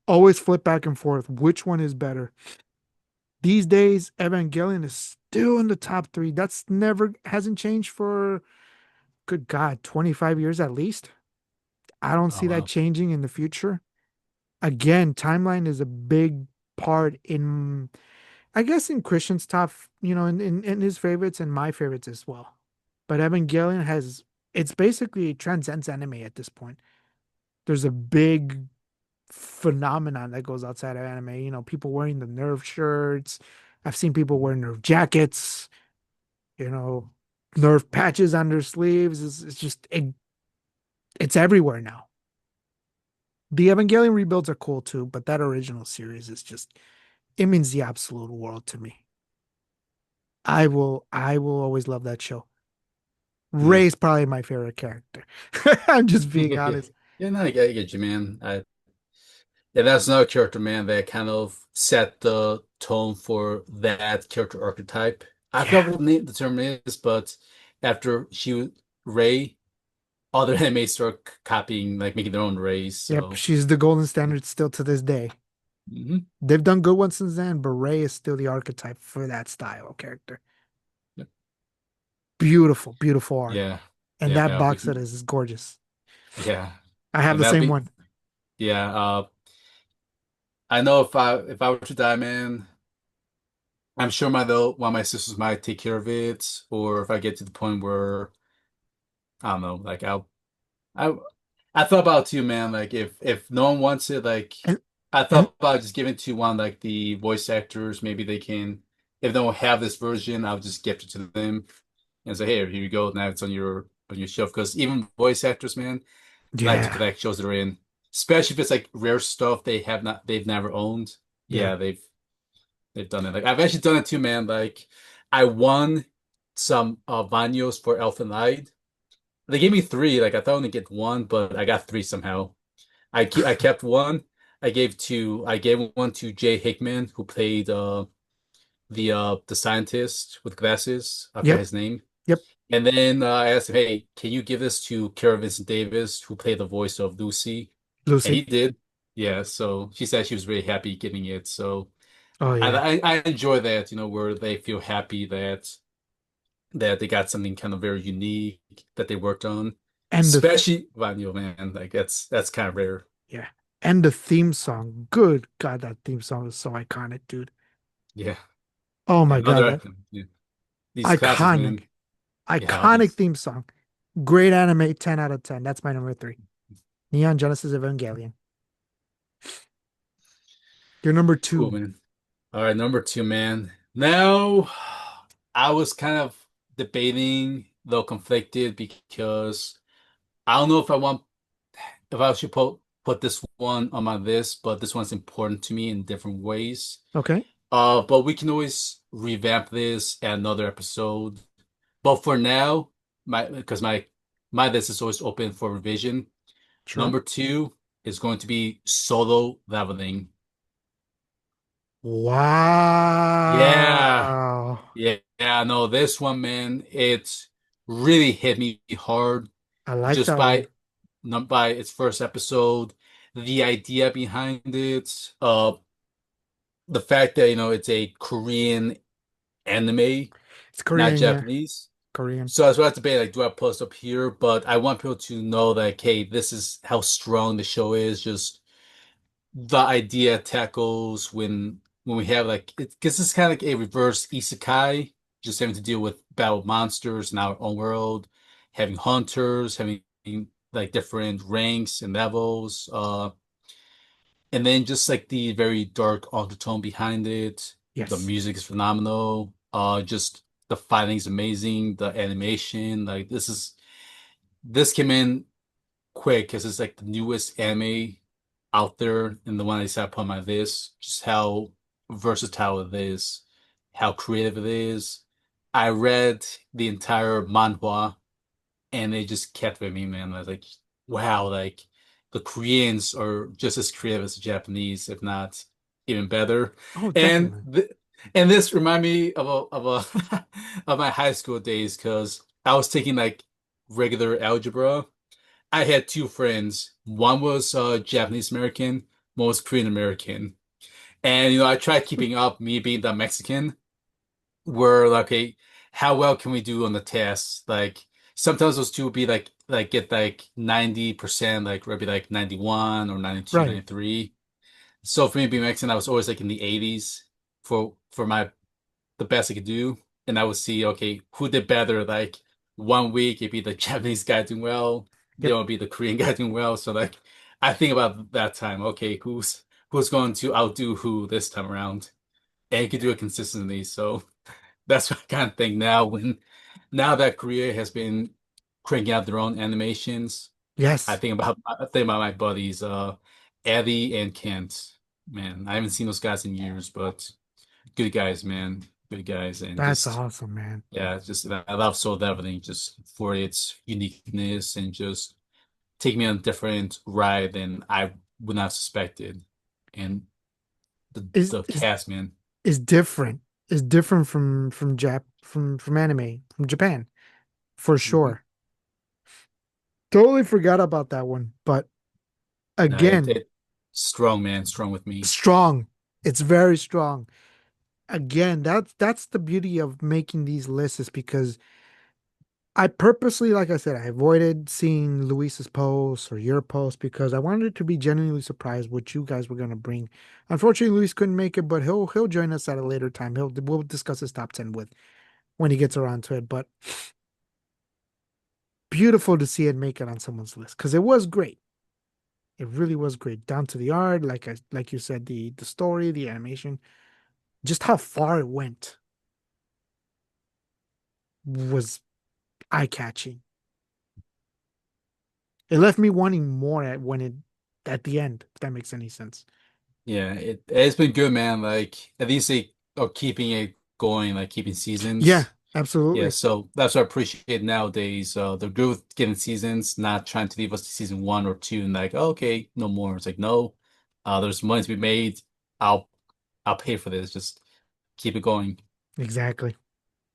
always flip back and forth. Which one is better? These days, Evangelion is still in the top three. That's never hasn't changed for good God, 25 years at least. I don't Oh see that wow. changing in the future. Again, timeline is a big part in, I guess, in Christian's top, in his favorites and my favorites as well. But Evangelion it's basically transcends anime at this point. There's a big phenomenon that goes outside of anime. People wearing the Nerve shirts. I've seen people wearing Nerve jackets, you know, Nerve patches on their sleeves. It's just, it's everywhere now. The Evangelion rebuilds are cool too, but that original series is just, it means the absolute world to me. I will always love that show. Yeah. Ray's probably my favorite character. I'm just being Yeah. honest. Yeah, no, I get you, man. Yeah, that's another character, man, that kind of set the tone for that character archetype. I Yeah. forgot what the term is, but after Ray, other animes start copying, like making their own Rays. Yep. So, She's the golden standard still to this day. hmm. They've done good ones since then, but Ray is still the archetype for that style of character. Beautiful, beautiful art. Yeah, And that yeah, box set is gorgeous. yeah, I have and the that'll same be one. yeah. I know if I were to die, man, I'm sure one of my sisters might take care of it, or if I get to the point where I don't know, like I I thought about it too, man. Like if no one wants it, like And I and thought about just giving it to one like the voice actors. Maybe they can, if they don't have this version, I'll just gift it to them and say, "Hey, here you go. Now it's on your shelf." Because even voice actors, man, like to yeah, collect shows they're in, especially if it's like rare stuff they've never owned. yeah. Yeah, they've done it. Like I've actually done it too, man. Like I won some Vanios for Elf and Light. They gave me three. Like I thought I only get one, but I got three somehow. I kept one. I gave one to Jay Hickman, who played the scientist with glasses. I forgot Yep, his name. yep. And then I asked him, "Hey, can you give this to Kara Vincent Davis, who played the voice of Lucy?" And he Lucy. did. Yeah, so she said she was really happy getting it. So Oh yeah. I enjoy that, where they feel happy that they got something kind of very unique that they worked on. And Especially Vanyo, man. Like that's kind of rare. yeah. And the theme song. Good God, that theme song is so iconic, dude. Yeah. Oh Yeah. my God, Another that yeah. These classics, man. iconic, Yeah, iconic these theme song. Great anime, 10 out of 10. That's my number three. Neon Genesis Evangelion. Your number cool, two. man. All right, number two, man. Now I was kind of debating, though conflicted, because I don't know if I should put this one on my list, but this one's important to me in different ways. Okay, But we can always revamp this at another episode. But for now, my list is always open for revision. sure. Number two is going to be Solo Leveling. Yeah, Wow. yeah. No, this one, man, it really hit me hard I like just that one. by its first episode, the idea behind it, the fact that it's a Korean anime, It's not Korean, yeah. Japanese. Korean. So I was about to debate, like, do I post up here? But I want people to know that, hey, this is how strong the show is. Just the idea tackles when we have like it, because it's kind of like a reverse isekai, just having to deal with battle monsters in our own world, having hunters, having like different ranks and levels. And then just like the very dark undertone behind it. The Yes. music is phenomenal. Just the fighting is amazing. The animation, like this came in quick because it's like the newest anime out there and the one I decided to put on my list. Just how versatile it is, how creative it is. I read the entire manhwa and it just kept with me, man. I was like, wow, like the Koreans are just as creative as the Japanese, if not even better. Oh, And definitely. and this remind me of of my high school days because I was taking like regular algebra. I had two friends. One was Japanese American, one was Korean American. And I tried keeping up, me being the Mexican, where like, okay, how well can we do on the tests? Like sometimes those two would be like get like 90%, like maybe like 91 or 92, Right. 93. So for me being Mexican, I was always like in the 80s for my the best I could do. And I would see, okay, who did better? Like one week it'd be the Japanese guy doing well, then Yep. it would be the Korean guy doing well. So like I think about that time, okay, who's going to outdo who this time around? And you could do it consistently. So that's what I kind of think now now that Korea has been cranking out their own animations. Yes. I think about my buddies, Eddie and Kent. Man, I haven't seen those guys in years, but good guys, man. Good guys. And That's just awesome, man. yeah, just I love Soul Leveling just for its uniqueness and just take me on a different ride than I would not have suspected. And Is the is cast, man. is different. Is different from anime from Japan for Hmm. sure. Totally forgot about that one, but No, again, it strong, man, strong with me. strong. It's very strong. Again, that's the beauty of making these lists is because I purposely, like I said, I avoided seeing Luis's posts or your post because I wanted to be genuinely surprised what you guys were gonna bring. Unfortunately, Luis couldn't make it, but he'll join us at a later time. We'll discuss his top 10 with when he gets around to it. But beautiful to see it make it on someone's list because it was great. It really was great. Down to the art, like you said, the story, the animation, just how far it went was eye-catching. It left me wanting more at the end, if that makes any sense. Yeah, it's been good, man. Like at least they are keeping it going, like keeping Yeah, seasons. Yeah, absolutely. so that's what I appreciate nowadays. They're good with getting seasons, not trying to leave us to season one or two and like, oh, okay, no more. It's like, no, there's money to be made. I'll I'll pay for this. Just keep it going. Exactly.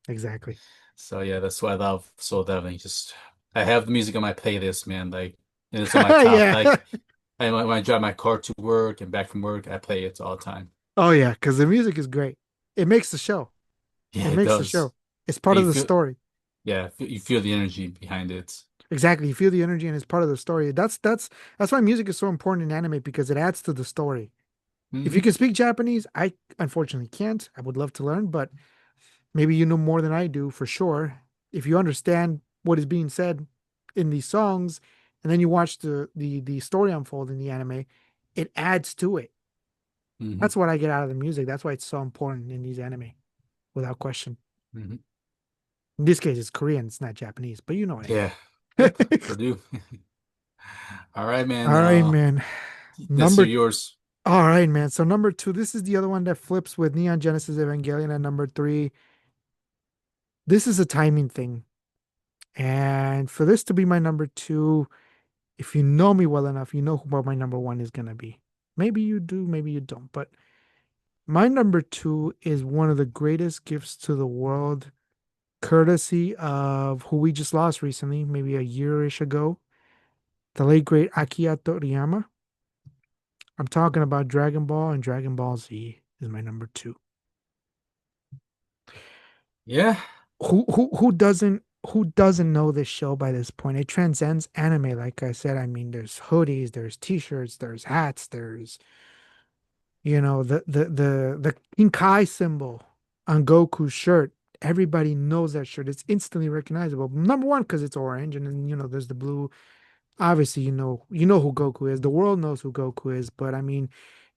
Exactly. So yeah, that's why I love Soul Devil. Just I have the music on my playlist, man. Like, and it's on my top. Yeah. Like, when I drive my car to work and back from work, I play it all the time. Oh yeah, because the music is great. It makes the show. Yeah, It it makes the does. show. It's part And of the story. you feel the energy behind it. Exactly. You feel the energy and it's part of the story. That's why music is so important in anime because it adds to the story. If you Hmm. can speak Japanese, I unfortunately can't. I would love to learn, but maybe you know more than I do for sure. If you understand what is being said in these songs, and then you watch the story unfold in the anime, it adds to it. Hmm. That's what I get out of the music. That's why it's so important in these anime, without question. Hmm. In this case, it's Korean, it's not Japanese, but you know what I Yeah. mean. Yep. Sure do. All right, man. All right, man. Let's hear Number, yours. all right, man. So number two, this is the other one that flips with Neon Genesis Evangelion at number three. This is a timing thing. And for this to be my number two, if you know me well enough, you know what my number one is gonna be. Maybe you do, maybe you don't. But my number two is one of the greatest gifts to the world, courtesy of who we just lost recently, maybe a year-ish ago, the late great Akira Toriyama. I'm talking about Dragon Ball and Dragon Ball Z is my number two. Yeah. Who doesn't know this show by this point? It transcends anime, like I said. I mean, there's hoodies, there's t-shirts, there's hats, there's the Inkai symbol on Goku's shirt. Everybody knows that shirt. It's instantly recognizable. Number one, because it's orange, and then there's the blue Obviously, you know who Goku is. The world knows who Goku is, but I mean,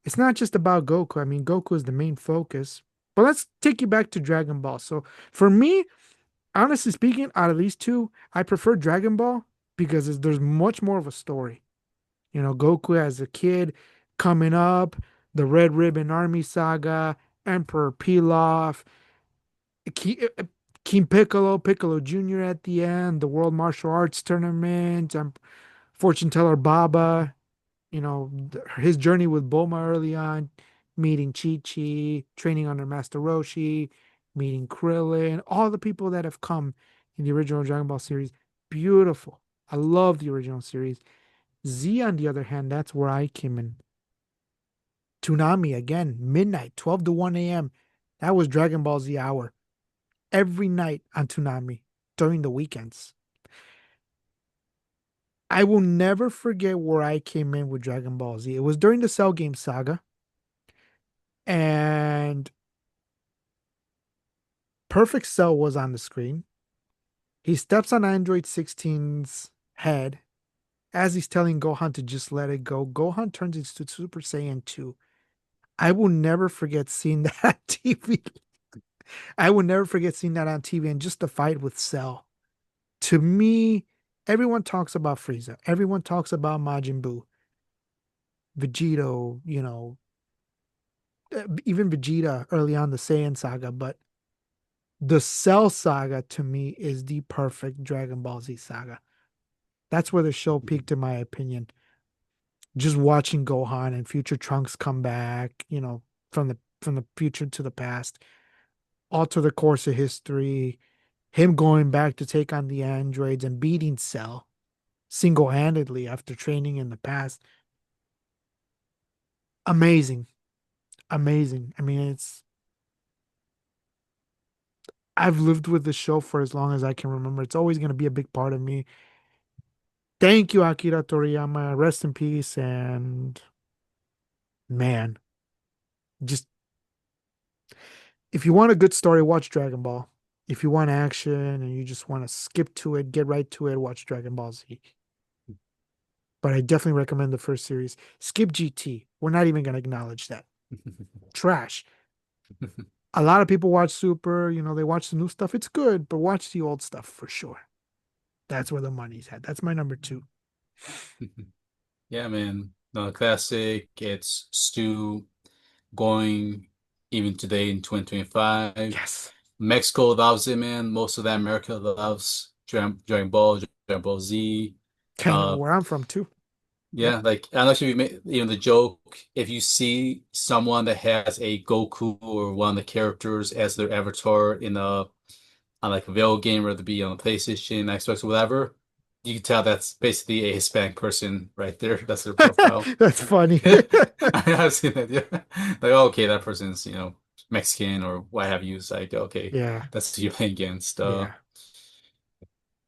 it's not just about Goku. I mean, Goku is the main focus. But let's take you back to Dragon Ball. So for me, honestly speaking, out of these two, I prefer Dragon Ball because there's much more of a story. Goku as a kid coming up, the Red Ribbon Army saga, Emperor Pilaf, King Piccolo, Piccolo Jr. at the end, the World Martial Arts Tournament, Fortune Teller Baba, his journey with Bulma early on, meeting Chi Chi, training under Master Roshi, meeting Krillin, all the people that have come in the original Dragon Ball series. Beautiful. I love the original series. Z, on the other hand, that's where I came in. Toonami again, midnight, 12 to 1 a.m. That was Dragon Ball Z hour every night on Toonami during the weekends. I will never forget where I came in with Dragon Ball Z. It was during the Cell Game saga, and Perfect Cell was on the screen. He steps on Android 16's head as he's telling Gohan to just let it go. Gohan turns into Super Saiyan 2. I will never forget seeing that on TV. I will never forget seeing that on TV and just the fight with Cell. To me, everyone talks about Frieza. Everyone talks about Majin Buu, Vegito, even Vegeta early on the Saiyan saga, but the Cell saga to me is the perfect Dragon Ball Z saga. That's where the show peaked, in my opinion. Just watching Gohan and future Trunks come back, from the future to the past, alter the course of history, him going back to take on the androids and beating Cell single-handedly after training in the past. Amazing. Amazing. I mean, I've lived with the show for as long as I can remember. It's always going to be a big part of me. Thank you, Akira Toriyama. Rest in peace. And man, just if you want a good story, watch Dragon Ball. If you want action and you just want to skip to it, get right to it, watch Dragon Ball Z. But I definitely recommend the first series. Skip GT. We're not even going to acknowledge that. Trash. A lot of people watch Super, they watch the new stuff. It's good, but watch the old stuff for sure. That's where the money's at. That's my number two. Yeah, man. No, classic. It's still going even today in 2025. Yes. Mexico loves it, man. Most of that America loves Dragon Ball, Dragon Ball Z. Kind of Uh, where I'm from too. Yep. yeah, like I don't know if you made, the joke. If you see someone that has a Goku or one of the characters as their avatar in a on like a video game, whether it be on a PlayStation, Xbox, or whatever, you can tell that's basically a Hispanic person right there. That's their profile. That's funny. I've seen that. Yeah, like okay, that person's Mexican or what have you. It's like okay, Yeah. that's who you're playing against. Yeah.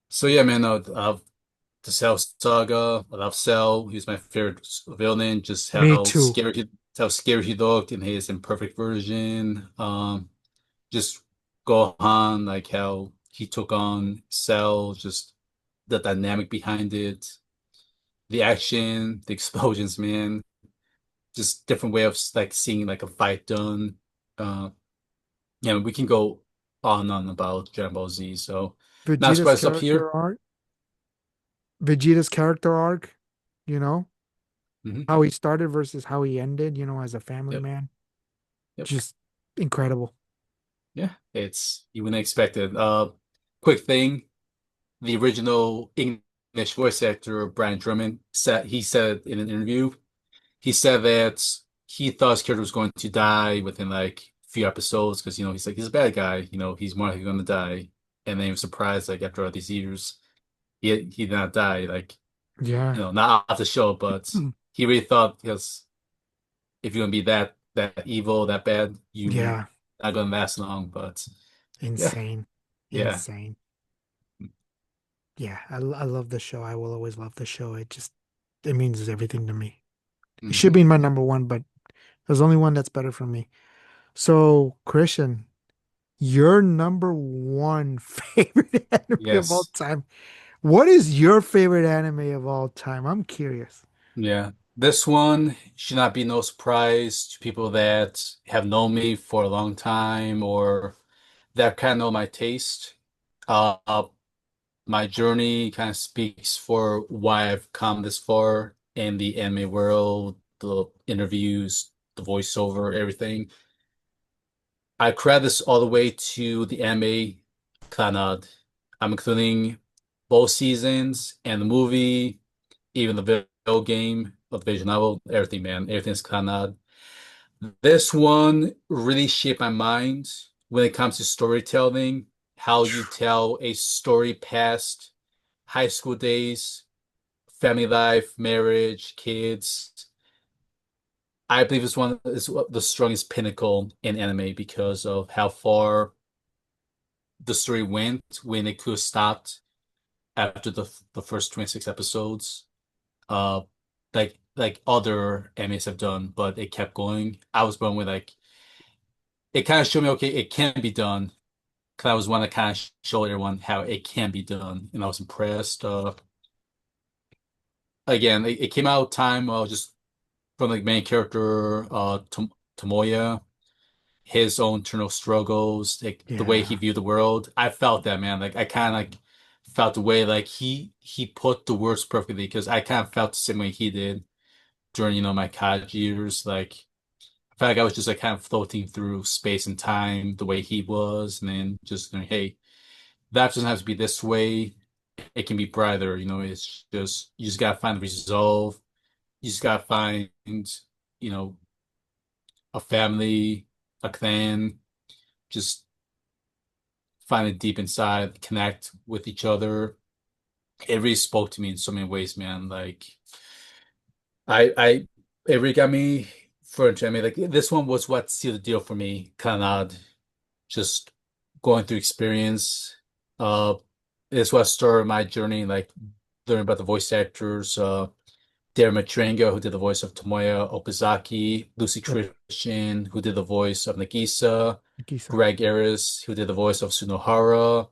So yeah, man. The Cell Saga. I love Cell. He's my favorite villain. Just Me too. how scary he looked in his imperfect version. Just Gohan, like how he took on Cell, just the dynamic behind it, the action, the explosions, man. Just different way of like seeing like a fight done. Uh, yeah, we can go on and on about Dragon Ball Z. So not Vegeta's surprised up here. character arc. Vegeta's character arc, you know, Hmm. how he started versus how he ended, as a family Yep. man. Yep. Just incredible. Yeah, it's you wouldn't expect it. Quick thing, the original English voice actor Brian Drummond said in an interview, he said that he thought his character was going to die within like a few episodes because he's like he's a bad guy, he's more likely going to die, and then he was surprised like after all these years he did not die, like Yeah. not off the show, but he really thought because if you're gonna be that evil, that bad, you Yeah. not gonna last long, but. Yeah, Insane. yeah. Insane. Yeah. I love the show. I will always love the show. It means everything to me. It should Hmm. be in my number one, but there's only one that's better for me. So, Christian, your number one favorite anime of all Yes. time. What is your favorite anime of all time? I'm curious. Yeah. This one should not be no surprise to people that have known me for a long time or that kind of know my taste. Uh, my journey kind of speaks for why I've come this far in the anime world, the interviews, the voiceover, everything. I credit this all the way to the anime Clannad. I'm including both seasons and the movie, even the video game, the visual novel, everything, man. Everything's Clannad. This one really shaped my mind when it comes to storytelling, how you tell a story past high school days, family life, marriage, kids. I believe this one is the strongest pinnacle in anime because of how far the story went when it could have stopped after the first 26 episodes. Uh, like other animes have done, but it kept going. I was born with like it kind of showed me okay, it can be done. Because I was one that kind of showed everyone how it can be done, and I was impressed. Again, it came out time just from the main character, Tomoya, his own internal struggles, like the way he Yeah. viewed the world. I felt that, man. Like I kind of like felt the way like he put the words perfectly because I kind of felt the same way he did during my college years. Like I felt like I was just like kind of floating through space and time the way he was, and then just like, hey, that doesn't have to be this way. It can be brighter. It's just you just gotta find the resolve. You just gotta find, you know, a family, a clan, just find it deep inside, connect with each other. It really spoke to me in so many ways, man. Like it really got me for into anime. Like this one was what sealed the deal for me. Kind of just going through experience. Uh, it's what started my journey, like learning about the voice actors. Darren Matrenga, who did the voice of Tomoya Okazaki, Lucy Yep. Christian, who did the voice of Nagisa, Gisa. Greg Aris, who did the voice of Sunohara.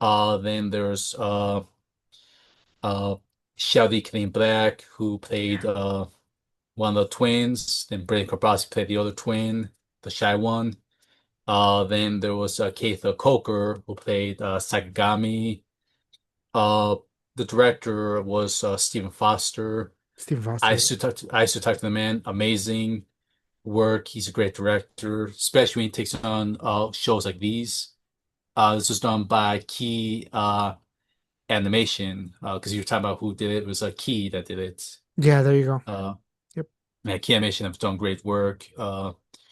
Then there's uh, Shelby Clean Black, who played one of the twins. Then Brandon Carbasi played the other twin, the shy one. Then there was Keitha Coker, who played Sakagami. Uh, the director was Stephen Foster. Stephen Foster. I used to talk to the man. Amazing work. He's a great director, especially when he takes on shows like these. This was done by Key Animation because you were talking about who did it. It was Key that did it. Yeah, there you go. Uh, Yep. Man, Key Animation have done great work.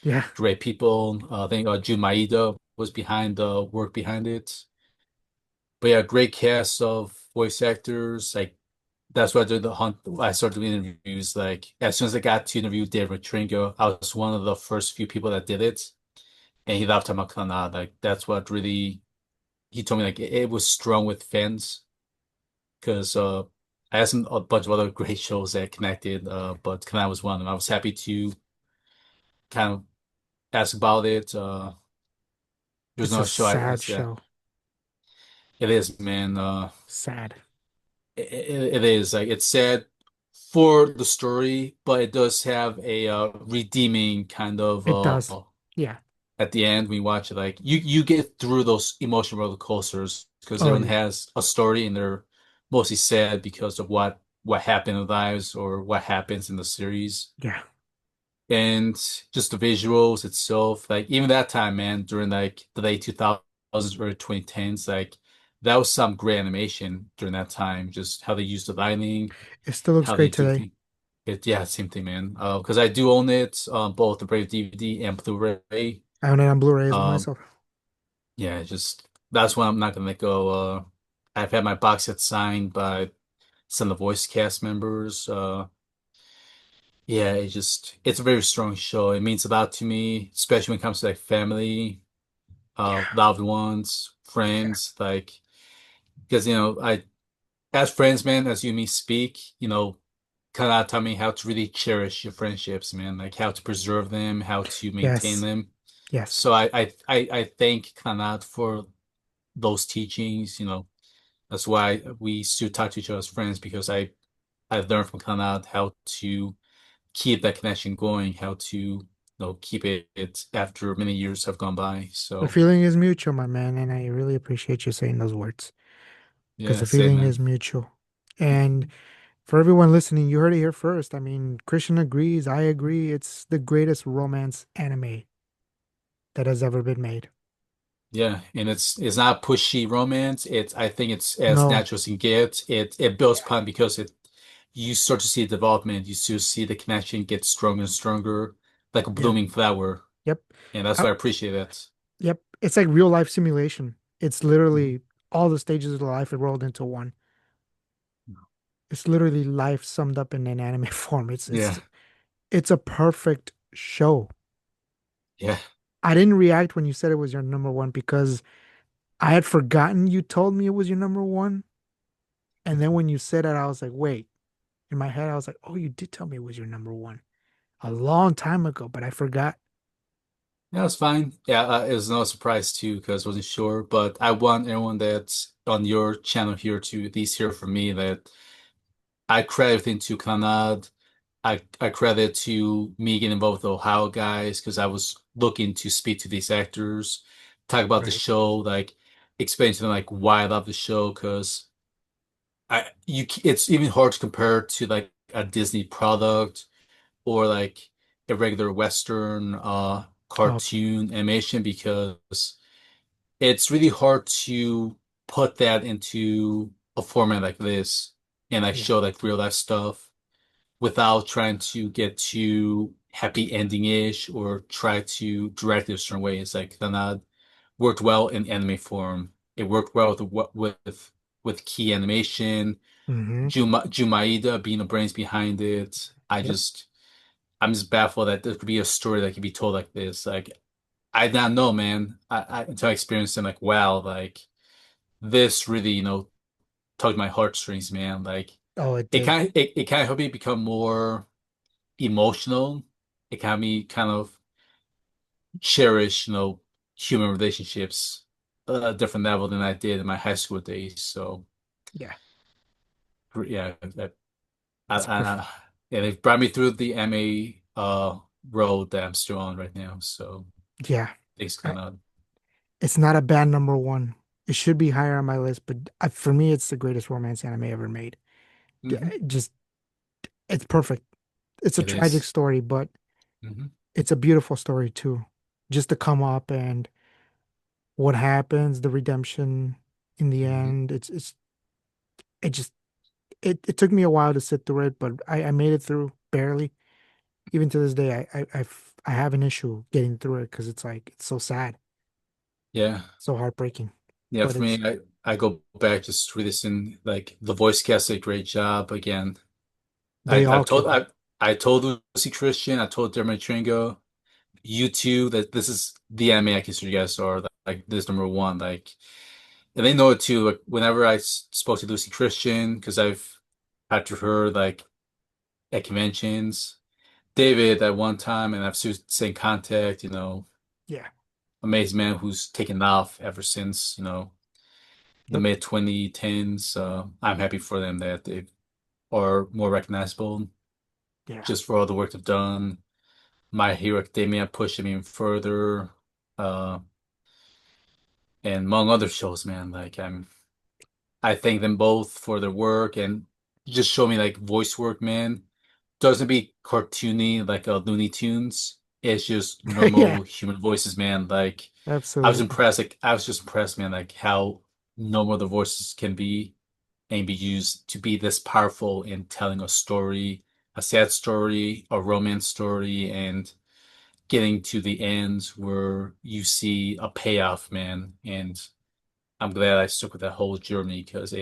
Yeah. Great people. I think Jun Maeda was behind the work behind it. But yeah, great cast of voice actors. Like that's why I did the hunt. I started doing interviews. Like as soon as I got to interview Dave Matringo, I was one of the first few people that did it, and he loved Tamakana. Like that's what really he told me. Like it was strong with fans because I had a bunch of other great shows that connected, but Kana was one of them. I was happy to kind of ask about it. There's It's a no show sad yeah, show. it is, man. Sad. It is like it's sad for the story, but it does have a redeeming kind of It does. Yeah. at the end when you watch it. Like you get through those emotional roller coasters because Oh, everyone yeah. has a story and they're mostly sad because of what happened in their lives or what happens in the series. Yeah. And just the visuals itself, like even that time, man, during like the late 2000s, early 2010s, like that was some great animation during that time. Just how they used the lighting, It still looks how they great do today. things. Yeah, same thing, man. Because I do own it, both the Brave DVD and Blu-ray. I own it on Blu-ray as well Um, myself. yeah, just that's one I'm not gonna let go. I've had my box set signed by some of the voice cast members. Yeah, it's a very strong show. It means a lot to me, especially when it comes to like family, loved ones, Yeah. friends, like because I as friends, man, as you and me speak, kind of taught me how to really cherish your friendships, man, like how to preserve them, how to maintain Yes. them. Yes. So I thank Kanat for those teachings, That's why we still talk to each other as friends because I learned from Kanad how to keep that connection going, how to keep it after many years have gone by. The So feeling is mutual, my man, and I really appreciate you saying those words because yeah, the same feeling man. is mutual. And for everyone listening, you heard it here first. I mean, Christian agrees. I agree. It's the greatest romance anime that has ever been made. Yeah, and it's not pushy romance. It's I think it's as No. natural as you can get. It builds upon because it you start to see development. You still see the connection get stronger and stronger, like a Yeah. blooming flower, Yep. and that's Uh, why I appreciate it. yep. It's like real life simulation. It's literally all the stages of life rolled into one. It's literally life summed up in an anime form. It's Yeah, it's it's a perfect show. yeah. I didn't react when you said it was your number one because I had forgotten you told me it was your number one. And then when you said it, I was like, wait. In my head, I was like, oh, you did tell me it was your number one a long time ago, but I forgot. Yeah, it's fine. Yeah, it was no surprise too because I wasn't sure. But I want everyone that's on your channel here to at least hear from me that I credit everything to Kanad. I credit to me getting involved with the Ohio guys because I was looking to speak to these actors, talk about the Right. show, like explain to them like why I love the show because it's even hard to compare to like a Disney product or like a regular Western Oh, cartoon animation because it's really hard to put that into a format like this and like yeah. show like real life stuff without trying to get too happy ending-ish or try to direct it a certain way. It's like Granada worked well in anime form. It worked well with key animation. Mm-hmm. Jumaida being the brains behind it. Yep. I'm just baffled that there could be a story that could be told like this. Like I did not know, man. Until I experienced it, like wow, like this really, tugged my heartstrings, man. Like Oh, it did. it kind of helped me become more emotional. It got me kind of cherish, human relationships at a different level than I did in my high school days. So Yeah. yeah, It's perfect. yeah, they've brought me through the MA road that I'm still on right now. So Yeah. thanks, I, kind of. it's not a bad number one. It should be higher on my list, but for me, it's the greatest romance anime ever made. Hmm. Just, it's perfect. It's a It tragic is. story, but Hmm. it's a beautiful story too. Just to come up and what happens, the redemption in the Hmm. end. It just it took me a while to sit through it, but I made it through barely. Even to this day, I have an issue getting through it because it's like it's so sad, Yeah. so heartbreaking. Yeah, But for me, it's I go back just to listen, like the voice cast did a great job again. they all killed it. I told Lucy Christian, I told Dermot Tringo, you two that this is the anime I consider you guys are like this number one. Like and they know it too. Like whenever spoke to Lucy Christian, because I've had to her like at conventions, David at one time, and I've still stayed in contact, Yeah. amazing man who's taken off ever since, the Yep. mid 2010s. I'm happy for them that they are more recognizable Yeah. just for all the work they've done. My Hero Academia pushed them even further. Uh, and among other shows, man, like I thank them both for their work and just show me like voice work, man. Doesn't be cartoony like Looney Tunes. It's just Yeah. normal human voices, man. Like I was Absolutely. impressed. Like I was just impressed, man. Like how normal the voices can be and be used to be this powerful in telling a story, a sad story, a romance story, and getting to the end where you see a payoff, man. And I'm glad I stuck with that whole journey because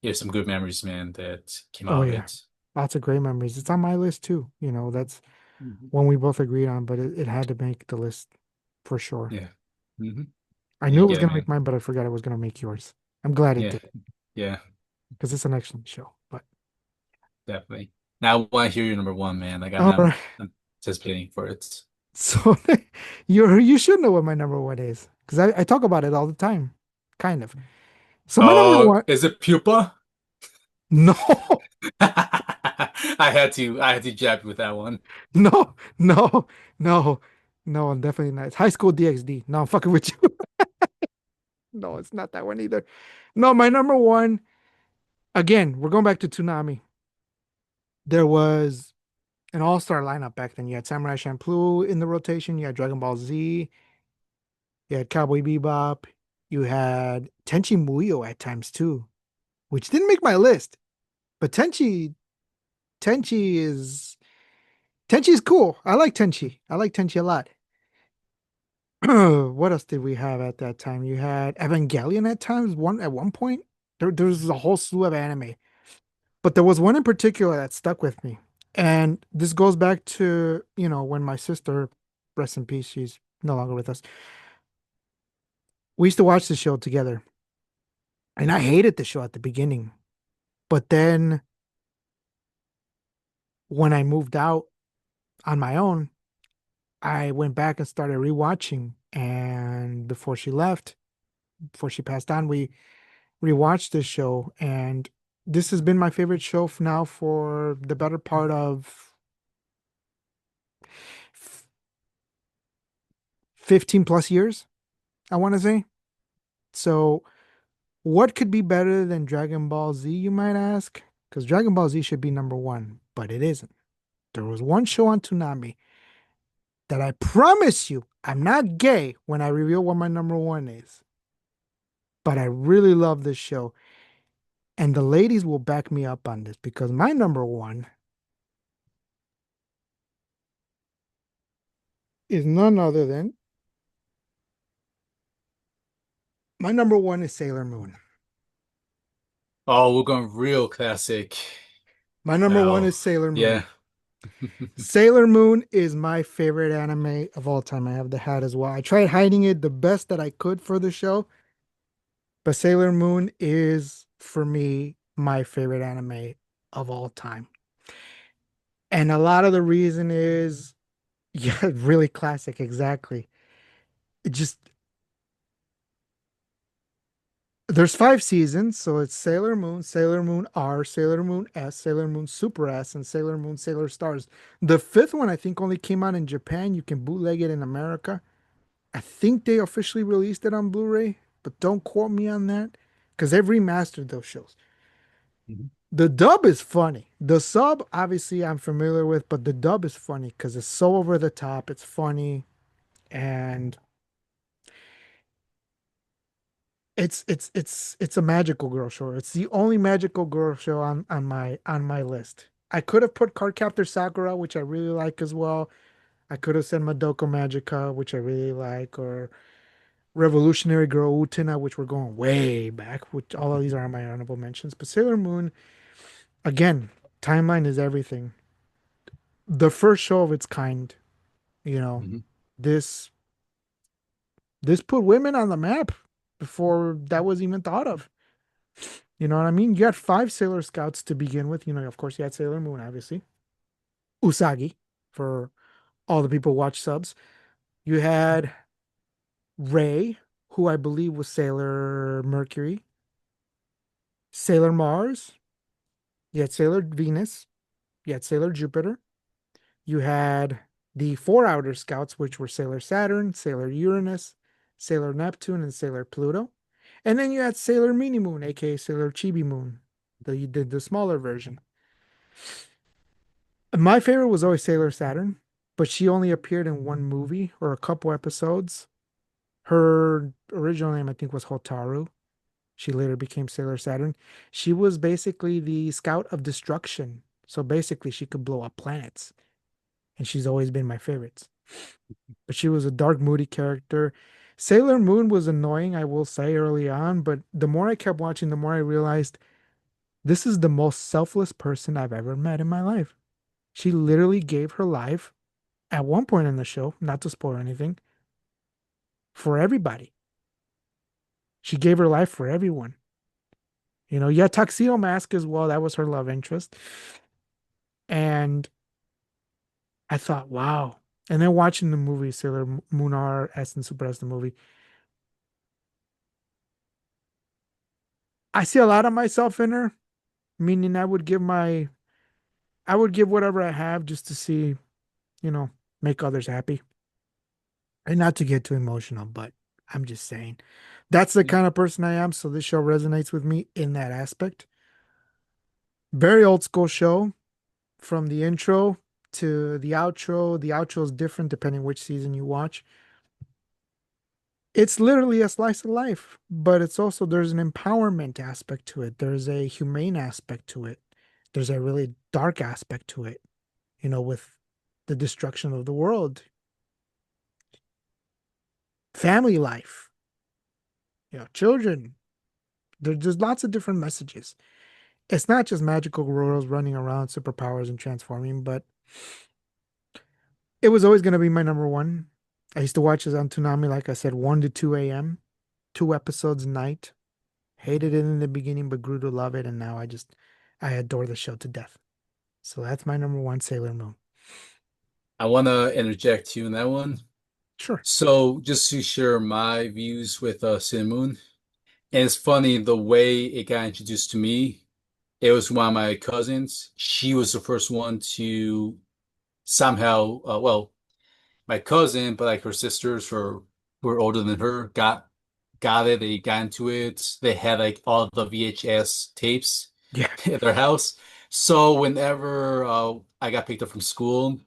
there's some good memories, man, that came Oh out of yeah. it. Lots of great memories. It's on my list too. That's Mhm. one we both agreed on, but it had to make the list for sure. Yeah. Hmm. I Yeah, knew you it was get it, gonna make man. mine, but I forgot it was gonna make yours. I'm glad it Yeah. did Yeah, because it's an excellent show. But definitely. Now I want to hear your number one, man. Like all right. I'm anticipating for it. So you should know what my number one is because I talk about it all the time, kind of. So my number Oh, one, is it pupa? no, I had to jab you with that one. no, no, no, no, I'm definitely not. It's High School DxD. No, I'm fucking with you. No, it's not that one either. No, my number one, again, we're going back to Toonami. There was an all-star lineup back then. You had Samurai Champloo in the rotation, you had Dragon Ball Z, you had Cowboy Bebop, you had Tenchi Muyo at times too, which didn't make my list. But Tenchi is Tenchi is cool. I like Tenchi. I like Tenchi a lot. What else did we have at that time? You had Evangelion at times. One point. There was a whole slew of anime. But there was one in particular that stuck with me. And this goes back to, when my sister, rest in peace, she's no longer with us. We used to watch the show together. And I hated the show at the beginning. But then when I moved out on my own, I went back and started rewatching. And before she passed on, we rewatched this show. And this has been my favorite show now for the better part of 15 plus years, I want to say. So, what could be better than Dragon Ball Z, you might ask? Because Dragon Ball Z should be number one, but it isn't. There was one show on Toonami that I promise you, I'm not gay when I reveal what my number one is, but I really love this show. And the ladies will back me up on this because my number one is none other than my number one is Sailor Moon. Oh, we're going real classic. My number one Oh, is Sailor Moon. yeah. Sailor Moon is my favorite anime of all time. I have the hat as well. I tried hiding it the best that I could for the show, but Sailor Moon is, for me, my favorite anime of all time. And a lot of the reason is, yeah, really classic, exactly. It just, there's 5 seasons, so it's Sailor Moon R, Sailor Moon S, Sailor Moon Super S, and Sailor Moon Sailor Stars. The fifth one, I think, only came out in Japan. You can bootleg it in America. I think they officially released it on Blu-ray, but don't quote me on that because they've remastered those shows. Mhm. The dub is funny. The sub, obviously, I'm familiar with, but the dub is funny because it's so over the top. It's funny, and it's a magical girl show. It's the only magical girl show on my list. I could have put Cardcaptor Sakura, which I really like as well. I could have said Madoka Magica, which I really like, or Revolutionary Girl Utena, which we're going way back, which all of these are my honorable mentions. But Sailor Moon, again, timeline is everything. The first show of its kind, you know, Mhm. this this put women on the map before that was even thought of. You know what I mean? You had 5 Sailor Scouts to begin with. Of course, you had Sailor Moon, obviously. Usagi, for all the people who watch subs. You had Ray, who I believe was Sailor Mercury. Sailor Mars. You had Sailor Venus. You had Sailor Jupiter. You had the 4 outer scouts, which were Sailor Saturn, Sailor Uranus, Sailor Neptune, and Sailor Pluto. And then you had Sailor Mini Moon, aka Sailor Chibi Moon, the smaller version. My favorite was always Sailor Saturn, but she only appeared in one movie or a couple episodes. Her original name, I think, was Hotaru. She later became Sailor Saturn. She was basically the scout of destruction. So basically, she could blow up planets. And she's always been my favorites. But she was a dark, moody character. Sailor Moon was annoying, I will say, early on, but the more I kept watching, the more I realized this is the most selfless person I've ever met in my life. She literally gave her life at one point in the show, not to spoil anything, for everybody. She gave her life for everyone. Yeah, Tuxedo Mask as well. That was her love interest. And I thought, wow. And then watching the movie, Sailor Moon R, S, and Super S, the movie, I see a lot of myself in her, meaning I would give whatever I have just to see, you know, make others happy. And not to get too emotional, but I'm just saying that's the kind of person I am. So this show resonates with me in that aspect. Very old school show from the intro to the outro. The outro is different depending which season you watch. It's literally a slice of life, but it's also there's an empowerment aspect to it. There's a humane aspect to it. There's a really dark aspect to it, with the destruction of the world, family life, children. There's lots of different messages. It's not just magical girls running around, superpowers and transforming, but it was always going to be my number one. I used to watch this on Toonami, like I said, 1 to 2 a.m., 2 episodes a night. Hated it in the beginning, but grew to love it. And now I adore the show to death. So that's my number one, Sailor Moon. I want to interject you in that one. Sure. So just to share my views with Cinnamon, and it's funny the way it got introduced to me. It was one of my cousins. She was the first one to somehow, well, my cousin, but like her sisters were older than her, got it. They got into it. They had like all the VHS tapes Yeah. at their house. So whenever I got picked up from school,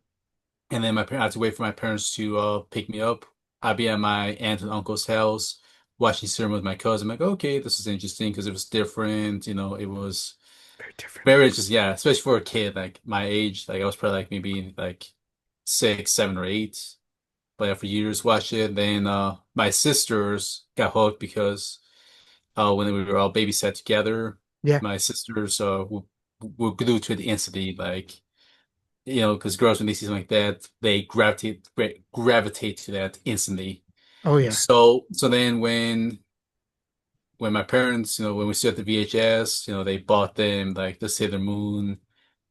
and then my parents I had to wait for my parents to pick me up, I'd be at my aunt and uncle's house watching cinema with my cousin. I'm like, okay, this is interesting because it was different. It was Very different. very just yeah, especially for a kid like my age. Like I was probably like maybe like 6, 7, or 8. But after years watched it, then my sisters got hooked because when we were all babysat together, Yeah. my sisters were glued to it instantly. Like because girls when they see something like that, they gravitate to that instantly. Oh, yeah. So then when my parents, when we saw the VHS, they bought them like the Sailor Moon,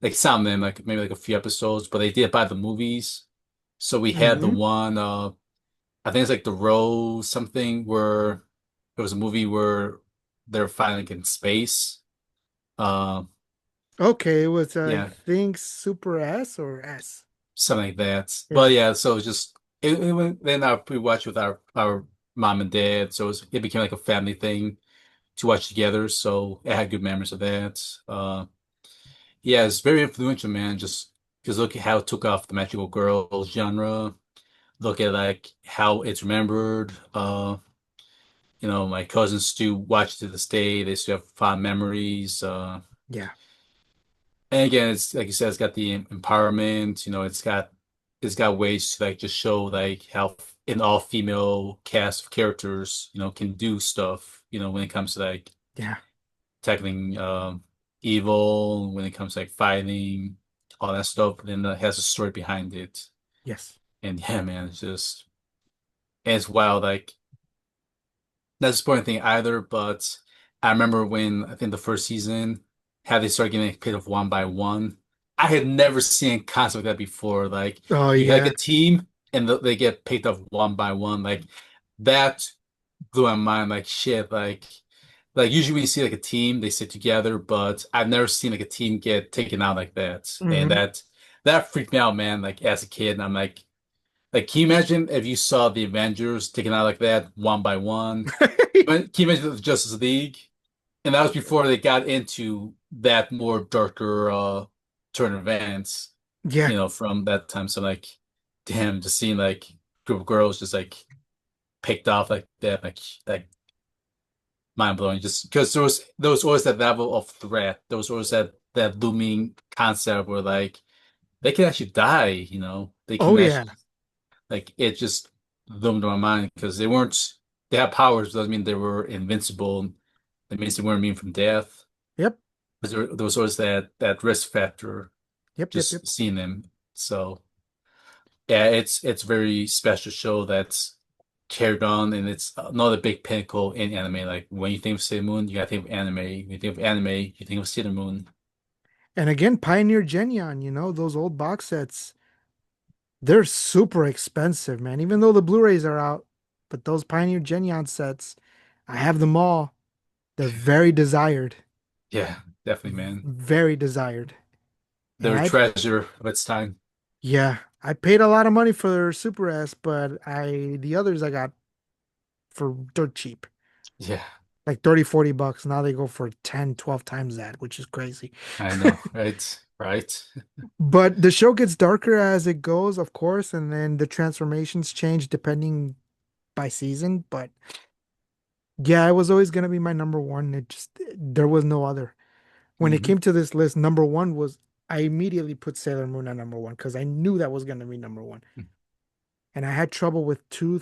like some of them, like maybe like a few episodes, but they did buy the movies. So we had the Hmm. one, I think it's like the Rose something where it was a movie where they're fighting like in space. Uh, Okay. It was, I yeah, think, Super S or S. something like that. But Yeah. yeah, so it's just then we watched with our mom and dad, so it became like a family thing to watch together. So I had good memories of that. Yeah, it's very influential, man. Just because look at how it took off the magical girl genre. Look at like how it's remembered. My cousins still watch it to this day. They still have fond memories. Yeah. And again, it's like you said, it's got the empowerment. It's got ways to like just show like how an all female cast of characters, can do stuff. When it comes to like Yeah. tackling evil, when it comes to like fighting, all that stuff. Then it has a story behind it. Yes. And yeah, man, it's wild. Like that's the important thing either, but I remember when I think the first season, how they started getting like, picked up one by one. I had never seen a concept like that before. Like Oh, you had yeah. like a team and they get picked up one by one. Like that blew my mind. Like shit. Like usually when you see like a team, they sit together, but I've never seen like a team get taken out like that. And Hmm. that freaked me out, man. Like as a kid, and I'm like, can you imagine if you saw the Avengers taken out like that one by one? Can you imagine the Justice League? And that was before they got into that more darker turn of events, Yeah. from that time. So like, damn, just seeing like group of girls just like picked off like that, like mind blowing. Just because there was always that level of threat. There was always that looming concept where like they can actually die. They Oh, can yeah. actually like it just loomed in my mind because they have powers, doesn't mean they were invincible. That means they weren't immune from death. Yep. But there was always that risk factor Yep. Yep. Yep. just seeing them. So yeah, it's a very special show that's carried on, and it's another big pinnacle in anime. Like when you think of Sailor Moon, you gotta think of anime. When you think of anime, you think of Sailor Moon. And again, Pioneer Genion, those old box sets, they're super expensive, man. Even though the Blu-rays are out, but those Pioneer Genion sets, I have them all. They're very desired, Yeah, definitely, man. very desired. And They're a treasure of its time. yeah, I paid a lot of money for Super S, but the others I got for dirt cheap, Yeah, like 30, 40 bucks. Now they go for 10, 12 times that, which is crazy. I know, right? Right. But the show gets darker as it goes, of course, and then the transformations change depending by season. But yeah, it was always gonna be my number one. There was no other. When it Hmm. came to this list, number one was I immediately put Sailor Moon at number one because I knew that was gonna be number one. And I had trouble with two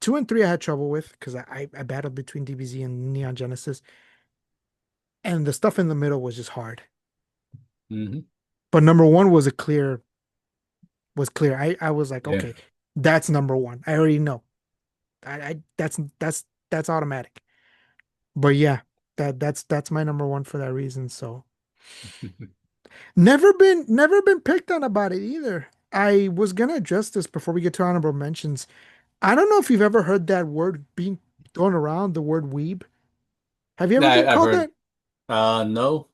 and three. I had trouble with because I battled between DBZ and Neon Genesis, and the stuff in the middle was just hard. Hmm. But number one was clear. I was like, Yeah. okay, that's number one. I already know. I that's automatic. But yeah, that's my number one for that reason. So never been picked on about it either. I was gonna address this before we get to honorable mentions. I don't know if you've ever heard that word being thrown around, the word weeb. Have you ever been I've called heard. that? No,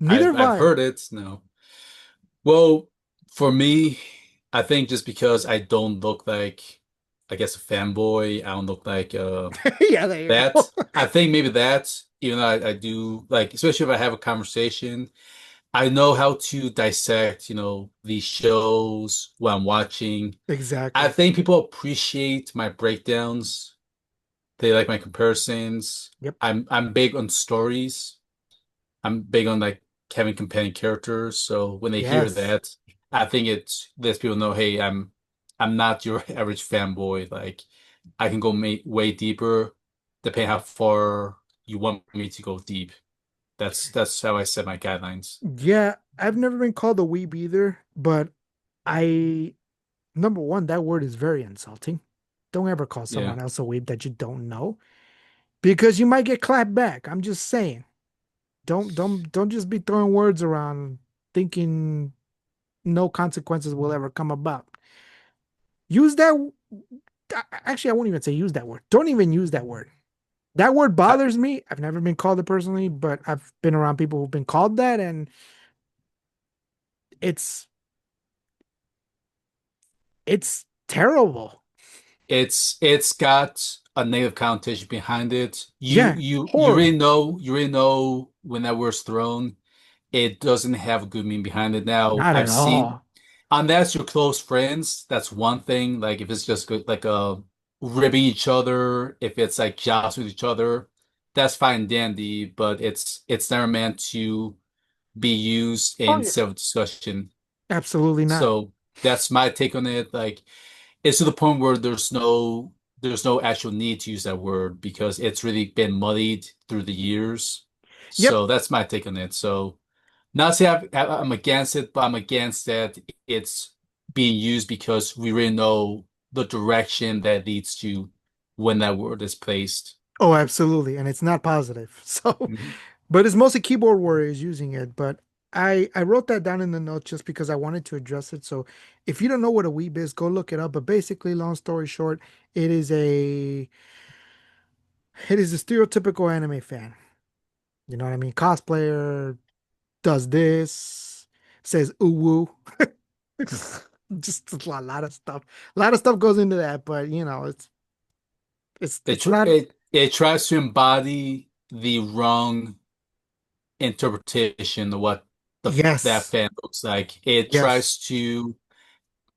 Neither I've have I've I. heard it. No. Well, for me, I think just because I don't look like, I guess, a fanboy, I don't look like Yeah, there you go. that. I think maybe that, even though I do like, especially if I have a conversation, I know how to dissect, these shows when I'm watching. I Exactly. think people appreciate my breakdowns. They like my comparisons. Yep. I'm big on stories. I'm big on like having companion characters. So when they hear Yes. that, I think it lets people know, hey, I'm not your average fanboy. Like I can go way deeper, depending how far you want me to go deep. That's how I set my guidelines. Yeah, I've never been called a weeb either, but I number one, that word is very insulting. Don't ever call Yeah. someone else a weeb that you don't know because you might get clapped back. I'm just saying. Don't just be throwing words around thinking no consequences will ever come about. Use that actually I won't even say use that word. Don't even use that word. That word I, bothers me. I've never been called it personally, but I've been around people who've been called that and it's it's terrible. it's got a negative connotation behind it. You Yeah, you you horrible. you really know when that word's thrown, it doesn't have a good meaning behind it. Now, Not at I've seen, all. unless you're close friends, that's one thing. Like if it's just good, like ribbing each other, if it's like jostling with each other, that's fine and dandy, but it's never meant to be used Oh in yeah. self-discussion. Absolutely not. So that's my take on it. Like it's to the point where there's no actual need to use that word because it's really been muddied through the years. Yep. So that's my take on it. So not say I'm against it, but I'm against that it's being used because we really know the direction that leads to when that word is placed. Oh, absolutely. And it's not positive. So, Mhm. but it's mostly keyboard warriors using it. But I wrote that down in the notes just because I wanted to address it. So if you don't know what a weeb is, go look it up. But basically, long story short, it is a it is a stereotypical anime fan. You know what I mean? Cosplayer does this, says ooh woo. Just a lot of stuff. A lot of stuff goes into that, but It it's tr not. it tries to embody the wrong interpretation of what that Yes. fan looks like. It Yes. tries to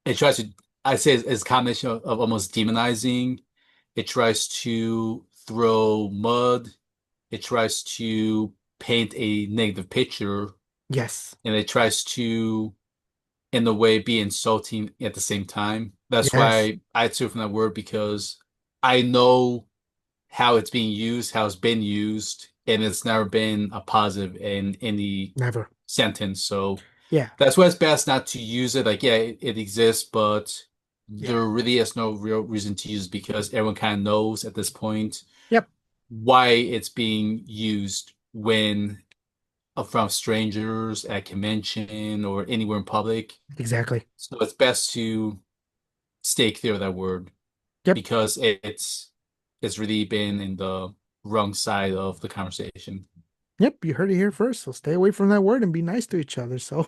it tries to I say it's a combination of almost demonizing. It tries to throw mud. It tries to paint a negative picture, Yes. and it tries to, in a way, be insulting at the same time. That's Yes. why I took from that word because I know how it's being used, how it's been used, and it's never been a positive in any Never. sentence. So Yeah. that's why it's best not to use it. Like, yeah, it exists, but Yeah. there really is no real reason to use it because everyone kind of knows at this point Yep. why it's being used when from strangers at convention or anywhere in public. Exactly. So it's best to stay clear of that word Yep. because it's really been in the wrong side of the conversation. Yep, you heard it here first. So stay away from that word and be nice to each other. So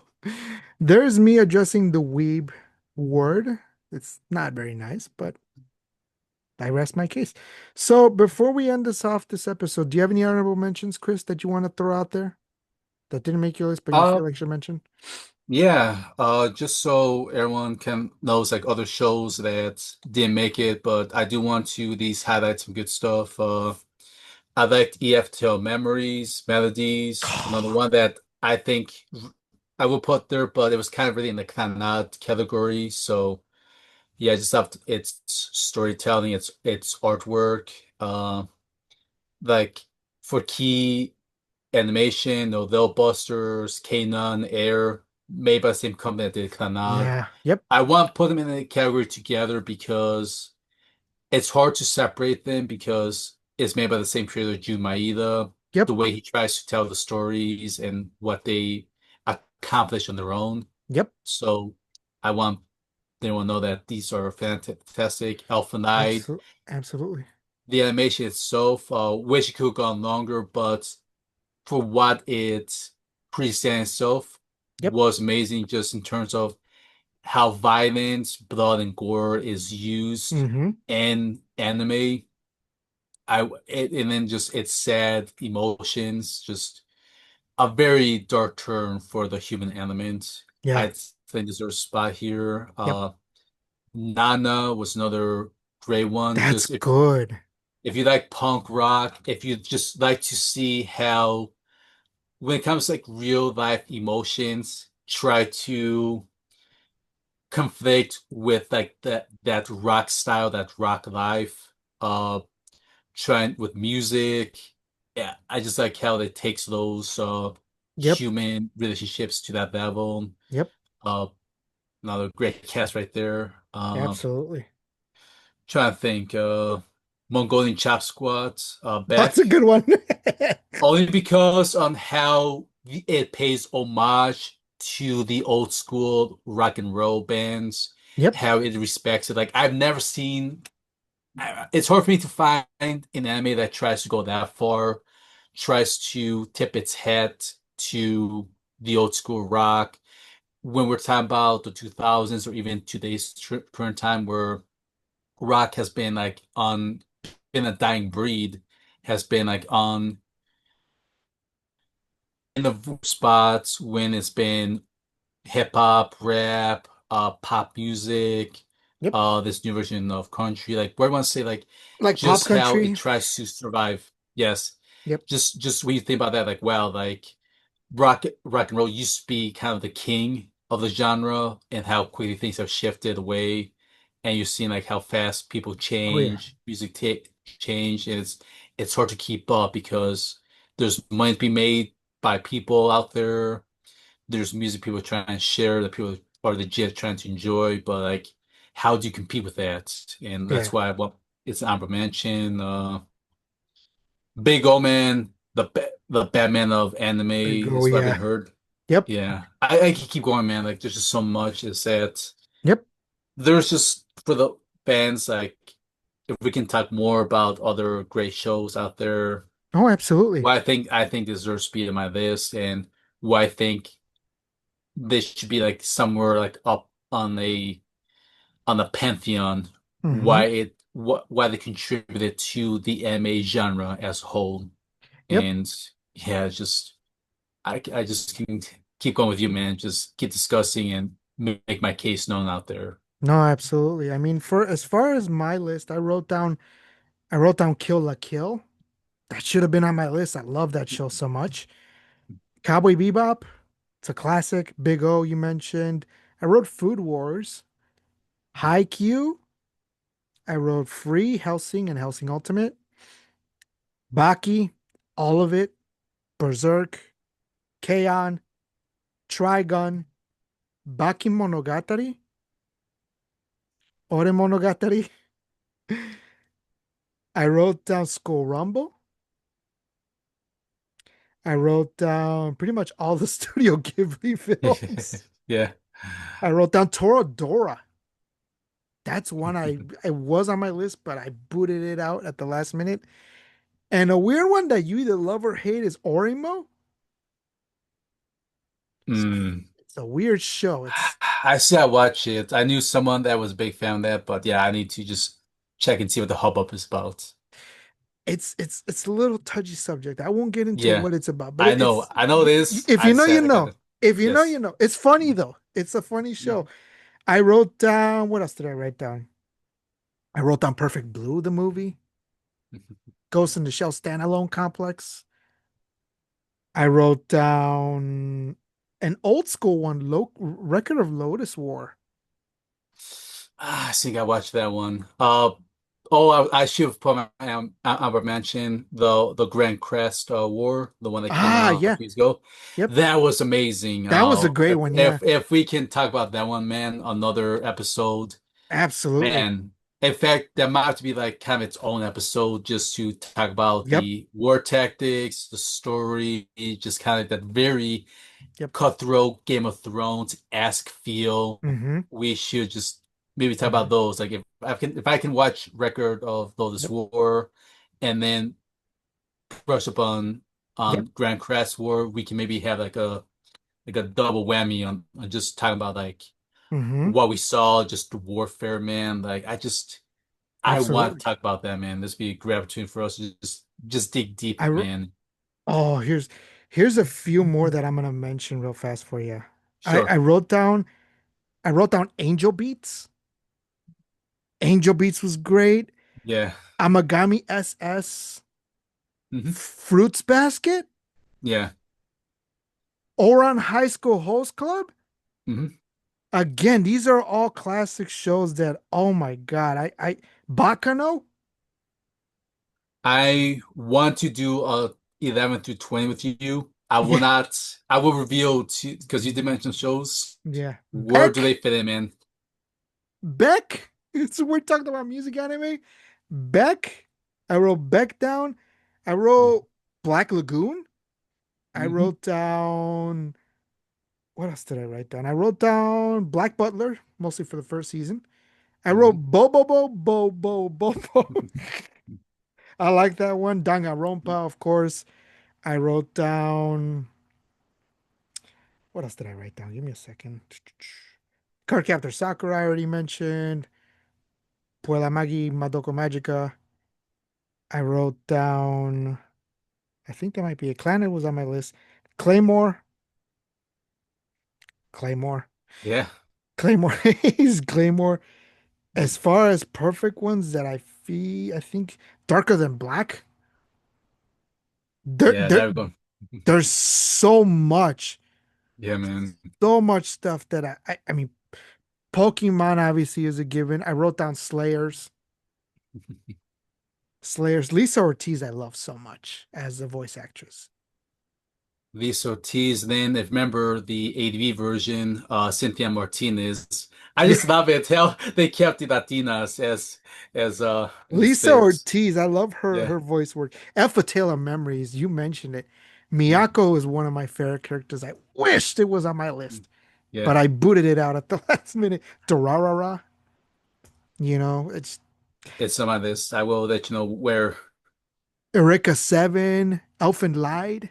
there's me addressing the weeb word. It's not very nice, but I rest my case. So before we end this off this episode, do you have any honorable mentions, Chris, that you want to throw out there that didn't make your list, but you Uh, feel like should mention? yeah, just so everyone can knows like other shows that didn't make it, but I do want to these highlight some good stuff. I liked EFTL Memories, Melodies, another one that I think I will put there, but it was kind of really in the kind of not category. So yeah, I just have to, it's storytelling, it's artwork. Like for key animation, They'll Busters, Kanan, Air, made by the same company that did Clannad. Yeah. Yep. I want to put them in a category together because it's hard to separate them because it's made by the same creator, Jun Maeda. The Yep. way he tries to tell the stories and what they accomplish on their own. Yep. So I want everyone to know that these are fantastic. Alpha Knight. Absolutely. Absolutely. The animation itself, wish it could have gone longer, but for what it presents itself Yep. was amazing just in terms of how violence, blood, and gore is used Mm-hmm. in anime. And then just its sad emotions, just a very dark turn for the human element. Yeah. I think deserves a spot here. Yep. Nana was another great one. That's Just good. if you like punk rock, if you just like to see how when it comes to like real life emotions, try to conflict with like that rock style, that rock life, trying with music. Yeah, I just like how it takes those Yep. human relationships to that level. Yep. Uh, Another great cast right there. Absolutely. Trying to think, Mongolian Chop Squad, That's back. a good one. Only because on how it pays homage to the old school rock and roll bands, Yep. how it respects it. Like I've never seen, it's hard for me to find an anime that tries to go that far, tries to tip its hat to the old school rock. When we're talking about the 2000s or even today's current time where rock has been like on, been a dying breed, has been like on in the spots when it's been hip hop, rap, pop music, Yep. this new version of country. Like where I want to say like Like pop just how it country. tries to survive. Yes. Yep. Just when you think about that, like wow, like rock and roll used to be kind of the king of the genre and how quickly things have shifted away. And you're seeing like how fast people Oh yeah. change, music change, and it's hard to keep up because there's money to be made by people out there. There's music people trying to share that people are legit trying to enjoy, but like how do you compete with that? And Yeah. that's why it's an honorable mention. Big O Man, the Batman of anime Big O. is what I've been Yeah. heard. Yep. Yeah, I can keep going, man. Like there's just so much. Is that Yep. there's just for the fans like if we can talk more about other great shows out there, Oh, absolutely. what I think deserves to be on my list, and what I think this should be like somewhere like up on the pantheon. Mm-hmm. Why they contributed to the anime genre as a whole, Yep. and yeah, it's just I just can keep going with you, man. Just keep discussing and make my case known out there. No, absolutely. I mean, for as far as my list, I wrote down Kill la Kill. That should have been on my list. I love that show so much. Cowboy Bebop, it's a classic. Big O, you mentioned. I wrote Food Wars. Haikyuu, I wrote Free, Helsing, and Helsing Ultimate. Baki, all of it. Berserk, Keion, Trigun, Baki Monogatari, Ore Monogatari. I wrote down School Rumble. I wrote down pretty much all the Studio Ghibli films. Yeah. I wrote down Toradora. That's one I was on my list, but I booted it out at the last minute. And a weird one that you either love or hate is Orimo. It's, Mm. it's a weird show. I see. I watch it. I knew someone that was a big fan of that, but yeah, I need to just check and see what the hubbub is about. It's a little touchy subject. I won't get into Yeah, what it's about, but it's I know this. if I you know, you said I know. gotta. If you know, you Yes. know. It's funny though. It's a funny show. Mhm. I wrote down what else did I write down? I wrote down Perfect Blue, the movie, Ghost in the Shell standalone complex. I wrote down an old school one, Record of Lotus War. I think I watched that one. I should have put my honorable mention the Grand Crest War, the one that came Ah, out a yeah. few years ago. Yep. That was amazing. That was a great one, yeah. If we can talk about that one, man, another episode, Absolutely. man. In fact, that might have to be like kind of its own episode just to talk about Yep. the war tactics, the story, just kind of that very Yep. cutthroat Game of Thrones-esque feel. Mm-hmm. We should just maybe talk Mm-hmm. about those. Like if I can watch Record of this Yep. war and then brush up Yep. on Grand Crest War, we can maybe have like a double whammy on just talking about like Mm-hmm. what we saw, just the warfare, man. I want Absolutely. to talk about that, man. This would be a great opportunity for us to just dig deep, I wr- man. oh, here's a few more that I'm gonna mention real fast for you. I, Sure. I wrote down I wrote down Angel Beats. Angel Beats was great. Yeah. Amagami SS, Hmm. Fruits Basket, Yeah. Oran High School Host Club. Hmm. Again, these are all classic shows that, oh my God, Bakano? I want to do a 11 through 20 with you. I will Yeah, not, I will reveal to, because you did mention shows. yeah. Where do they fit in, man? Beck. So we're talking about music anime. Beck. I wrote Beck down. I wrote Black Lagoon. I Mm-hmm. wrote down, what else did I write down? I wrote down Black Butler, mostly for the first season. I wrote Hmm. Bo. I like that one. Danganronpa, of course. I wrote down, what else did I write down? Give me a second. Cardcaptor Sakura, I already mentioned. Puella Magi Madoka Magica. I wrote down, I think that might be a Clannad was on my list. Claymore. Claymore. Yeah. Claymore is Claymore. As far as perfect ones that I think Darker Than Black. There, Yeah, there, there we go. there's Yeah, man. so much stuff that I mean, Pokemon obviously is a given. I wrote down Slayers. Lisa Ortiz, I love so much as a voice actress. Lisa Ortiz, then if remember the ADV version, Cynthia Martinez. I Yeah, just love it how they kept the Latinas as Lisa misfits. Ortiz, I love Yeah. her voice work. Alpha Taylor Memories, you mentioned it. Mm, Miyako is one of my favorite characters. I wished it was on my mm. list, Yeah. but I booted it out at the last minute. Durarara, it's It's some of this. I will let you know where. Eureka 7, Elfin Lied,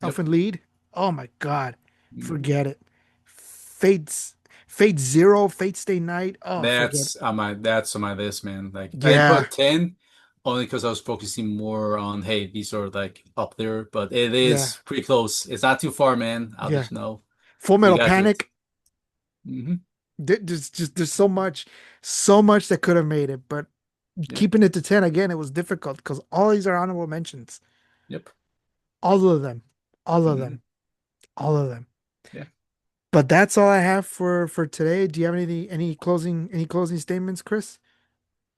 Yep. Elfin Lead. Oh my God, Mhm. forget it. Fates, Fate Zero, Fate Stay Night. Oh, forget it. That's on my list, man. Like I didn't Yeah, put 10 only because I was focusing more on hey, these are like up there, but it yeah, is pretty close. It's not too far, man. I'll yeah. let you know. Full We Metal got it. Panic. Hmm. There's so much that could have made it, but Yeah. keeping it to 10 again, it was difficult because all these are honorable mentions. Yep. All of them. All of Hmm. them. All of them. Yeah. But that's all I have for today. Do you have any closing statements, Chris?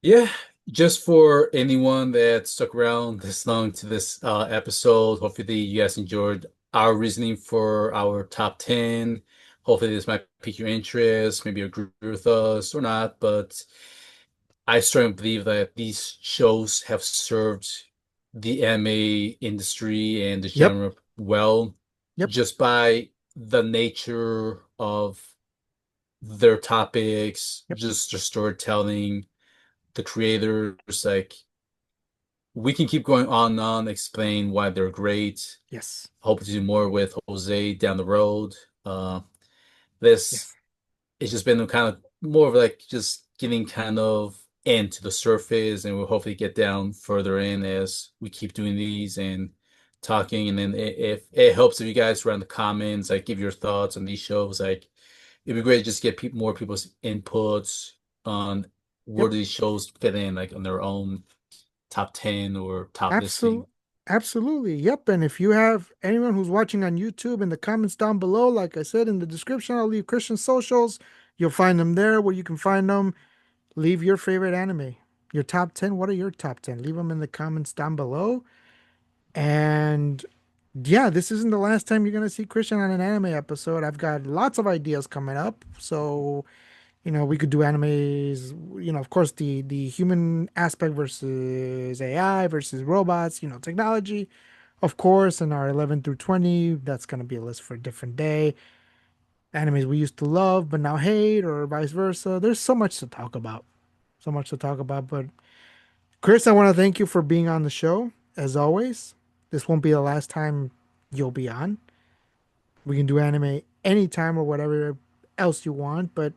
Yeah, just for anyone that stuck around this long to this episode, hopefully you guys enjoyed our reasoning for our top 10. Hopefully this might pique your interest, maybe agree with us or not, but I strongly believe that these shows have served the anime industry and the Yep. genre well Yep. just by the nature of their topics, Yep. just their storytelling, the creators, like we can keep going on and on, explain why they're great. Yes. Hope to do more with Jose down the road. This Yes. it's just been kind of more of like just getting kind of into the surface, and we'll hopefully get down further in as we keep doing these and talking. And then if it helps if you guys write in the comments, like give your thoughts on these shows, like it'd be great to just get more people's inputs on where Yep. do these shows fit in, like on their own top 10 or top listing. Absolutely. Absolutely. Yep. And if you have anyone who's watching on YouTube, in the comments down below, like I said in the description, I'll leave Christian socials. You'll find them there where you can find them. Leave your favorite anime, your top 10. What are your top 10? Leave them in the comments down below. And yeah, this isn't the last time you're going to see Christian on an anime episode. I've got lots of ideas coming up. So, we could do animes, of course, the human aspect versus AI versus robots, technology, of course, in our 11 through 20. That's going to be a list for a different day. Animes we used to love but now hate, or vice versa. There's so much to talk about. So much to talk about. But Chris, I want to thank you for being on the show, as always. This won't be the last time you'll be on. We can do anime anytime or whatever else you want, but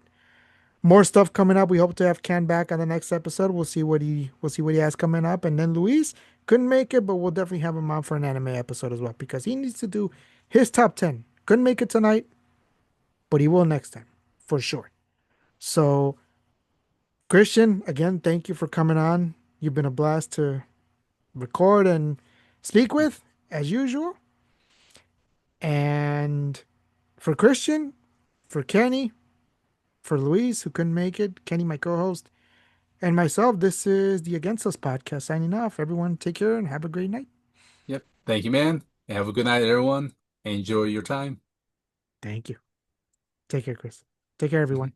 more stuff coming up. We hope to have Ken back on the next episode. We'll see what he has coming up. And then Luis couldn't make it, but we'll definitely have him on for an anime episode as well because he needs to do his top 10. Couldn't make it tonight, but he will next time for sure. So, Christian, again, thank you for coming on. You've been a blast to record and speak with, as usual. And for Christian, for Kenny, for Luis, who couldn't make it, Kenny, my co host, and myself, this is the Against Us podcast signing off. Everyone, take care and have a great night. Yep. Thank you, man. Have a good night, everyone. Enjoy your time. Thank you. Take care, Chris. Take care, everyone.